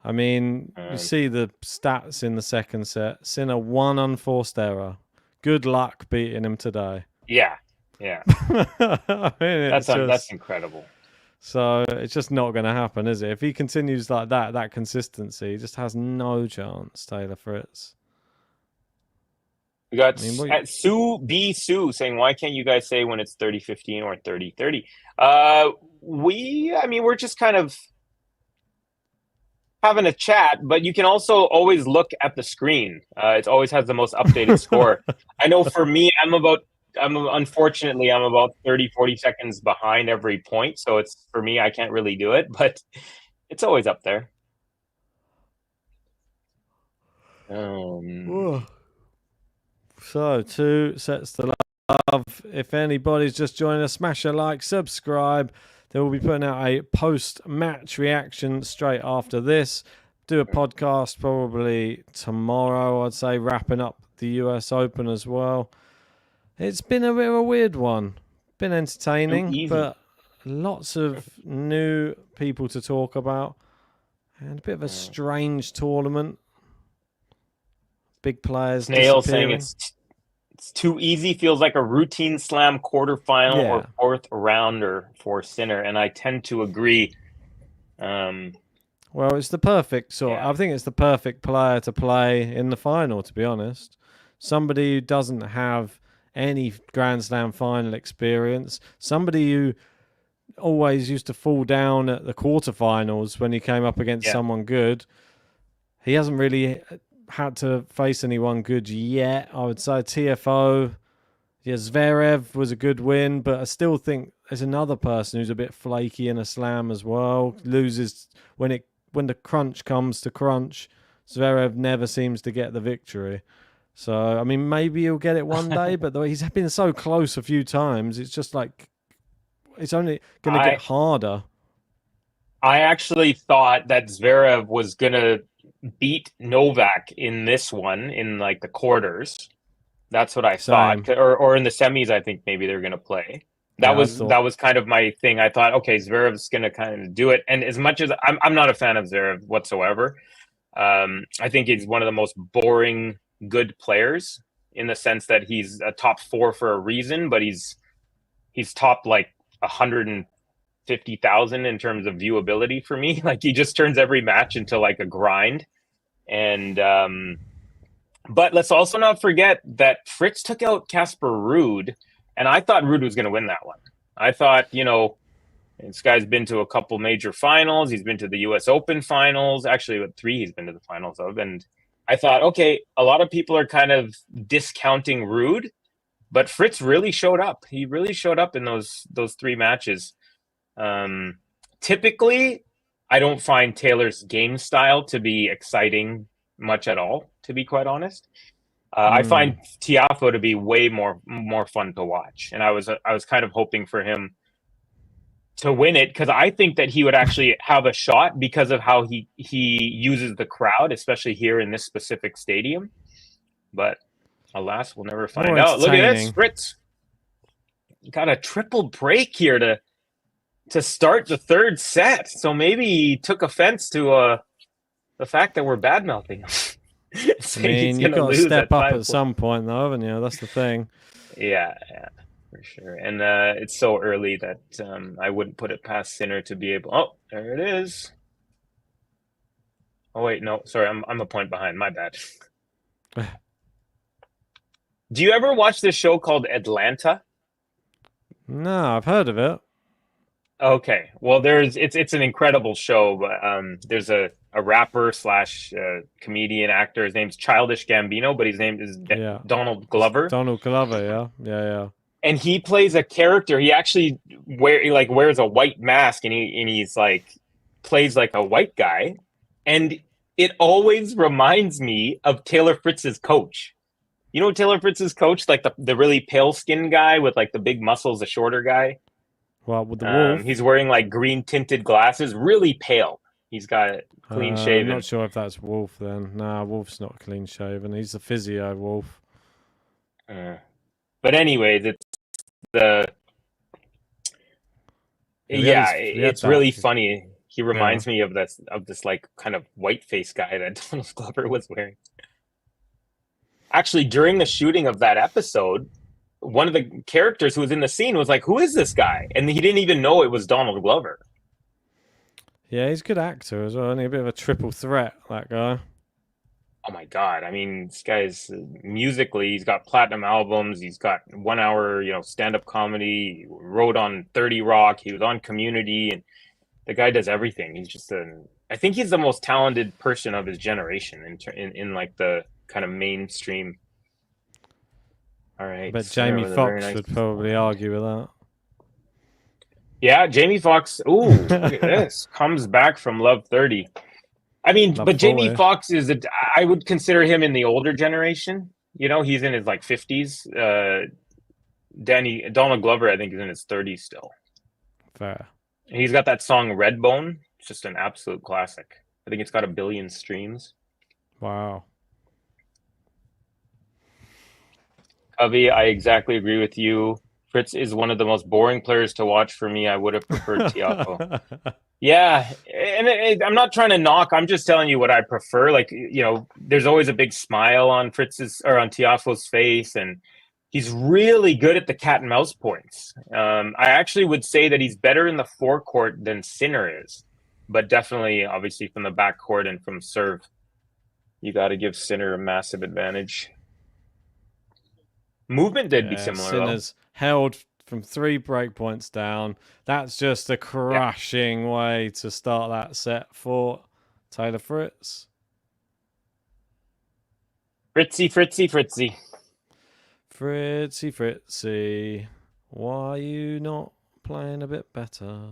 I mean, you see the stats in the second set. Sinner 1 unforced error. Good luck beating him today. Yeah. I mean, that's incredible. So it's just not going to happen, is it? If he continues like that consistency, he just has no chance, Taylor Fritz. We got Sue B. Sue saying, why can't you guys say when it's 30-15 or 30-30? We're just kind of having a chat, but you can also always look at the screen. It always has the most updated score. I know for me, unfortunately, I'm about 30-40 seconds behind every point. So it's for me, I can't really do it, but it's always up there. So 2 sets to love. If anybody's just joined us, smash a like, subscribe. They will be putting out a post-match reaction straight after this. Do a podcast probably tomorrow, I'd say, wrapping up the US Open as well. It's been a bit of a weird one. Been entertaining, but lots of new people to talk about. And a bit of a strange tournament. Big players Snail saying it's too easy. Feels like a routine slam quarterfinal or 4th rounder for Sinner, and I tend to agree. Well, it's the perfect sort. I think it's the perfect player to play in the final, to be honest. Somebody who doesn't have any Grand Slam final experience. Somebody who always used to fall down at the quarterfinals when he came up against someone good. He hasn't really had to face anyone good yet. I would say TFO. Zverev was a good win, but I still think there's another person who's a bit flaky in a slam as well. Loses when the crunch comes to crunch. Zverev never seems to get the victory. So, I mean, maybe he'll get it one day, but he's been so close a few times. It's just like, it's only going to get harder. I actually thought that Zverev was going to beat Novak in this one, in like the quarters. That's what I thought. Or in the semis, I think maybe they're going to play. That was kind of my thing. I thought, okay, Zverev's going to kind of do it. And as much as I'm not a fan of Zverev whatsoever, I think he's one of the most boring good players in the sense that he's a top 4 for a reason, but he's top like 150,000 in terms of viewability for me. Like he just turns every match into like a grind. And but let's also not forget that Fritz took out Casper Ruud, and I thought Ruud was going to win that one. I thought, this guy's been to a couple major finals. He's been to the US Open finals. Actually, with 3 he's been to the finals of. And I thought, okay, a lot of people are kind of discounting Ruud, but Fritz really showed up. He really showed up in those 3 matches. Typically, I don't find Taylor's game style to be exciting much at all, to be quite honest. I find Tiafoe to be way more fun to watch, and I was kind of hoping for him to win it because I think that he would actually have a shot because of how he uses the crowd, especially here in this specific stadium. But alas, we'll never find out. Look at this, Fritz got a triple break here to start the 3rd set. So maybe he took offense to the fact that we're bad mouthing him. I mean, you've got to step up at some point, though, haven't you? That's the thing. Yeah, for sure. And it's so early that I wouldn't put it past Sinner to be able. Oh, there it is. Oh wait, no, sorry, I'm a point behind. My bad. Do you ever watch this show called Atlanta? No, I've heard of it. Okay, well, it's an incredible show, but there's a rapper / comedian actor. His name's Childish Gambino, but his name is Donald Glover. Donald Glover, yeah. And he plays a character. He actually wears a white mask, and he's like plays like a white guy, and it always reminds me of Taylor Fritz's coach. You know Taylor Fritz's coach, like the really pale skinned guy with like the big muscles, the shorter guy. Well, with the wolf, he's wearing like green tinted glasses, really pale. He's got clean shaven. I'm not sure if that's Wolf then. Nah, Wolf's not clean shaven. He's a physio Wolf. But anyways, it's really funny. He reminds me of this like kind of white face guy that Donald Glover was wearing. Actually, during the shooting of that episode, one of the characters who was in the scene was like, "Who is this guy?" And he didn't even know it was Donald Glover. Yeah, he's a good actor as well. Isn't he? A bit of a triple threat, that guy. Oh my God. I mean, this guy's musically, he's got platinum albums. He's got 1 hour, stand-up comedy. He wrote on 30 Rock. He was on Community, and the guy does everything. He's just I think he's the most talented person of his generation in like the kind of mainstream. All right. But Jamie Foxx would probably argue with that. Yeah, Jamie Foxx. Ooh, look at this. Comes back from Love 30. I mean, but Jamie Foxx I would consider him in the older generation. He's in his like 50s. Donald Glover, I think, is in his 30s still. Fair. And he's got that song Redbone. It's just an absolute classic. I think it's got 1 billion streams. Wow. Covey, I exactly agree with you. Fritz is one of the most boring players to watch for me. I would have preferred Tiafoe. Yeah, and I'm not trying to knock. I'm just telling you what I prefer. Like, there's always a big smile on on Tiafoe's face, and he's really good at the cat and mouse points. I actually would say that he's better in the forecourt than Sinner is, but definitely, obviously, from the backcourt and from serve, you got to give Sinner a massive advantage. Movement did be similar. Sinner's held from 3 break points down. That's just a crashing way to start that set for Taylor Fritz. Fritzy. Fritzy. Why are you not playing a bit better?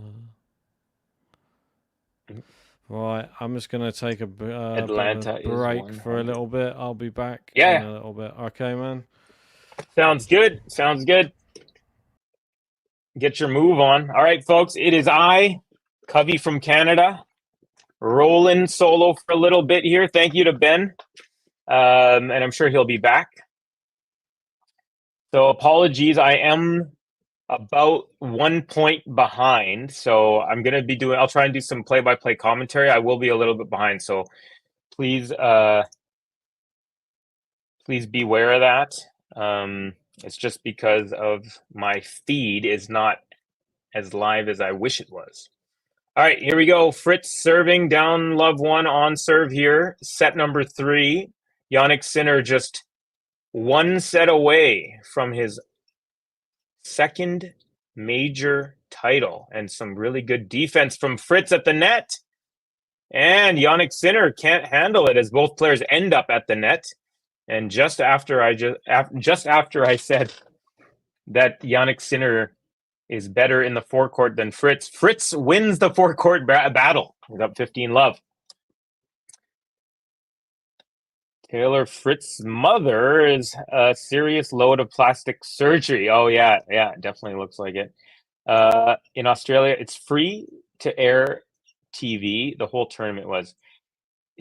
Right, I'm just going to take a Atlanta break for a little bit. I'll be back in a little bit. Okay, man? Sounds good. Sounds good. Get your move on. All right, folks. It is I, Covey from Canada, rolling solo for a little bit here. Thank you to Ben. And I'm sure he'll be back. So apologies. I am about 1 point behind. So I'm going to be I'll try and do some play-by-play commentary. I will be a little bit behind. So please, please beware of that. It's just because of my feed is not as live as I wish it was. All right, here we go. Fritz serving down love one on serve here. Set number 3. Jannik Sinner just one set away from his second major title, and some really good defense from Fritz at the net. And Jannik Sinner can't handle it as both players end up at the net. And just after I said that Jannik Sinner is better in the forecourt than Fritz, Fritz wins the forecourt battle. He's up 15 love. Taylor Fritz's mother is a serious load of plastic surgery. Oh, yeah, definitely looks like it. In Australia, it's free to air TV. The whole tournament was.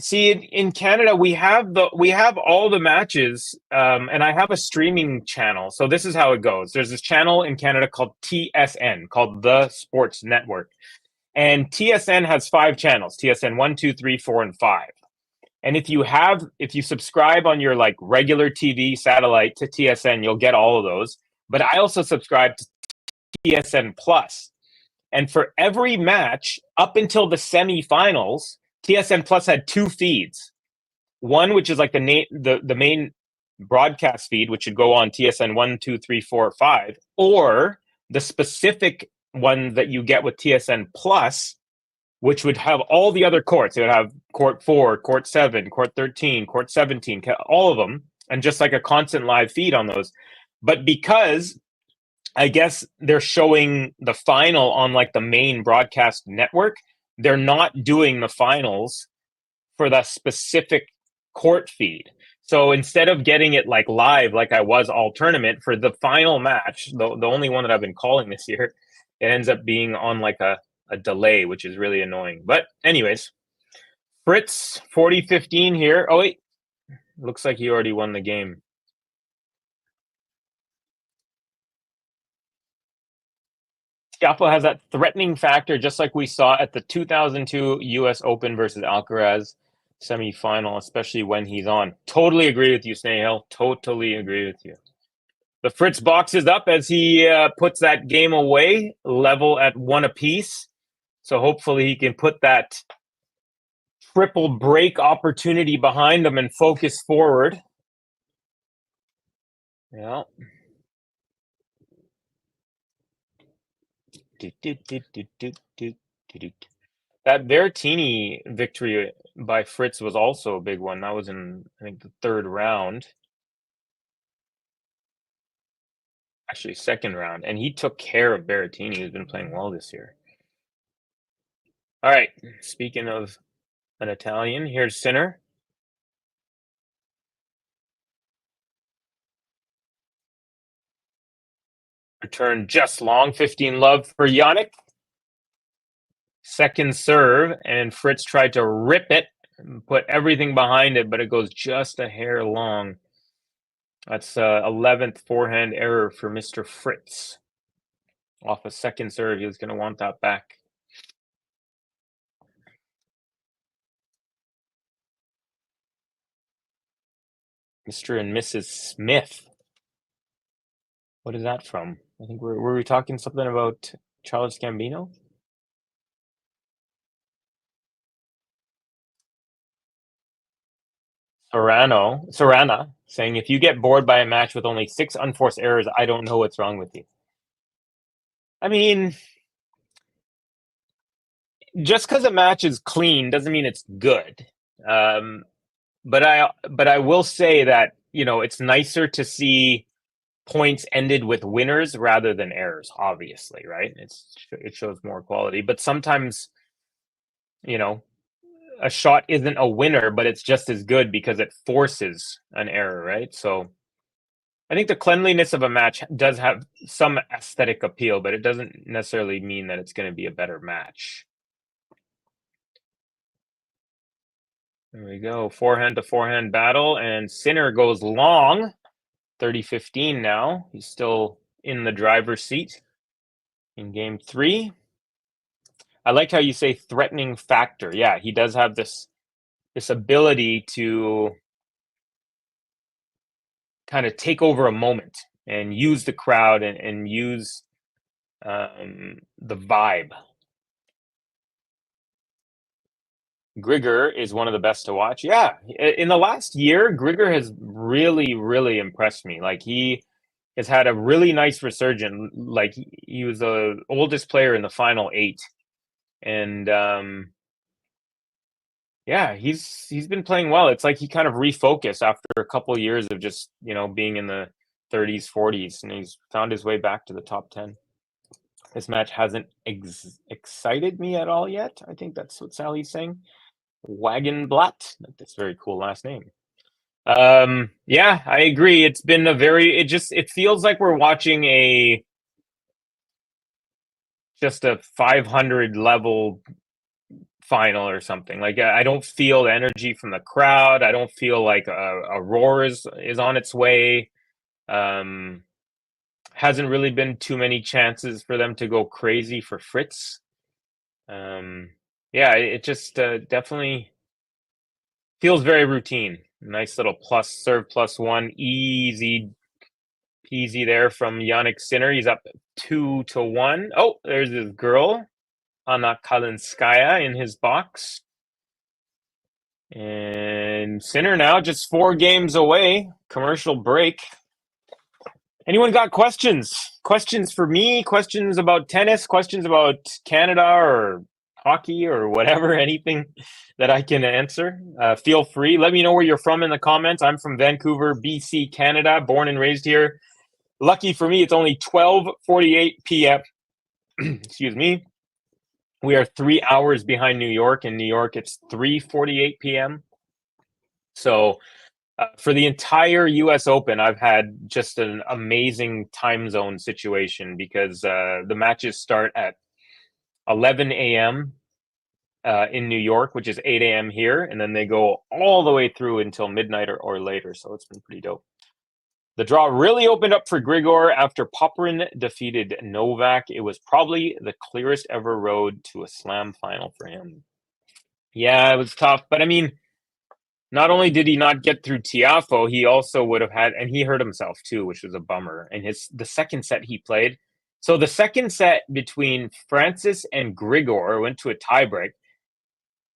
See, in Canada, we have all the matches, and I have a streaming channel. So this is how it goes. There's this channel in Canada called TSN, called The Sports Network. And TSN has 5 channels, TSN 1, 2, 3, 4, and 5. And if you subscribe on your like regular TV satellite to TSN, you'll get all of those. But I also subscribe to TSN Plus. And for every match up until the semifinals, TSN Plus had 2 feeds. One, which is like the main broadcast feed, which would go on TSN 1, 2, 3, 4, 5, or the specific one that you get with TSN Plus, which would have all the other courts. It would have court 4, court 7, court 13, court 17, all of them, and just like a constant live feed on those. But because I guess they're showing the final on like the main broadcast network, they're not doing the finals for the specific court feed. So instead of getting it like live, like I was all tournament, for the final match, the only one that I've been calling this year, it ends up being on like a delay, which is really annoying. But anyways, Fritz 40-15 here. Oh wait, looks like he already won the game. Schiaffo has that threatening factor, just like we saw at the 2002 US Open versus Alcaraz semifinal, especially when he's on. Totally agree with you, Snehal. Totally agree with you. The Fritz boxes up as he puts that game away, level at 1 apiece. So hopefully he can put that triple break opportunity behind him and focus forward. Yeah. That Berrettini victory by Fritz was also a big one. That was in, I think, the 3rd round. Actually, 2nd round. And he took care of Berrettini, who's been playing well this year. All right. Speaking of an Italian, here's Sinner. Return just long. 15 love for Jannik. Second serve, and Fritz tried to rip it and put everything behind it, but it goes just a hair long. That's 11th forehand error for Mr. Fritz. Off a second serve, he was going to want that back. Mr. and Mrs. Smith. What is that from? I think were we talking something about Charles Gambino? Sorana saying, if you get bored by a match with only 6 unforced errors, I don't know what's wrong with you. I mean, just because a match is clean doesn't mean it's good. But I will say that, you know, it's nicer to see points ended with winners rather than errors, obviously, right? It shows more quality. But sometimes, you know, a shot isn't a winner, but it's just as good because it forces an error, right? So I think the cleanliness of a match does have some aesthetic appeal, but it doesn't necessarily mean that it's going to be a better match. There we go. Forehand to forehand battle, and Sinner goes long. 30-15 now. He's still in the driver's seat in game 3. I like how you say threatening factor. Yeah, he does have this ability to kind of take over a moment and use the crowd and use the vibe. Grigor is one of the best to watch. Yeah, in the last year, Grigor has really, really impressed me. Like, he has had a really nice resurgence. Like, he was the oldest player in the final 8. And yeah, he's been playing well. It's like he kind of refocused after a couple of years of just, being in the 30s, 40s, and he's found his way back to the top 10. This match hasn't excited me at all yet. I think that's what Sally's saying. Wagenblatt. That's a very cool last name. Yeah, I agree. It's been it feels like we're watching just a 500 level final or something. Like, I don't feel the energy from the crowd. I don't feel like a roar is on its way. Hasn't really been too many chances for them to go crazy for Fritz. Yeah, it just definitely feels very routine. Nice little serve +1, easy peasy there from Jannik Sinner. He's up 2-1. Oh, there's this girl, Anna Kalinskaya, in his box. And Sinner now just 4 games away. Commercial break. Anyone got questions? Questions for me? Questions about tennis? Questions about Canada or hockey or whatever? Anything that I can answer? Feel free. Let me know where you're from in the comments. I'm from Vancouver, BC, Canada. Born and raised here. Lucky for me, it's only 12:48 p.m. Excuse me. We are 3 hours behind New York. In New York, it's 3:48 p.m. So for the entire US Open, I've had just an amazing time zone situation because the matches start at 11 a.m. In New York, which is 8 a.m. here, and then they go all the way through until midnight or later. So it's been pretty dope. The draw really opened up for Grigor after Popyrin defeated Novak. It was probably the clearest ever road to a slam final for him. Yeah, it was tough. But I mean, not only did he not get through Tiafoe, he also would have had, and he hurt himself too, which was a bummer. And the second set he played. So the second set between Francis and Grigor went to a tiebreak.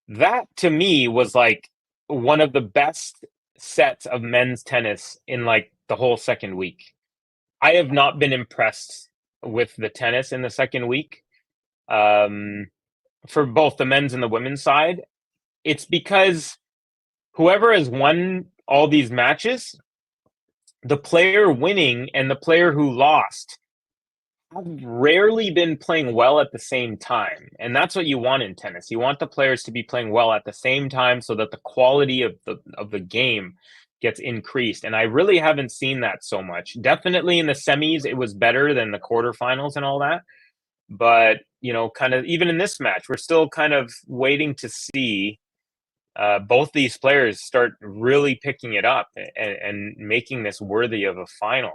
That to me was like one of the best sets of men's tennis in like the whole second week. I have not been impressed with the tennis in the second week for both the men's and the women's side. It's because whoever has won all these matches, the player winning and the player who lost have rarely been playing well at the same time. And that's what you want in tennis. You want the players to be playing well at the same time so that the quality of the game gets increased. And I really haven't seen that so much. Definitely in the semis, it was better than the quarterfinals and all that. But, kind of even in this match, we're still kind of waiting to see both these players start really picking it up and making this worthy of a final.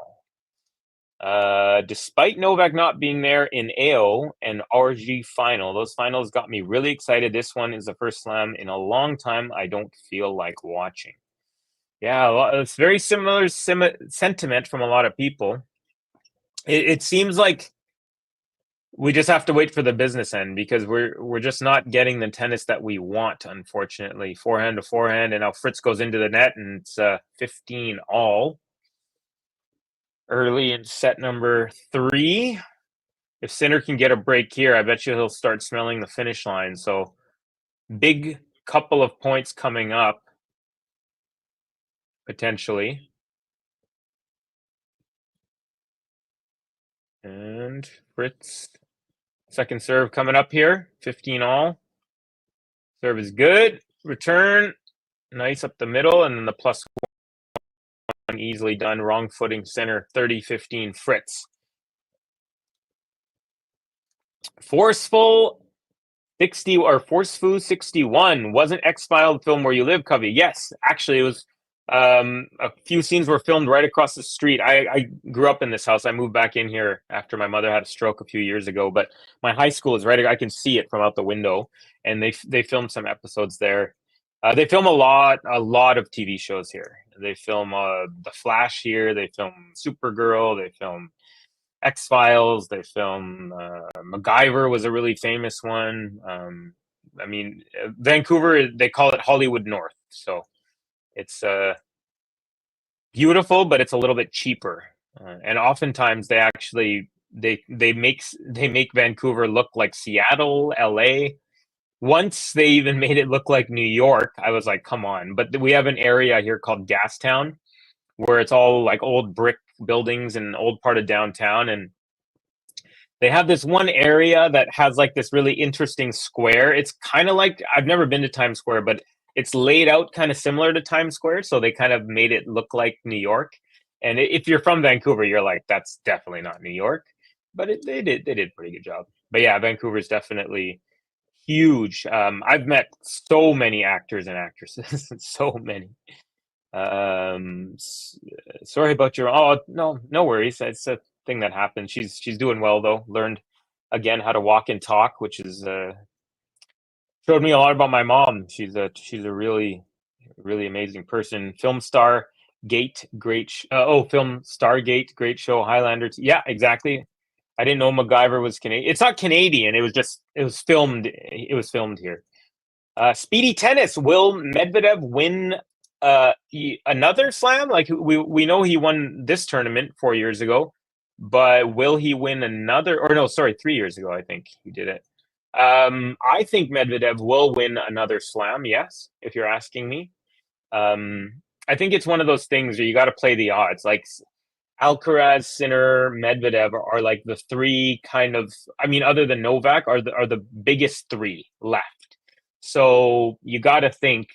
Despite Novak not being there in AO and RG final, those finals got me really excited. This one is the first slam in a long time I don't feel like watching. Yeah, it's very similar sentiment from a lot of people. It seems like we just have to wait for the business end because we're just not getting the tennis that we want, unfortunately. Forehand to forehand, and now Fritz goes into the net, and it's 15 all. Early in set number 3. If Sinner can get a break here, I bet you he'll start smelling the finish line. So big couple of points coming up, potentially. And Fritz, second serve coming up here, 15 all. Serve is good. return, nice up the middle, and then the +1 easily done. Wrong footing center, 30-15 Fritz. Forceful 60 or Forceful 61 wasn't X-Filed Film Where You Live, Covey. Yes, actually it was. A few scenes were filmed right across the street. I grew up in this house. I moved back in here after my mother had a stroke a few years ago, but my high school is right. I can see it from out the window, and they filmed some episodes there. They film a lot of TV shows here. They film The Flash here. They film Supergirl. They film X-Files. They film MacGyver was a really famous one. I mean, Vancouver, they call it Hollywood North. So it's beautiful, but it's a little bit cheaper. And oftentimes they actually they make Vancouver look like Seattle, LA. Once they even made it look like New York. I was like, come on. But we have an area here called Gastown, where it's all like old brick buildings and an old part of downtown. And they have this one area that has like this really interesting square. It's kind of like, I've never been to Times Square, but it's laid out kind of similar to Times Square. So they kind of made it look like New York. And if you're from Vancouver, you're like, that's definitely not New York. But they did a pretty good job. But yeah, Vancouver is definitely huge. I've met so many actors and actresses, so many. Sorry about your. Oh no worries. It's a thing that happens. She's doing well though. Learned again how to walk and talk, which is showed me a lot about my mom. She's a really amazing person. Film star Gate, great. Film Stargate, great show. Highlanders. Yeah, exactly. I didn't know MacGyver was Canadian. It's not Canadian. It was filmed here. Speedy tennis. Will Medvedev win another slam? Like we know he won this tournament 4 years ago, but will he win another? Or no, sorry, 3 years ago I think he did it. I think Medvedev will win another slam. Yes, if you're asking me. I think it's one of those things where you got to play the odds. Like Alcaraz, Sinner, Medvedev are like the three kind of, I mean, other than Novak, are the biggest three left. So you got to think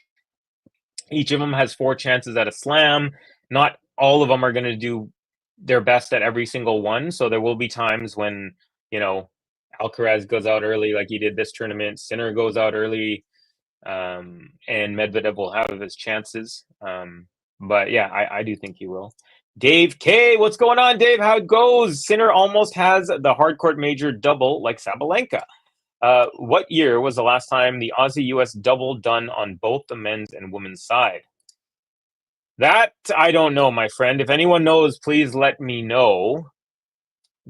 each of them has 4 chances at a slam. Not all of them are going to do their best at every single one. So there will be times when, Alcaraz goes out early like he did this tournament. Sinner goes out early, and Medvedev will have his chances. But yeah, I do think he will. Dave K, what's going on, Dave? How it goes? Sinner almost has the hardcourt major double like Sabalenka. What year was the last time the Aussie-US double done on both the men's and women's side? That I don't know, my friend. If anyone knows, please let me know.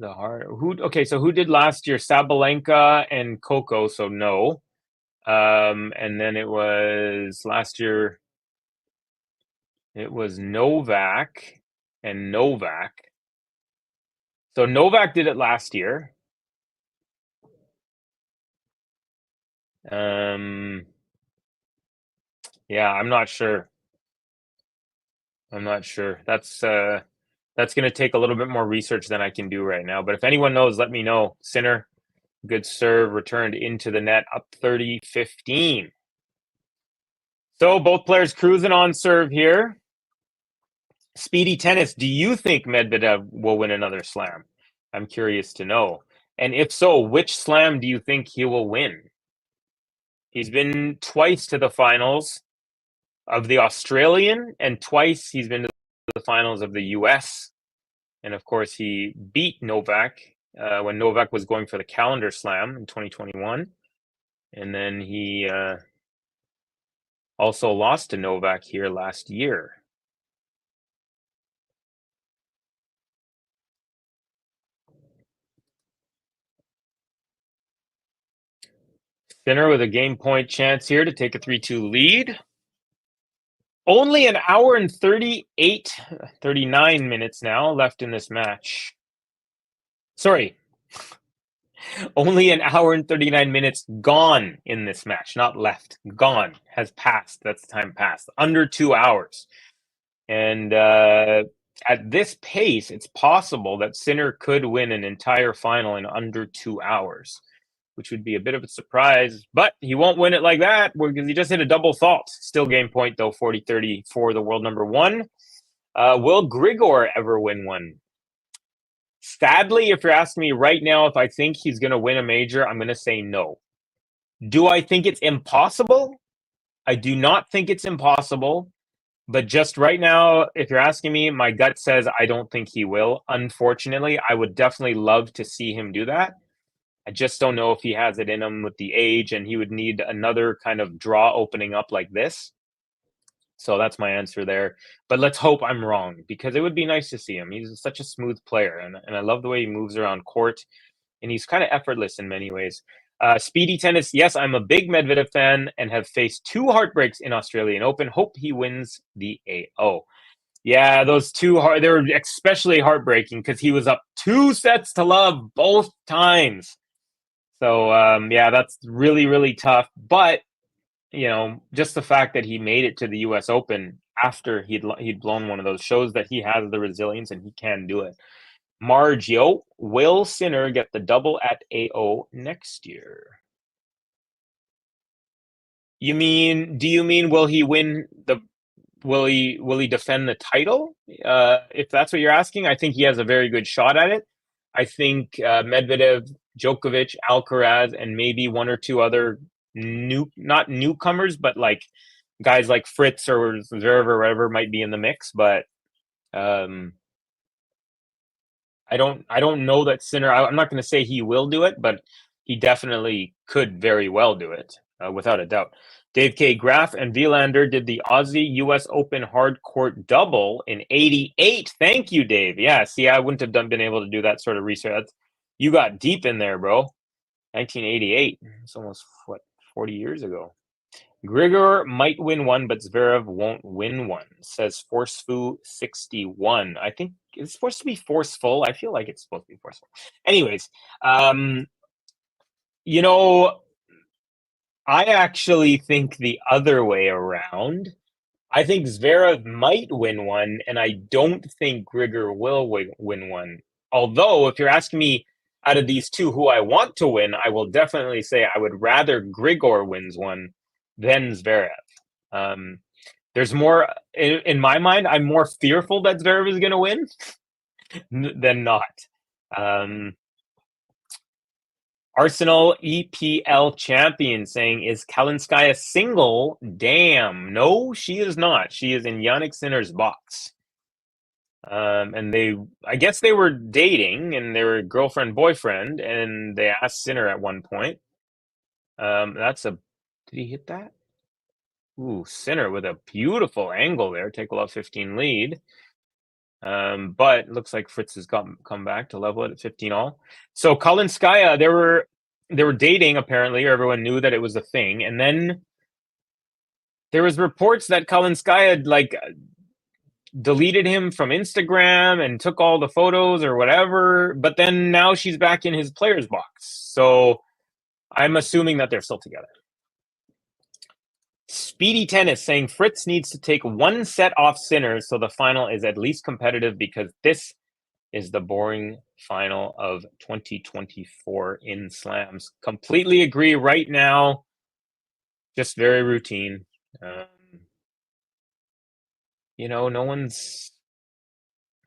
So who did last year? Sabalenka and Coco, so no. And then it was last year. It was Novak and Novak. So Novak did it last year. Yeah, I'm not sure. That's going to take a little bit more research than I can do right now. But if anyone knows, let me know. Sinner, good serve, returned into the net, up 30-15. So both players cruising on serve here. Speedy tennis, do you think Medvedev will win another slam? I'm curious to know. And if so, which slam do you think he will win? He's been twice to the finals of the Australian, and twice he's been to the finals of the US. And of course, he beat Novak when Novak was going for the calendar slam in 2021. And then he also lost to Novak here last year. Sinner with a game point chance here to take a 3-2 lead. Only an hour and 39 minutes now left in this match. Sorry. Only an hour and 39 minutes gone in this match, not left. Gone. Has passed. That's time passed. Under 2 hours. And at this pace, it's possible that Sinner could win an entire final in under 2 hours. which would be a bit of a surprise. But he won't win it like that because he just hit a double fault. Still game point, though, 40-30 for the world number one. Will Grigor ever win one? Sadly, if you're asking me right now if I think he's going to win a major, I'm going to say no. Do I think it's impossible? I do not think it's impossible. But just right now, if you're asking me, my gut says I don't think he will. Unfortunately, I would definitely love to see him do that. I just don't know if he has it in him with the age, and he would need another kind of draw opening up like this. So that's my answer there. But let's hope I'm wrong, because it would be nice to see him. He's such a smooth player, and I love the way he moves around court, and he's kind of effortless in many ways. Speedy Tennis, yes, I'm a big Medvedev fan and have faced 2 heartbreaks in Australian Open. Hope he wins the AO. Yeah, those 2 they were especially heartbreaking because he was up 2 sets to love both times. So, yeah, that's really, really tough. But, you know, just the fact that he made it to the US Open after he'd blown one of those shows that he has the resilience and he can do it. Marge, will Sinner get the double at AO next year? Do you mean will he win will he defend the title? If that's what you're asking, I think he has a very good shot at it. I think Medvedev, Djokovic, Alcaraz, and maybe 1 or 2 other not newcomers, but like guys like Fritz or Zverev or whatever might be in the mix, but I don't know that Sinner. I'm not going to say he will do it, but he definitely could very well do it, without a doubt. Dave K. Graff and Wielander did the Aussie US Open hard court double in '88. Thank you, Dave. Yeah, see, I wouldn't have been able to do that sort of research. You got deep in there, bro. 1988. It's almost, 40 years ago. Grigor might win one, but Zverev won't win one, says Forceful61. I think it's supposed to be forceful. I feel like it's supposed to be forceful. Anyways, you know, I actually think the other way around. I think Zverev might win one, and I don't think Grigor will win one. Although, if you're asking me out of these 2 who I want to win, I will definitely say I would rather Grigor wins one than Zverev. There's more, in my mind, I'm more fearful that Zverev is going to win than not. Arsenal EPL champion saying, is Kalinskaya single? Damn. No, she is not. She is in Jannik Sinner's box. And I guess they were dating, and they were girlfriend, boyfriend, and they asked Sinner at one point. Did he hit that? Ooh, Sinner with a beautiful angle there. Take a lot 15 lead. But it looks like Fritz has come back to level it at 15 all. So Kalinskaya, they were dating apparently, or everyone knew that it was a thing. And then there was reports that Kalinskaya deleted him from Instagram and took all the photos or whatever. But then now she's back in his player's box. So I'm assuming that they're still together. Speedy Tennis saying Fritz needs to take 1 set off Sinner so the final is at least competitive, because this is the boring final of 2024 in slams. Completely agree right now. Just very routine. You know, no one's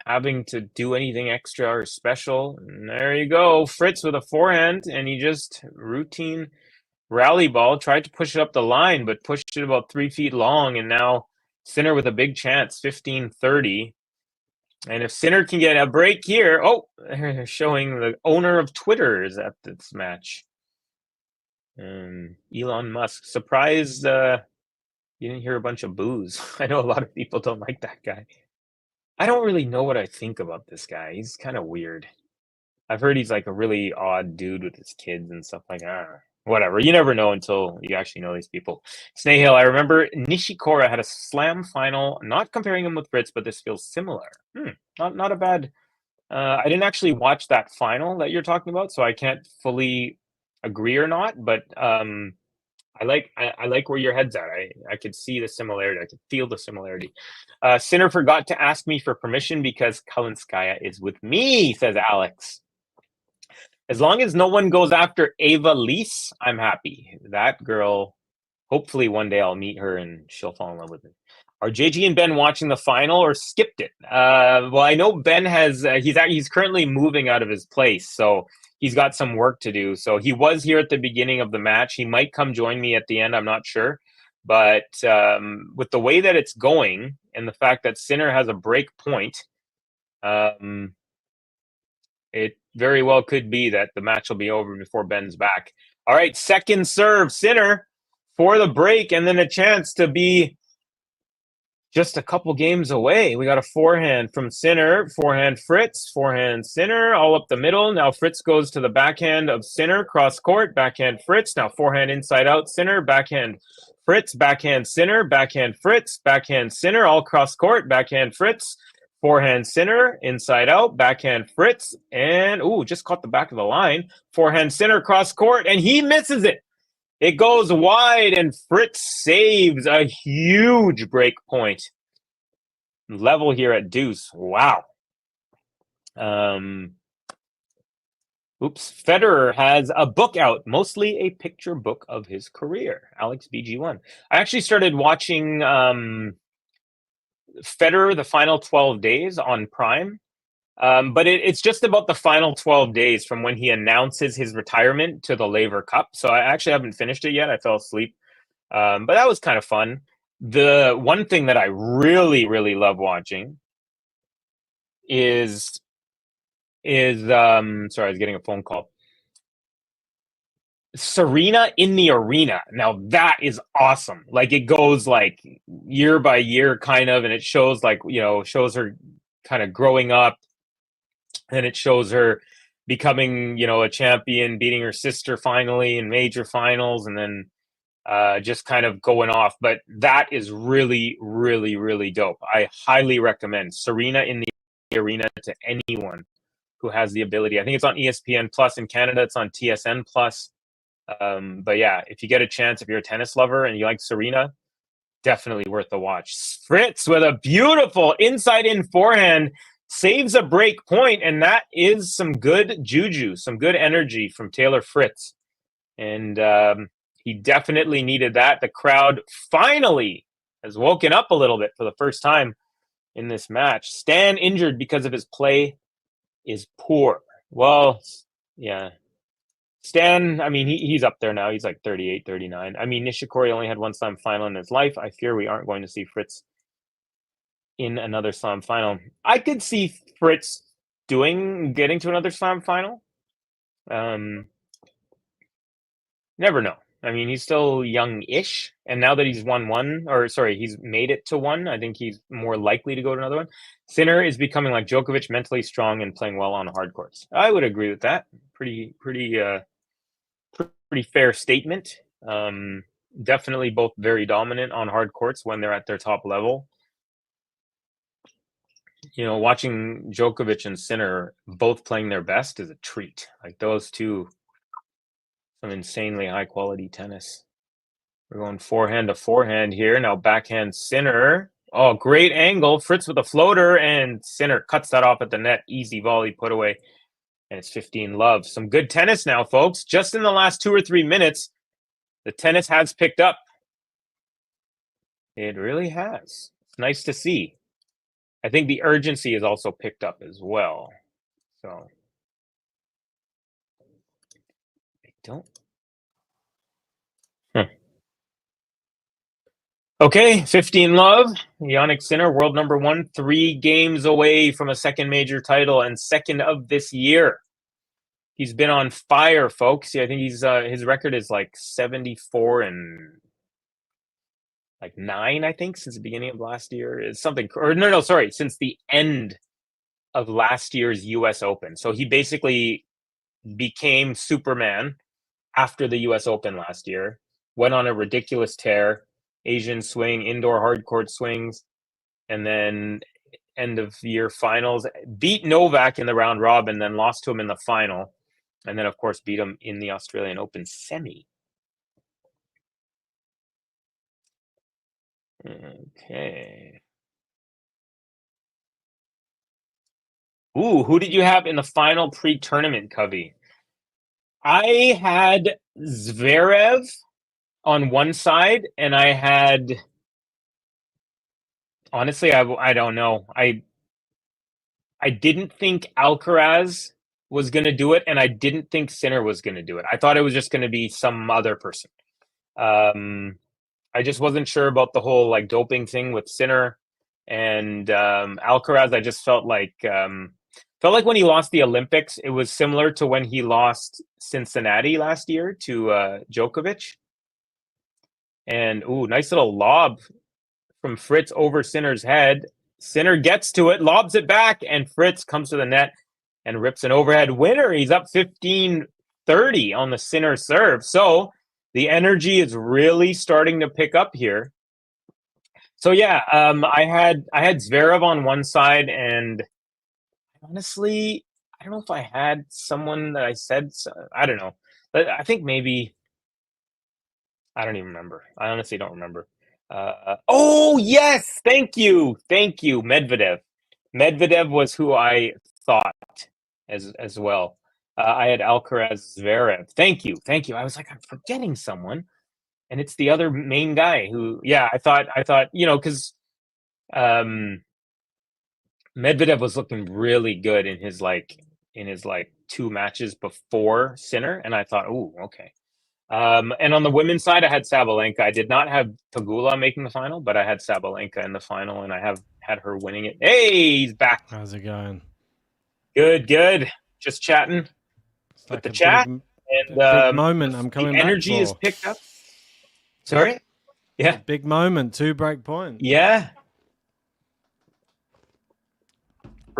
having to do anything extra or special. And there you go. Fritz with a forehand, and he just routine rally ball, tried to push it up the line, but pushed it about 3 feet long, and now Sinner with a big chance, 15-30. And if Sinner can get a break here, showing the owner of Twitter is at this match. Elon Musk. Surprised you didn't hear a bunch of boos. I know a lot of people don't like that guy. I don't really know what I think about this guy. He's kind of weird. I've heard he's like a really odd dude with his kids and stuff like that. Whatever. You never know until you actually know these people. Snahill, I remember Nishikora had a slam final, not comparing him with Fritz, but this feels similar. Not a bad. I didn't actually watch that final that you're talking about, so I can't fully agree or not, but I like where your head's at. I could see the similarity. I could feel the similarity. Sinner forgot to ask me for permission because Kalinskaya is with me, says Alex. As long as no one goes after Ava Lease, I'm happy. That girl, hopefully one day I'll meet her and she'll fall in love with me. Are JG and Ben watching the final or skipped it? Well, I know Ben has. He's currently moving out of his place, so he's got some work to do. So he was here at the beginning of the match. He might come join me at the end. I'm not sure. But with the way that it's going and the fact that Sinner has a break point, it very well could be that the match will be over before Ben's back. All right, second serve, Sinner for the break, and then a chance to be just a couple games away. We got a forehand from Sinner, forehand Fritz, forehand Sinner, all up the middle. Now Fritz goes to the backhand of Sinner, cross court, backhand Fritz. Now forehand inside out, Sinner, backhand Fritz, backhand Sinner, backhand Fritz, backhand Sinner, all cross court, backhand Fritz, forehand Sinner, inside out, backhand Fritz, and just caught the back of the line. Forehand Sinner, cross court, and he misses it. It goes wide, and Fritz saves a huge break point. Level here at deuce. Wow. Federer has a book out, mostly a picture book of his career. Alex BG1. I actually started watching Federer the final 12 days on Prime. But it's just about the final 12 days from when he announces his retirement to the Laver Cup. So I actually haven't finished it yet. I fell asleep. But that was kind of fun. The one thing that I really, really love watching is sorry, I was getting a phone call. Serena in the arena. Now that is awesome. Like it goes like year by year kind of, and it shows like, shows her kind of growing up. And it shows her becoming, a champion, beating her sister finally in major finals, and then just kind of going off. But that is really, really, really dope. I highly recommend Serena in the arena to anyone who has the ability. I think it's on ESPN Plus in Canada. It's on TSN Plus. But yeah, if you get a chance, if you're a tennis lover and you like Serena, definitely worth the watch. Fritz with a beautiful inside-in forehand. Saves a break point, and that is some good juju, some good energy from Taylor Fritz. And he definitely needed that. The crowd finally has woken up a little bit for the first time in this match. Stan injured because of his play is poor. Well, yeah. Stan, I mean, he's up there now. He's like 38, 39. I mean, Nishikori only had one slam final in his life. I fear we aren't going to see Fritz in another slam final. I could see Fritz getting to another slam final. Never know. I mean, he's still young-ish, and now that he's he's made it to one, I think he's more likely to go to another one. Sinner is becoming like Djokovic, mentally strong and playing well on hard courts. I would agree with that. Pretty fair statement. Definitely both very dominant on hard courts when they're at their top level. Watching Djokovic and Sinner both playing their best is a treat. Like those two, some insanely high quality tennis. We're going forehand to forehand here. Now backhand Sinner. Oh, great angle. Fritz with a floater, and Sinner cuts that off at the net. Easy volley put away. And it's 15-love. Some good tennis now, folks. Just in the last 2 or 3 minutes, the tennis has picked up. It really has. It's nice to see. I think the urgency is also picked up as well. So I don't. Okay, 15-love. Jannik Sinner, world number 1, 3 games away from a second major title and second of this year. He's been on fire, folks. I think he's his record is like 74 and like 9, I think, since the beginning of last year. It's something, or no, sorry, since the end of last year's US Open. So he basically became Superman after the US Open last year, went on a ridiculous tear, Asian swing, indoor hard court swings, and then end of year finals, beat Novak in the round robin, then lost to him in the final, and then of course beat him in the Australian Open semi. Okay. Ooh, who did you have in the final pre-tournament, Covey? I had Zverev on one side, and I had, honestly, I don't know. I didn't think Alcaraz was going to do it, and I didn't think Sinner was going to do it. I thought it was just going to be some other person. I just wasn't sure about the whole like doping thing with Sinner and Alcaraz. I just felt like when he lost the Olympics, it was similar to when he lost Cincinnati last year to Djokovic. And nice little lob from Fritz over Sinner's head. Sinner gets to it, lobs it back, and Fritz comes to the net and rips an overhead winner. He's up 15-30 on the Sinner serve. So the energy is really starting to pick up here. So yeah, I had Zverev on one side, and honestly, I don't know if I had someone that I said. I don't know. But I think maybe I don't even remember. I honestly don't remember. Oh yes, thank you, Medvedev. Medvedev was who I thought as well. I had Alcaraz, Zverev. Thank you. I was like, I'm forgetting someone, and it's the other main guy who. Yeah, I thought because Medvedev was looking really good in his 2 matches before Sinner, and I thought, oh, okay. And on the women's side, I had Sabalenka. I did not have Pegula making the final, but I had Sabalenka in the final, and I have had her winning it. Hey, he's back. How's it going? Good. Just chatting with the chat. Big moment. I'm coming back. Energy is picked up. Sorry? Yeah. Big moment. 2 break points. Yeah.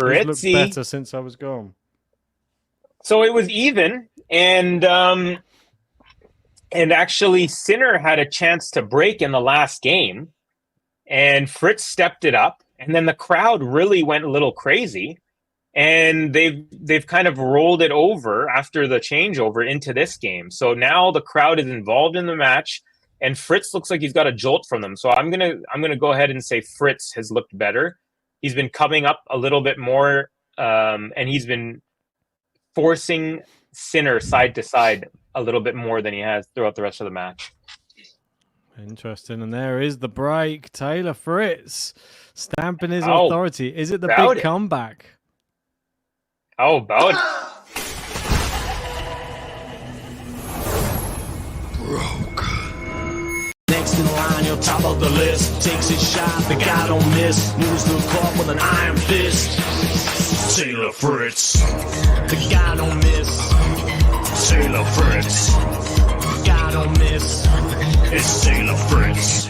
It's looked better since I was gone. So it was even, and actually Sinner had a chance to break in the last game, and Fritz stepped it up, and then the crowd really went a little crazy, and they've kind of rolled it over after the changeover into this game. So now the crowd is involved in the match, and Fritz looks like he's got a jolt from them. So I'm gonna go ahead and say Fritz has looked better. He's been coming up a little bit more, and he's been forcing Sinner side to side a little bit more than he has throughout the rest of the match. Interesting. And there is the break. Taylor Fritz stamping his authority. Is it the big comeback? Oh, about it. Next in line, you're top of the list. Takes his shot, the guy don't miss. Moves the court with an iron fist. Taylor Fritz, the guy don't miss. Taylor Fritz, the guy don't miss. It's Taylor Fritz.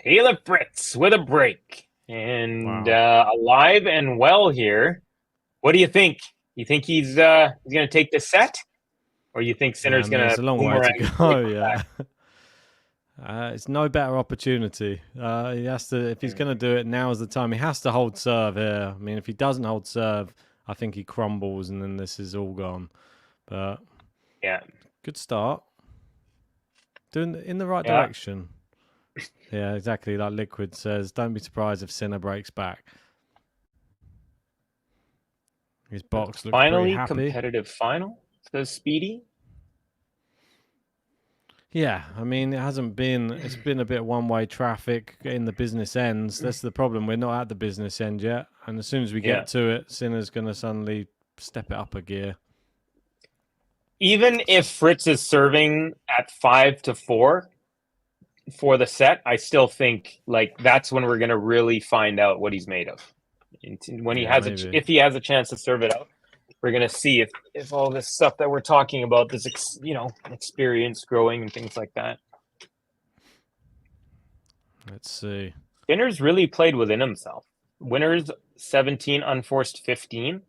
Taylor Fritz with a break. And alive and well here. What do you think? You think he's going to take this set? Or you think Sinner's going to... It's a long way to go, yeah. It's no better opportunity. He has to, if he's going to do it, now is the time. He has to hold serve here. I mean, if he doesn't hold serve, I think he crumbles and then this is all gone. But yeah, good start. Doing in the right direction. Yeah, exactly. Like Liquid says, don't be surprised if Sinner breaks back. His box looks finally pretty happy. Competitive final. Says Speedy. Yeah, I mean, it's been a bit one-way traffic in the business ends. That's the problem. We're not at the business end yet. And as soon as we get to it, Sinner's going to suddenly step it up a gear. Even if Fritz is serving at 5-4 for the set, I still think that's when we're going to really find out what he's made of. When he if he has a chance to serve it out, we're going to see if all this stuff that we're talking about, this experience growing and things like that. Let's see. Sinner's really played within himself. Winners 17, unforced 15.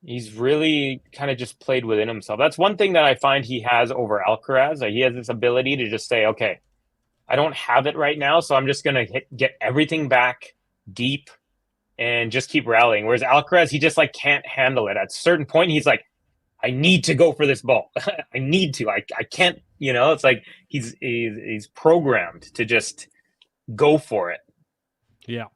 He's really kind of just played within himself. That's one thing that I find he has over Alcaraz. He has this ability to just say, okay, I don't have it right now, so I'm just going to get everything back deep and just keep rallying. Whereas Alcaraz, he just can't handle it. At a certain point, he's like, I need to go for this ball. I need to. I can't, it's like he's programmed to just go for it. Yeah.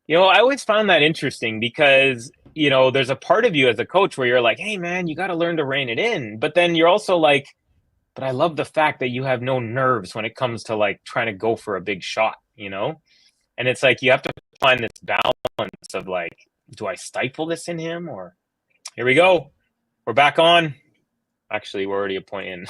I always found that interesting because you know, there's a part of you as a coach where you're like, hey, man, you got to learn to rein it in. But then you're also like, but I love the fact that you have no nerves when it comes to like trying to go for a big shot, you know? And it's like you have to find this balance of like, do I stifle this in him? Or here we go. We're back on. Actually, we're already a point in.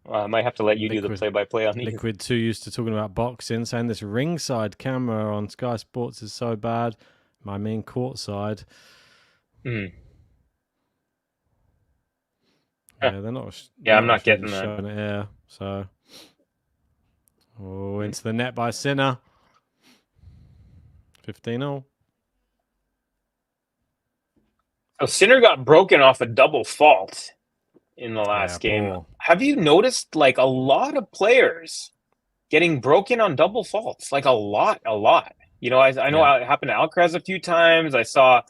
I might have to let you do the play-by-play on these. Liquid 2 used to talking about boxing, saying this ringside camera on Sky Sports is so bad. I mean courtside. Mm. Yeah, they're not. Yeah, I'm not getting that. Showing it here, so. Oh, into the net by Sinner. 15-0. So Sinner got broken off a double fault in the last game. Poor. Have you noticed like a lot of players getting broken on double faults? Like a lot. You know, I know it happened to Alcaraz a few times. I saw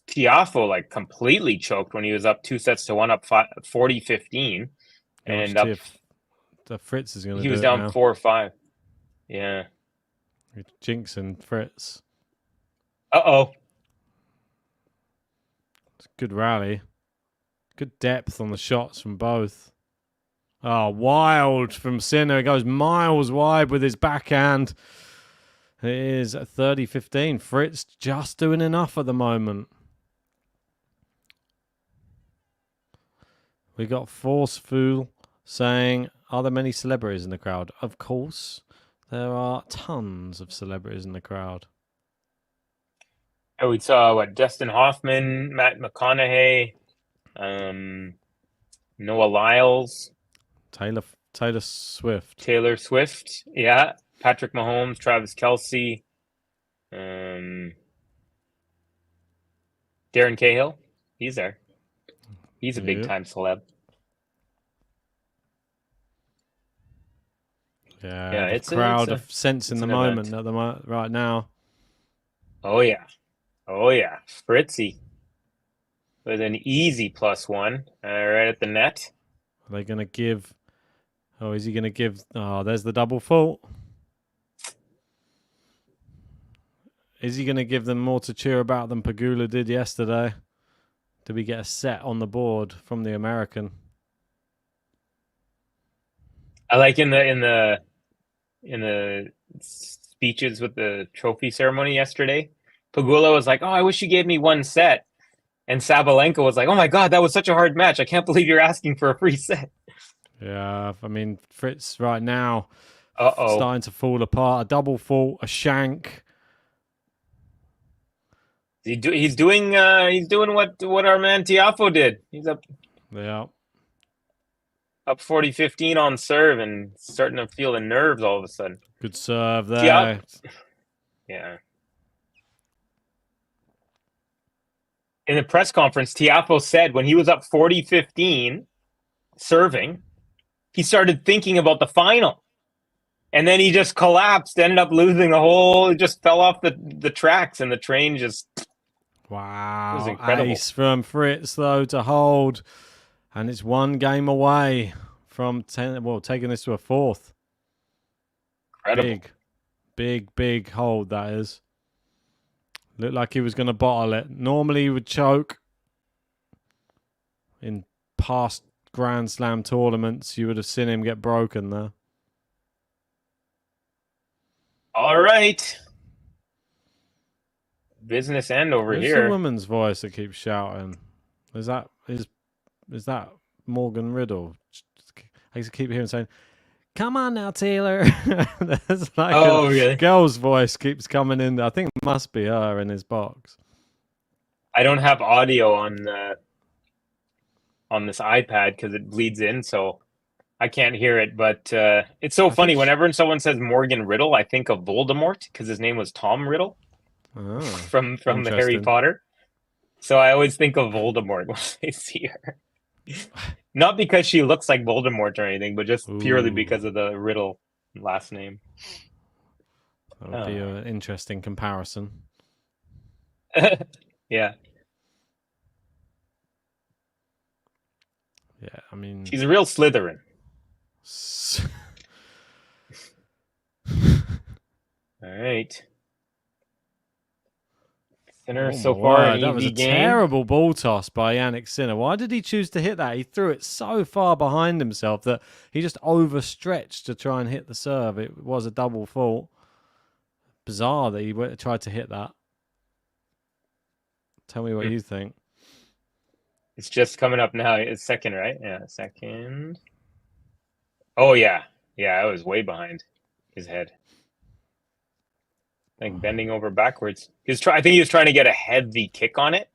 Tiafoe like completely choked when he was up 2-1 up 40-15. And up, the Fritz is going to do he was it down now. 4-5. Yeah. Jinxing Fritz. Uh-oh. It's a good rally. Good depth on the shots from both. Oh, wild from Sinner. It goes miles wide with his backhand. It is 30-15. Fritz just doing enough at the moment. We got Forceful saying, are there many celebrities in the crowd? Of course. There are tons of celebrities in the crowd. Oh, we saw Dustin Hoffman, Matt McConaughey, Noah Lyles, Taylor Swift. Taylor Swift, yeah, Patrick Mahomes, Travis Kelce, Darren Cahill. He's there. He's a big time celeb. Yeah, it's a crowd of sensing the moment right now. Oh yeah, Fritzy with an easy +1 right at the net. Are they going to give? Oh, is he going to give? Oh, there's the double fault. Is he going to give them more to cheer about than Pegula did yesterday? Did we get a set on the board from the American? I like in the speeches with the trophy ceremony yesterday, Pegula was like, "Oh, I wish you gave me one set," and Sabalenka was like, "Oh my God, that was such a hard match. I can't believe you're asking for a free set." Yeah, I mean Fritz right now Uh-oh. starting to fall apart. A double fault, a shank. He's doing what our man Tiafoe did. He's up 40-15 on serve and starting to feel the nerves all of a sudden. Good serve there. Yeah. In the press conference, Tiafoe said when he was up 40-15 serving, he started thinking about the final. And then he just collapsed, ended up losing he just fell off the tracks, and the train just... Wow. It was incredible. Ace from Fritz, though, to hold. And it's one game away from taking this to a fourth. Incredible. Big hold, that is. Looked like he was going to bottle it. Normally he would choke. In past Grand Slam tournaments, you would have seen him get broken there. All right. Business end over Who's here. the woman's voice that keeps shouting? Is that Morgan Riddle? I used to keep hearing saying, "Come on now, Taylor." There's like really? Girl's voice keeps coming in. I think it must be her in his box. I don't have audio on this iPad because it bleeds in, so I can't hear it. But it's so funny. Whenever someone says Morgan Riddle, I think of Voldemort because his name was Tom Riddle from the Harry Potter. So I always think of Voldemort when I see her. Not because she looks like Voldemort or anything, but just purely because of the Riddle last name. That would be an interesting comparison. Yeah. Yeah, I mean... She's a real Slytherin. All right. Sinner so far an that was easy a game. terrible ball toss by Jannik Sinner. Why did he choose to hit that? He threw it so far behind himself that he just overstretched to try and hit the serve. It was a double fault. Bizarre that he tried to hit that. Tell me what you think. It's just coming up now. It's second, right? Yeah, second. Oh, yeah. Yeah, I was way behind his head. Like bending over backwards. I think he was trying to get a heavy kick on it.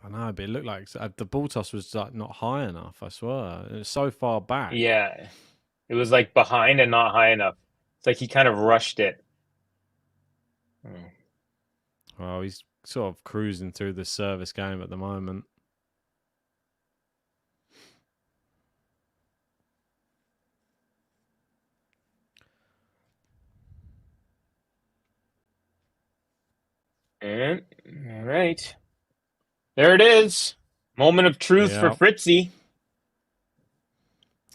I know, but it looked like the ball toss was like not high enough, I swear. It was so far back. Yeah. It was like behind and not high enough. It's like he kind of rushed it. Well, he's sort of cruising through the service game at the moment. And, all right. There it is. Moment of truth for Fritzy.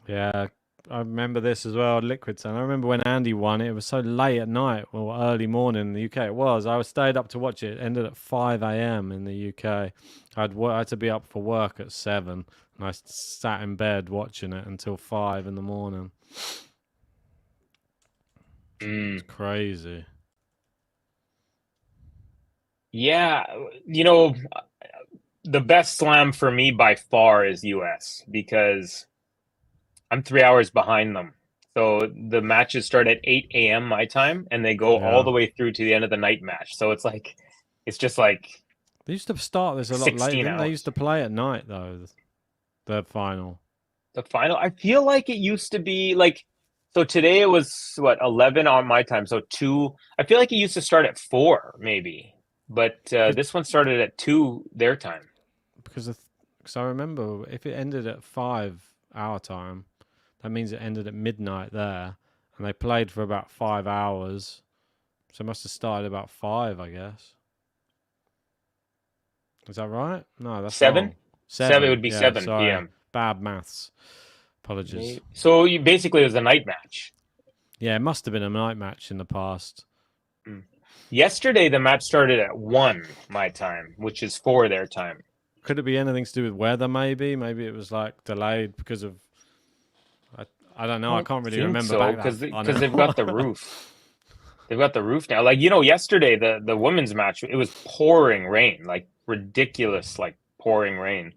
Yeah, I remember this as well, Liquid Sun. I remember when Andy won it. It was so late at night, or early morning in the UK. It was. I stayed up to watch it. It ended at 5 a.m. in the UK. I had to be up for work at 7, and I sat in bed watching it until 5 in the morning. It's crazy. Yeah, you know, the best slam for me by far is US because I'm 3 hours behind them. So the matches start at 8 a.m. my time, and they go all the way through to the end of the night match. So it's just like they used to start this a lot later. Didn't they used to play at night though? The final. The final. I feel like it used to be like. So today it was 11 on my time. So 2. I feel like it used to start at 4 maybe, but this one started at 2 their time. Because I remember if it ended at 5 our time, that means it ended at midnight there, and they played for about 5 hours. So it must have started about 5, I guess. Is that right? No, that's 7. wrong. 7. It would be 7 sorry. p.m. Bad maths. Apologies. So basically it was a night match. Yeah, it must have been a night match in the past. Yesterday the match started at 1 my time, which is 4 their time. Could it be anything to do with weather? Maybe it was like delayed because of. I don't know. I can't really remember so, because they've got the roof. They've got the roof now. Like yesterday the women's match, it was pouring rain, like ridiculous, like pouring rain.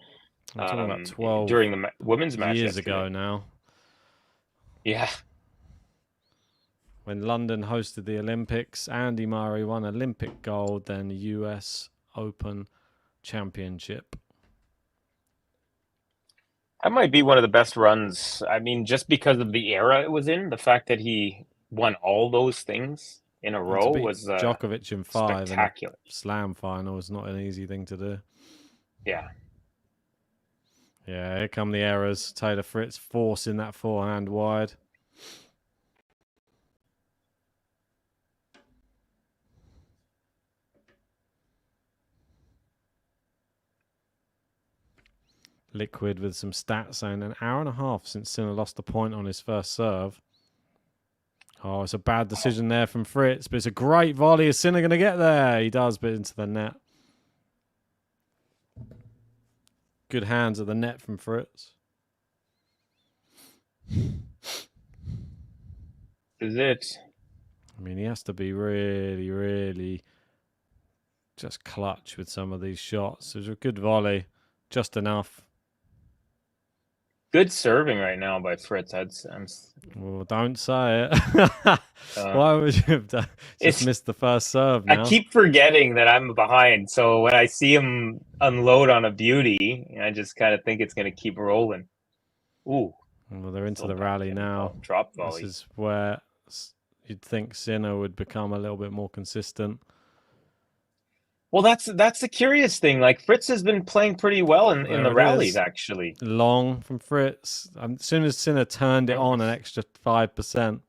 I'm talking about 12 during the women's match years yesterday. ago now. Yeah. When London hosted the Olympics, Andy Murray won Olympic gold, then the US Open championship. That might be one of the best runs. I mean, just because of the era it was in, the fact that he won all those things in a row was Djokovic in 5 spectacular. In a slam final is not an easy thing to do. Yeah. Yeah, here come the errors. Taylor Fritz forcing that forehand wide. Liquid with some stats saying an hour and a half since Sinner lost the point on his first serve. Oh, it's a bad decision there from Fritz, but it's a great volley. Is Sinner going to get there? He does, but into the net. Good hands at the net from Fritz. Is it? I mean, he has to be really, really just clutch with some of these shots. It was a good volley, just enough. Good serving right now by Fritz. Well, don't say it. Why would you have done? Missed the first serve now. I keep forgetting that I'm behind. So when I see him unload on a beauty, I just kind of think it's going to keep rolling. Ooh. Well, they're into the rally now. Drop volley. This is where you'd think Sinner would become a little bit more consistent. Well, that's the curious thing. Like Fritz has been playing pretty well in the rallies, actually. Long from Fritz. As soon as Sinner turned it on an extra 5%.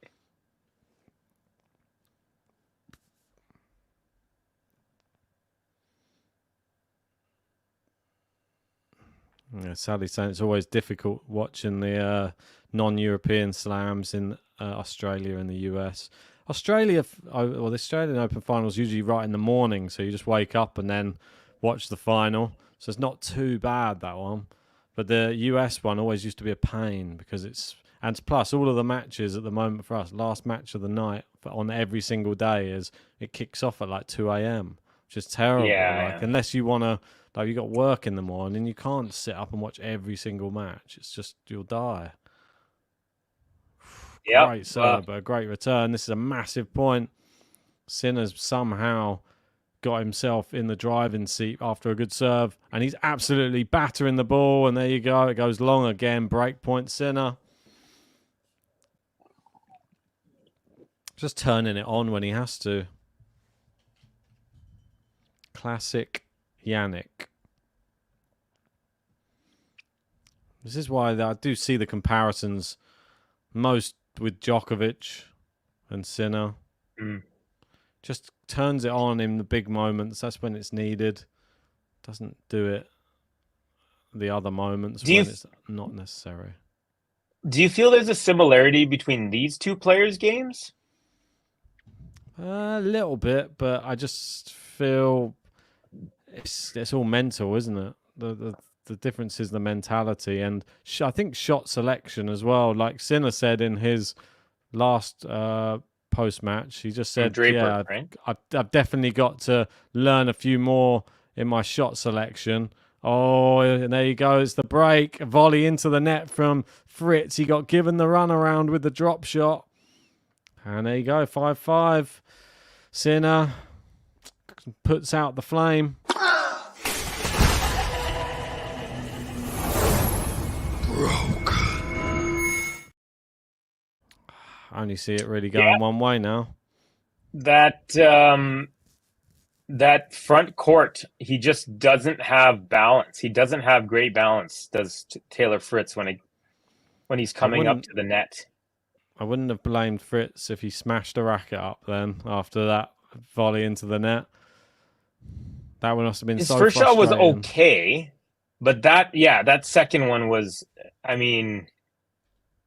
Yeah, sadly saying it's always difficult watching the non-European slams in Australia and the US. Australia, well, the Australian Open final is usually right in the morning, so you just wake up and then watch the final. So it's not too bad, that one. But the US one always used to be a pain because it's... And plus, all of the matches at the moment for us, last match of the night on every single day is it kicks off at like 2 a.m., which is terrible. Unless you want to... Like, you got work in the morning, you can't sit up and watch every single match. It's just, you'll die. Great serve, but a great return. This is a massive point. Sinner's somehow got himself in the driving seat after a good serve, and he's absolutely battering the ball, and there you go. It goes long again. Break point, Sinner. Just turning it on when he has to. Classic Jannik. This is why I do see the comparisons most with Djokovic and Sinner. Just turns it on in the big moments. That's when it's needed. Doesn't do it the other moments when it's not necessary. Do you feel there's a similarity between these two players' games? A little bit, but I just feel it's all mental, isn't it? The difference is the mentality, and I think shot selection as well. Like Sinner said in his last post-match, he just said, Draper, right? I've definitely got to learn a few more in my shot selection. Oh, and there you go. It's the break. A volley into the net from Fritz. He got given the runaround with the drop shot. And there you go, 5-5. Sinner puts out the flame. I only see it really going one way now. That front court, he just doesn't have balance. He doesn't have great balance, does Taylor Fritz when he's coming up to the net. I wouldn't have blamed Fritz if he smashed a racket up then after that volley into the net. That one must have been His so first shot was frustrating. okay, but that second one was, I mean,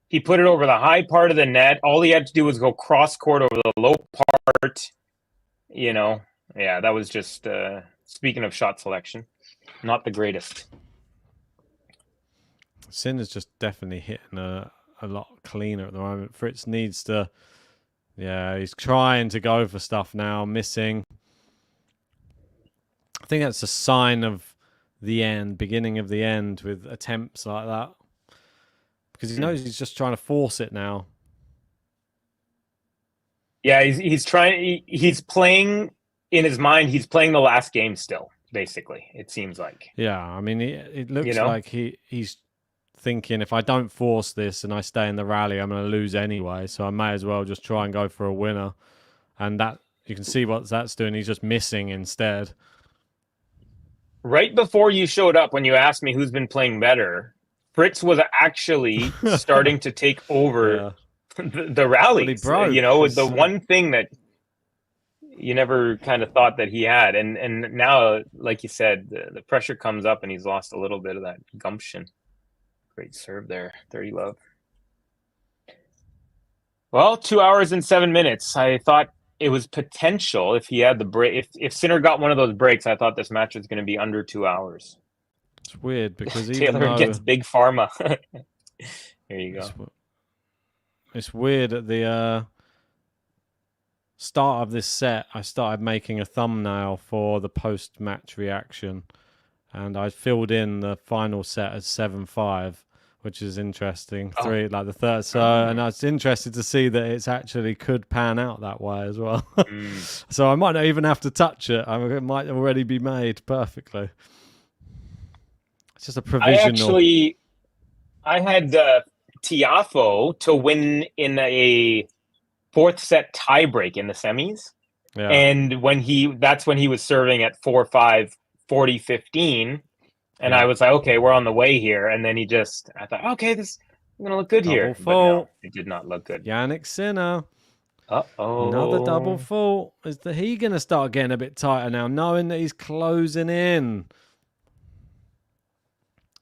he put it over the high part of the net. All he had to do was go cross court over the low part. That was just, speaking of shot selection, not the greatest. Sinner's just definitely hitting a lot cleaner at the moment. Fritz needs to, he's trying to go for stuff now, missing. I think that's a sign of the end, beginning of the end with attempts like that. Because he knows he's just trying to force it now. Yeah, he's trying. He's playing in his mind. He's playing the last game still. Basically, it seems like. Yeah, I mean, it looks like he's thinking, if I don't force this and I stay in the rally, I'm going to lose anyway. So I may as well just try and go for a winner. And that you can see what that's doing. He's just missing instead. Right before you showed up, when you asked me who's been playing better, Fritz was actually starting to take over the rallies. The one thing that you never kind of thought that he had. And now, like you said, the pressure comes up and he's lost a little bit of that gumption. Great serve there. 30 love. Well, 2 hours and 7 minutes. I thought it was potential if he had the break. If Sinner got one of those breaks, I thought this match was going to be under 2 hours. It's weird because Taylor gets big pharma. Here you go. It's weird at the start of this set. I started making a thumbnail for the post-match reaction, and I filled in the final set as 7-5, which is interesting. The third. So, and I was interested to see that it's actually could pan out that way as well. So I might not even have to touch it. It might already be made perfectly. It's just a provisional. I had Tiafoe to win in a fourth set tiebreak in the semis. Yeah. And that's when he was serving at 4-5, 40-15. And I was like, okay, we're on the way here. And then I thought, okay, this is going to look good here. But no, it did not look good. Jannik Sinner. Uh-oh. Another double fault. Is he going to start getting a bit tighter now, knowing that he's closing in?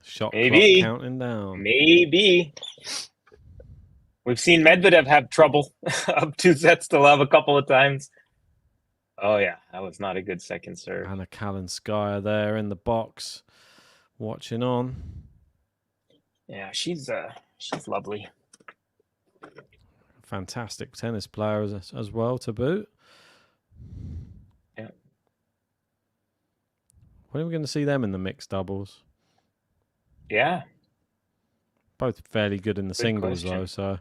Shot clock counting down. Maybe. We've seen Medvedev have trouble up 2 sets to love a couple of times. Oh, yeah. That was not a good second serve. Anna Kalinskaya there in the box, watching on. Yeah, she's lovely. Fantastic tennis player as well to boot. Yeah. When are we going to see them in the mixed doubles? Yeah. Both fairly good in the singles, question. though. So,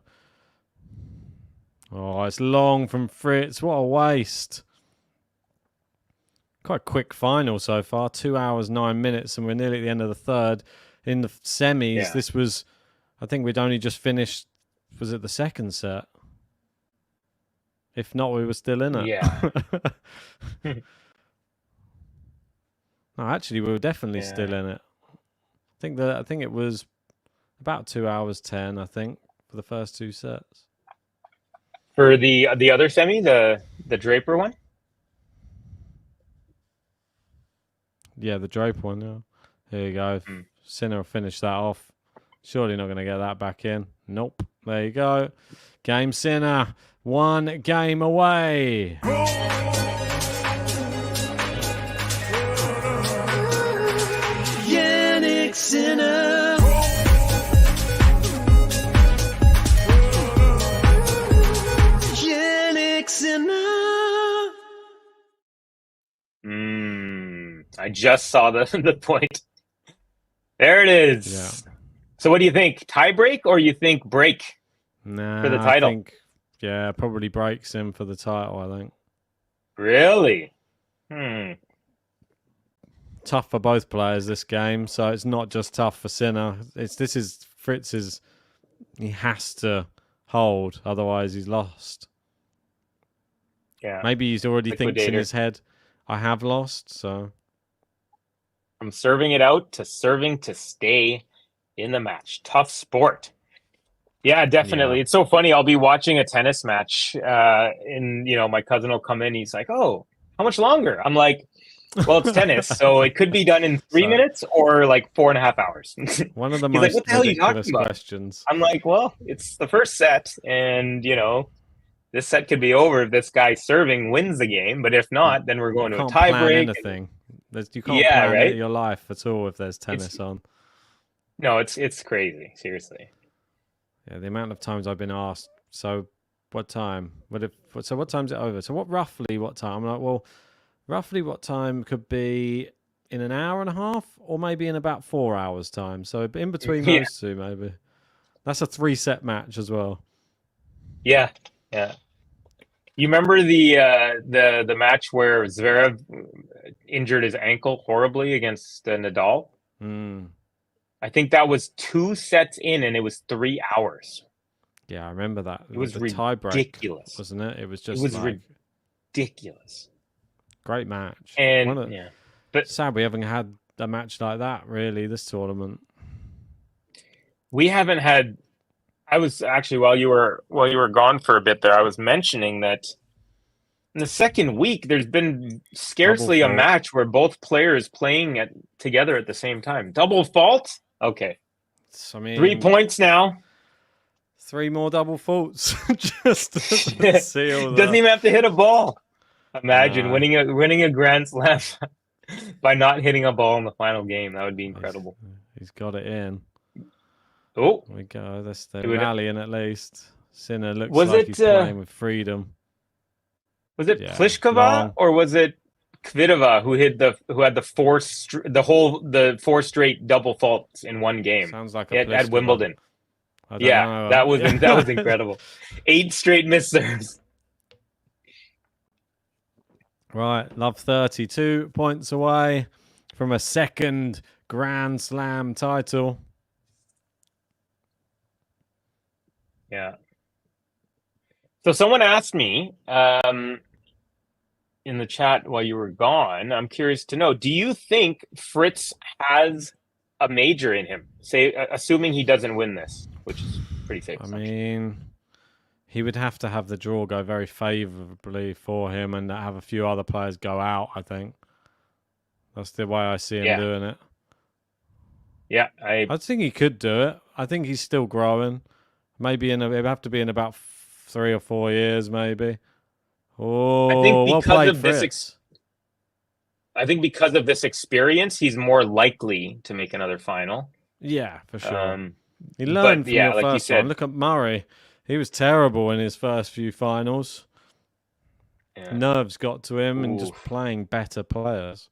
oh, it's long from Fritz. What a waste! Quite a quick final so far. 2 hours 9 minutes, and we're nearly at the end of the third. In the semis, This was, I think we'd only just finished. Was it the second set? If not, we were still in it. Yeah. No, actually, we were definitely still in it. I think it was about 2 hours 10. I think for the first 2 sets. For the other semi, the Draper one. Yeah, the Draper one. Yeah. Here you go. Sinner will finish that off. Surely not going to get that back in. Nope. There you go. Game Sinner. 1 game away. Jannik Sinner. Jannik Sinner. I just saw the point. There it is. Yeah. So what do you think? Tie break or you think break Nah, for the title? I think, probably breaks him for the title, I think. Really? Tough for both players this game, so it's not just tough for Sinner. This is Fritz's. He has to hold, otherwise he's lost. Yeah. Maybe he's already thinks in Liquidator. his head, I have lost, so... From serving it out to serving to stay in the match. Tough sport. Yeah, definitely. Yeah. It's so funny. I'll be watching a tennis match and, my cousin will come in. He's like, oh, how much longer? I'm like, well, it's tennis. So it could be done in 3 minutes or like 4.5 hours. One of the He's most like, what the hell are you talking ridiculous about? questions. I'm like, well, it's the first set. And, this set could be over if this guy serving wins the game. But if not, then we're going to a tie break. Anything. You can't plan your life at all if there's tennis on. No, it's crazy. Seriously. Yeah, the amount of times I've been asked, so what time? So what time's it over? So roughly what time? I'm like, well, roughly what time could be in an hour and a half or maybe in about 4 hours time. So in between those two, maybe. That's a 3-set match as well. Yeah. Yeah. You remember the match where Zverev injured his ankle horribly against Nadal? I think that was 2 sets in, and it was 3 hours. Yeah, I remember that. It was ridiculous, wasn't it? It was ridiculous. Great match. And but sad we haven't had a match like that really this tournament. We haven't had. I was actually while you were gone for a bit there, I was mentioning that in the second week there's been scarcely a match where both players playing together at the same time. Double fault? Okay. I mean, 3 points now. 3 more double faults just to seal. Doesn't even have to hit a ball. Imagine winning a Grand Slam by not hitting a ball in the final game. That would be incredible. He's got it in. Oh, there we go. They're rallying at least. Sinner looks he's playing with freedom. Was it Pliskova or was it Kvitova who had the 4 straight double faults in one game? Sounds like at Wimbledon. Yeah, that was incredible. 8 straight missed serves. Right, Love 32 points away from a second Grand Slam title. Yeah. So someone asked me in the chat while you were gone, I'm curious to know, do you think Fritz has a major in him? Say, assuming he doesn't win this, which is pretty safe. I mean, he would have to have the draw go very favourably for him and have a few other players go out, I think. That's the way I see him doing it. Yeah, I think he could do it. I think he's still growing. Maybe it'd have to be in about 3 or 4 years, maybe. Oh, I think well because played, of this Fritz. I think because of this experience, he's more likely to make another final. Yeah, for sure. He learned from your first one. Look at Murray. He was terrible in his first few finals. Yeah. Nerves got to him and just playing better players.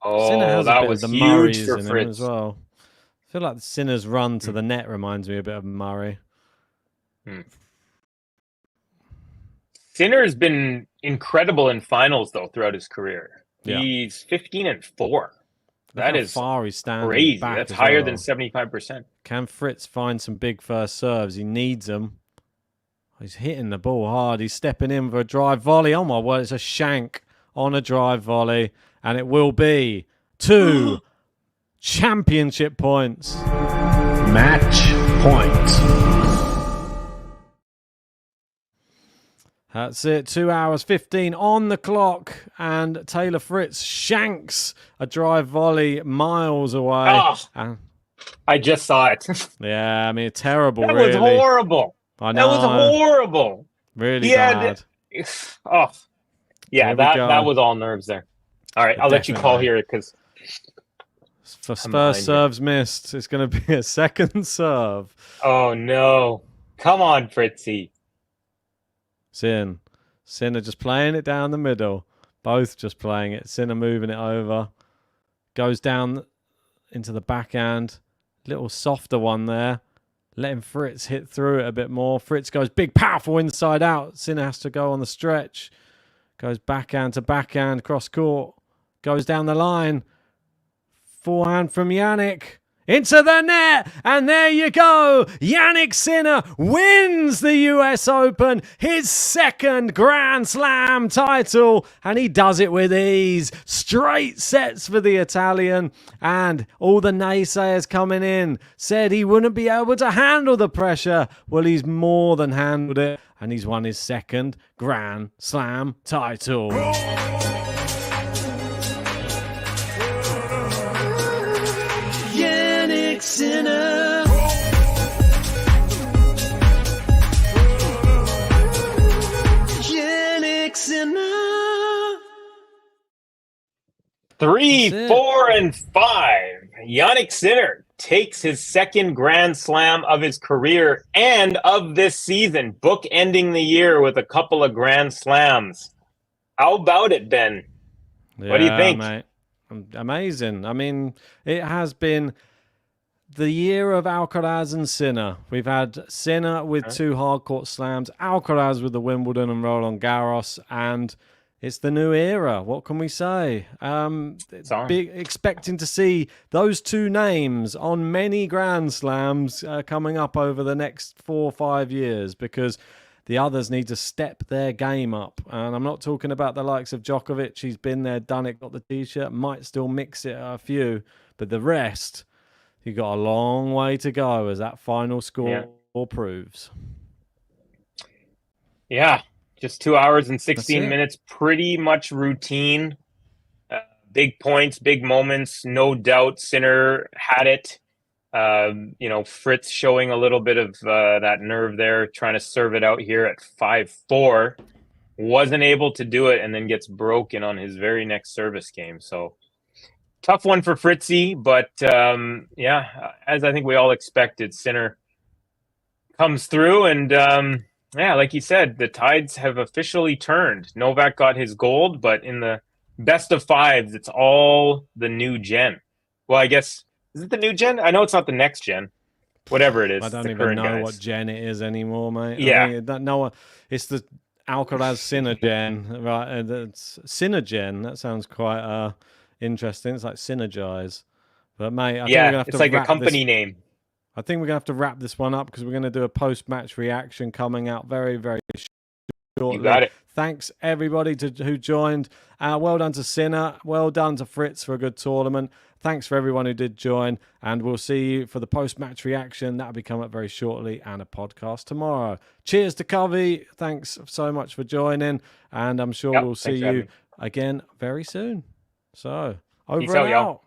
Sinner has that a bit was of the huge Murrays for in Fritz him as well. I feel like Sinner's run to the net reminds me a bit of Murray. Sinner has been incredible in finals, though, throughout his career. Yeah. He's 15-4. That is far he's standing crazy. back. That's higher than 75%. Can Fritz find some big first serves? He needs them. He's hitting the ball hard. He's stepping in for a drive volley. Oh, my word. It's a shank on a drive volley. And it will be 2 championship points. Match point. That's it. 2 hours 15 on the clock, and Taylor Fritz shanks a drive volley miles away. I just saw it. Yeah, I mean, terrible. That really. was horrible. I know. That was horrible. Really bad. Yeah, that was all nerves there. All right, I'll let you call here because first serve's missed. It's going to be a second serve. Oh no! Come on, Fritzy. Sinner just playing it down the middle. Both just playing it. Sinner moving it over. Goes down into the backhand. Little softer one there. Letting Fritz hit through it a bit more. Fritz goes big, powerful inside out. Sinner has to go on the stretch. Goes backhand to backhand, cross court. Goes down the line. Forehand from Jannik. Into the net, and there you go. Jannik Sinner wins the US Open, his second Grand Slam title, and he does it with ease. Straight sets for the Italian, and all the naysayers coming in said he wouldn't be able to handle the pressure. Well, he's more than handled it, and he's won his second Grand Slam title. Sinner. Jannik Sinner. 3, 4, and 5. Jannik Sinner takes his second Grand Slam of his career and of this season, bookending the year with a couple of Grand Slams. How about it, Ben? What do you think? Mate. Amazing. I mean, it has been the year of Alcaraz and Sinner. We've had Sinner with 2 hardcourt slams, Alcaraz with the Wimbledon and Roland Garros, and it's the new era. What can we say? Expecting to see those 2 names on many Grand Slams coming up over the next 4 or 5 years, because the others need to step their game up. And I'm not talking about the likes of Djokovic. He's been there, done it, got the T-shirt, might still mix it a few, but the rest, you got a long way to go, as that final score proves. Yeah, just 2 hours and 16 minutes, pretty much routine. Big points, big moments, no doubt. Sinner had it. Fritz showing a little bit of that nerve there, trying to serve it out here at 5-4. Wasn't able to do it, and then gets broken on his very next service game. So tough one for Fritzy, but as I think we all expected, Sinner comes through, and like you said, the tides have officially turned. Novak got his gold, but in the best of 5s, it's all the new gen. Well, I guess, is it the new gen? I know it's not the next gen. Whatever it is. I don't even know what gen it is anymore, mate. Yeah. It's the Alcaraz Sinner gen, right? It's Sinner gen. That sounds quite interesting. It's like synergize. But mate, I think we're gonna have it's to like a company name. I think we're gonna have to wrap this one up, because we're gonna do a post-match reaction coming out very, very shortly. You got it. Thanks everybody who joined. Well done to Sinner. Well done to Fritz for a good tournament. Thanks for everyone who did join, and we'll see you for the post-match reaction. That'll be coming up very shortly, and a podcast tomorrow. Cheers to Covey. Thanks so much for joining, and I'm sure we'll see you again very soon. So, over and out.